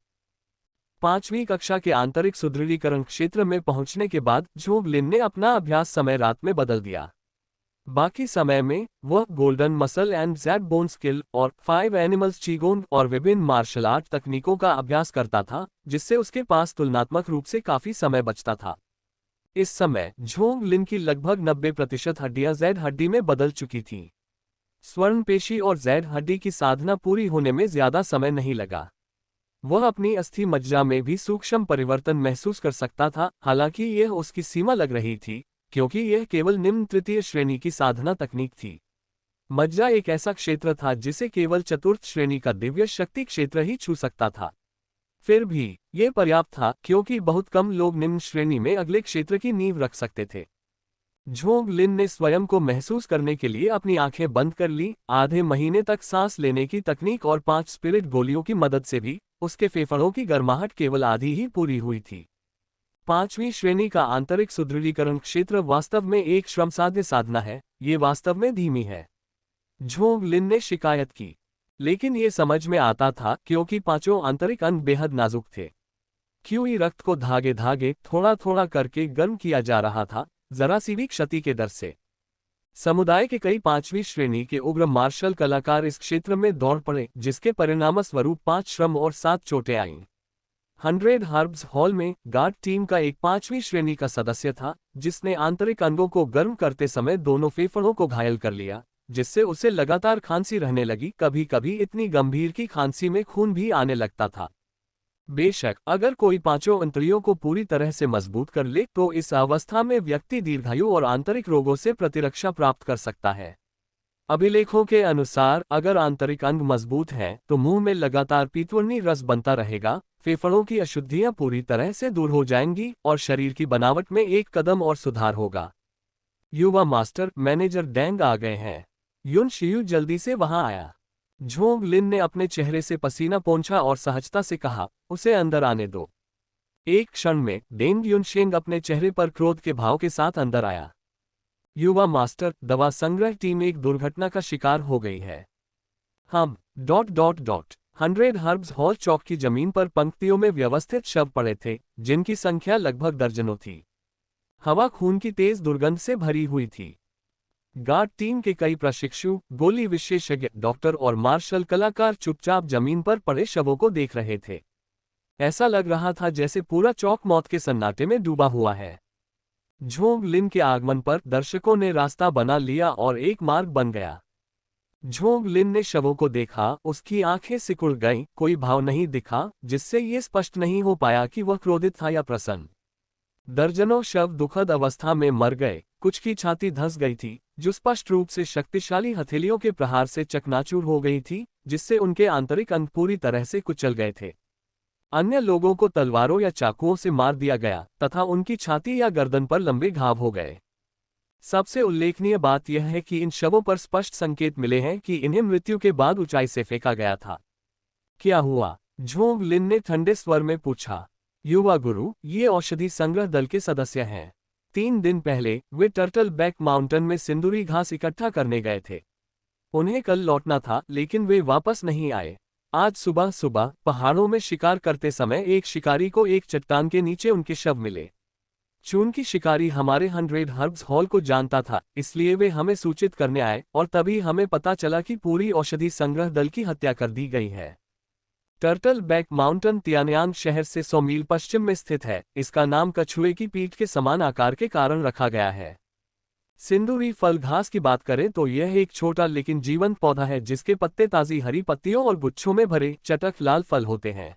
5वीं कक्षा के आंतरिक सुदृढ़ीकरण क्षेत्र में पहुंचने के बाद झोंग लिन ने अपना अभ्यास समय रात में बदल दिया। बाकी समय में वह golden muscle and Z bone skill और 5 एनिमल्स चीगोन और विभिन्न मार्शल आर्ट तकनीकों का अभ्यास करता था, जिससे उसके पास तुलनात्मक रूप से काफी समय बचता था। इस समय झोंग लिन की लगभग 90% हड्डियां ज़ैड हड्डी में बदल चुकी थीं। स्वर्ण पेशी और ज़ैड हड्डी की साधना पूरी होने में ज्यादा समय नहीं लगा। वह अपनी अस्थि मज्जा में भी सूक्ष्म परिवर्तन महसूस कर सकता था, हालांकि यह उसकी सीमा लग रही थी, क्योंकि यह केवल निम्न तृतीय श्रेणी की साधना तकनीक थी। मज्जा एक ऐसा क्षेत्र था जिसे केवल चतुर्थ श्रेणी का दिव्य शक्ति क्षेत्र ही छू सकता था। फिर भी यह पर्याप्त था, क्योंकि बहुत कम लोग निम्न श्रेणी में अगले क्षेत्र की नींव रख सकते थे। झोंग लिन ने स्वयं को महसूस करने के लिए अपनी आंखें बंद कर ली। आधे महीने तक सांस लेने की तकनीक और 5 स्पिरिट गोलियों की मदद से भी उसके फेफड़ों की गर्माहट केवल आधी ही पूरी हुई थी। 5वीं श्रेणी का आंतरिक सुदृढ़ीकरण क्षेत्र वास्तव में एक श्रमसाध्य साधना है। ये वास्तव में धीमी है, झोंग लिन ने शिकायत की, लेकिन ये समझ में आता था क्योंकि 5 आंतरिक अंग बेहद नाजुक थे। क्यूई रक्त को धागे धागे थोड़ा थोड़ा करके गर्म किया जा रहा था, जरा सी भी क्षति के डर से। समुदाय के कई 5वीं श्रेणी के उग्र मार्शल कलाकार इस क्षेत्र में दौड़ पड़े, जिसके परिणामस्वरूप 5 श्रम और 7 चोटें आईं। 100 हर्ब्स हॉल में गार्ड टीम का एक 5वीं श्रेणी का सदस्य था, जिसने आंतरिक अंगों को गर्म करते समय दोनों फेफड़ों को घायल कर लिया, जिससे उसे लगातार खांसी रहने लगी, कभी कभी इतनी गंभीर कि खांसी में खून भी आने लगता था। बेशक अगर कोई 5 इंद्रियों को पूरी तरह से मजबूत कर ले तो इस अवस्था में व्यक्ति दीर्घायु और आंतरिक रोगों से प्रतिरक्षा प्राप्त कर सकता है। अभिलेखों के अनुसार अगर आंतरिक अंग मजबूत हैं तो मुंह में लगातार पीतवर्णी रस बनता रहेगा, फेफड़ों की अशुद्धियां पूरी तरह से दूर हो जाएंगी और शरीर की बनावट में एक कदम और सुधार होगा। युवा मास्टर मैनेजर डैंग आ गए हैं। युन शियू जल्दी से वहां आया। झोंग लिन ने अपने चेहरे से पसीना पोंछा और सहजता से कहा, उसे अंदर आने दो। एक क्षण में डेंग युनशेंग अपने चेहरे पर क्रोध के भाव के साथ अंदर आया। युवा मास्टर, दवा संग्रह टीम एक दुर्घटना का शिकार हो गई है। हम 100 हर्ब्स हॉल चौक की जमीन पर पंक्तियों में व्यवस्थित शव पड़े थे, जिनकी संख्या लगभग दर्जनों थी। हवा खून की तेज दुर्गंध से भरी हुई थी। गार्ड टीम के कई प्रशिक्षु, गोली विशेषज्ञ, डॉक्टर और मार्शल कलाकार चुपचाप जमीन पर पड़े शवों को देख रहे थे। ऐसा लग रहा था जैसे पूरा चौक मौत के सन्नाटे में डूबा हुआ है। झोंग लिन के आगमन पर दर्शकों ने रास्ता बना लिया और एक मार्ग बन गया। झोंग लिन ने शवों को देखा, उसकी आंखें सिकुड़ गईं, कोई भाव नहीं दिखा, जिससे ये स्पष्ट नहीं हो पाया कि वह क्रोधित था या प्रसन्न। दर्जनों शव दुखद अवस्था में मर गए, कुछ की छाती धंस गई थी, जो स्पष्ट रूप से शक्तिशाली हथेलियों के प्रहार से चकनाचूर हो गई थी, जिससे उनके आंतरिक अंग पूरी तरह से कुचल गए थे। अन्य लोगों को तलवारों या चाकुओं से मार दिया गया तथा उनकी छाती या गर्दन पर लंबे घाव हो गए। सबसे उल्लेखनीय बात यह है कि इन शवों पर स्पष्ट संकेत मिले हैं कि इन्हें मृत्यु के बाद ऊंचाई से फेंका गया था। क्या हुआ? झोंग लिन ने ठंडे स्वर में पूछा। युवा गुरु, ये औषधि संग्रह दल के सदस्य हैं। 3 दिन पहले वे टर्टल बैक माउंटेन में सिंदूरी घास इकट्ठा करने गए थे। उन्हें कल लौटना था, लेकिन वे वापस नहीं आए। आज सुबह सुबह पहाड़ों में शिकार करते समय एक शिकारी को एक चट्टान के नीचे उनके शव मिले। चूंकि शिकारी हमारे 100 हर्ब्स हॉल को जानता था, इसलिए वे हमें सूचित करने आए और तभी हमें पता चला कि पूरी औषधि संग्रह दल की हत्या कर दी गई है। टर्टल बैक माउंटेन तियानयांग शहर से 100 मील पश्चिम में स्थित है। इसका नाम कछुए की पीठ के समान आकार के कारण रखा गया है। सिंदूरी फल घास की बात करें तो यह एक छोटा लेकिन जीवंत पौधा है, जिसके पत्ते ताजी हरी पत्तियों और गुच्छों में भरे चटक लाल फल होते हैं।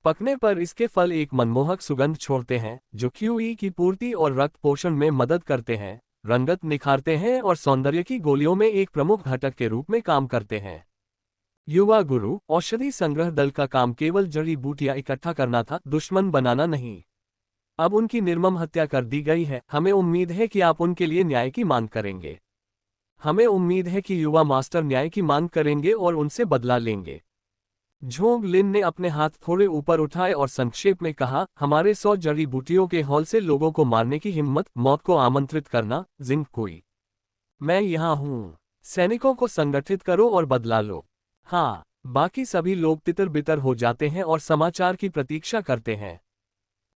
पकने पर इसके फल एक मनमोहक सुगंध छोड़ते हैं, जो क्यूई की पूर्ति और रक्त पोषण में मदद करते हैं, रंगत निखारते हैं और सौंदर्य की गोलियों में एक प्रमुख घटक के रूप में काम करते हैं। युवा गुरु, औषधि संग्रह दल का काम केवल जड़ी बूटियां इकट्ठा करना था, दुश्मन बनाना नहीं। अब उनकी निर्मम हत्या कर दी गई है। हमें उम्मीद है कि आप उनके लिए न्याय की मांग करेंगे। हमें उम्मीद है कि युवा मास्टर न्याय की मांग करेंगे और उनसे बदला लेंगे। झोंग लिन ने अपने हाथ थोड़े ऊपर उठाए और संक्षेप में कहा, हमारे 100 जड़ी बूटियों के हॉल से लोगों को मारने की हिम्मत, मौत को आमंत्रित करना, जिंग कोई। मैं यहाँ हूँ। सैनिकों को संगठित करो और बदला लो। हाँ। बाकी सभी लोग तितर बितर हो जाते हैं और समाचार की प्रतीक्षा करते हैं।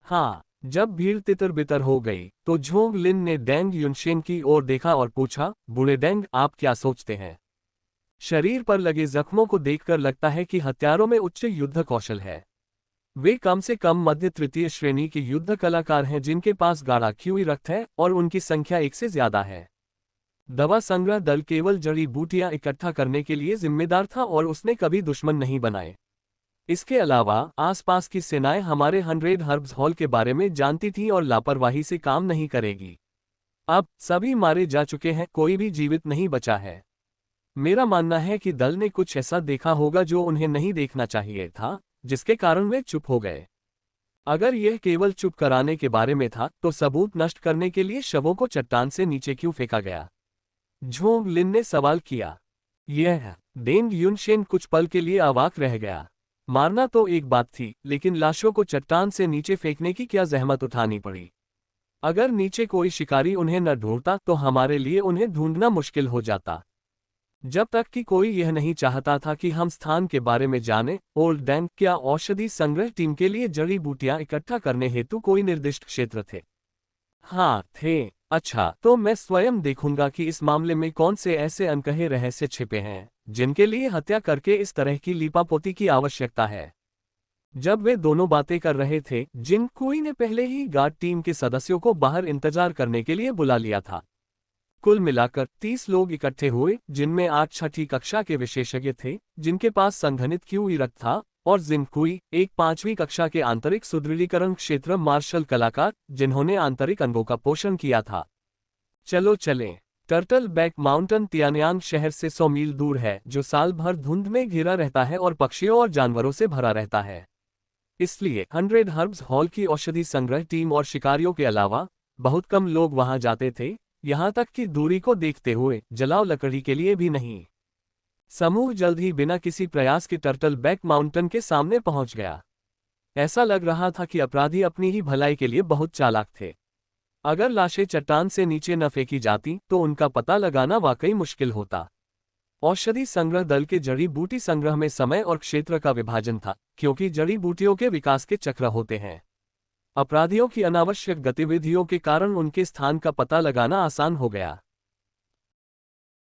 हाँ। जब भीड़ तितर बितर हो गई तो झोंग लिन ने डेंग युनशेन की ओर देखा और पूछा, बूढ़े डेंग, आप क्या सोचते हैं? शरीर पर लगे जख्मों को देखकर लगता है कि हत्यारों में उच्च युद्ध कौशल है। वे कम से कम मध्य तृतीय श्रेणी के युद्ध कलाकार हैं, जिनके पास गाढ़ा क्यूई रक्त है और उनकी संख्या 1 से ज्यादा है। दवा संग्रह दल केवल जड़ी बूटियां इकट्ठा करने के लिए जिम्मेदार था और उसने कभी दुश्मन नहीं बनाए। इसके अलावा आसपास की सेनाएं हमारे 100 हर्ब्स हॉल के बारे में जानती थीं और लापरवाही से काम नहीं करेगी। अब सभी मारे जा चुके हैं, कोई भी जीवित नहीं बचा है। मेरा मानना है कि दल ने कुछ ऐसा देखा होगा जो उन्हें नहीं देखना चाहिए था, जिसके कारण वे चुप हो गए। अगर यह केवल चुप कराने के बारे में था, तो सबूत नष्ट करने के लिए शवों को चट्टान से नीचे क्यों फेंका गया? झोंग लिन ने सवाल किया। यह डेंग युनशेन कुछ पल के लिए अवाक रह गया। मारना तो एक बात थी, लेकिन लाशों को चट्टान से नीचे फेंकने की क्या जहमत उठानी पड़ी? अगर नीचे कोई शिकारी उन्हें न ढूंढता तो हमारे लिए उन्हें ढूंढना मुश्किल हो जाता। जब तक कि कोई यह नहीं चाहता था कि हम स्थान के बारे में जानें। ओल्ड डैंग, क्या औषधि संग्रह टीम के लिए जड़ी बूटियां इकट्ठा करने हेतु कोई निर्दिष्ट क्षेत्र थे? हाँ, थे। अच्छा, तो मैं स्वयं देखूंगा कि इस मामले में कौन से ऐसे अनकहे रहस्य छिपे हैं, जिनके लिए हत्या करके इस तरह की लीपापोती की आवश्यकता है। जब वे दोनों बातें कर रहे थे, जिंग कुई ने पहले ही गार्ड टीम के सदस्यों को बाहर इंतजार करने के लिए बुला लिया था। कुल मिलाकर 30 लोग इकट्ठे हुए, जिनमें 8 छठी कक्षा के विशेषज्ञ थे, जिनके पास संघनित क्यूई रक्त था, और जिंग कुई, एक 5वीं कक्षा के आंतरिक सुदृढ़ीकरण क्षेत्र मार्शल कलाकार, जिन्होंने आंतरिक अंगों का पोषण किया था। चलो चलें। टर्टल बैक माउंटेन तियानयांग शहर से 100 मील दूर है, जो साल भर धुंध में घिरा रहता है और पक्षियों और जानवरों से भरा रहता है। इसलिए 100 हर्ब्स हॉल की औषधि संग्रह टीम और शिकारियों के अलावा बहुत कम लोग वहां जाते थे, यहां तक कि दूरी को देखते हुए जलाव लकड़ी के लिए भी नहीं। समूह जल्द ही बिना किसी प्रयास के टर्टल बैक माउंटेन के सामने पहुंच गया। ऐसा लग रहा था कि अपराधी अपनी ही भलाई के लिए बहुत चालाक थे। अगर लाशें चट्टान से नीचे न फेंकी जाती तो उनका पता लगाना वाकई मुश्किल होता। औषधि संग्रह दल के जड़ी बूटी संग्रह में समय और क्षेत्र का विभाजन था, क्योंकि जड़ी बूटियों के विकास के चक्र होते हैं। अपराधियों की अनावश्यक गतिविधियों के कारण उनके स्थान का पता लगाना आसान हो गया।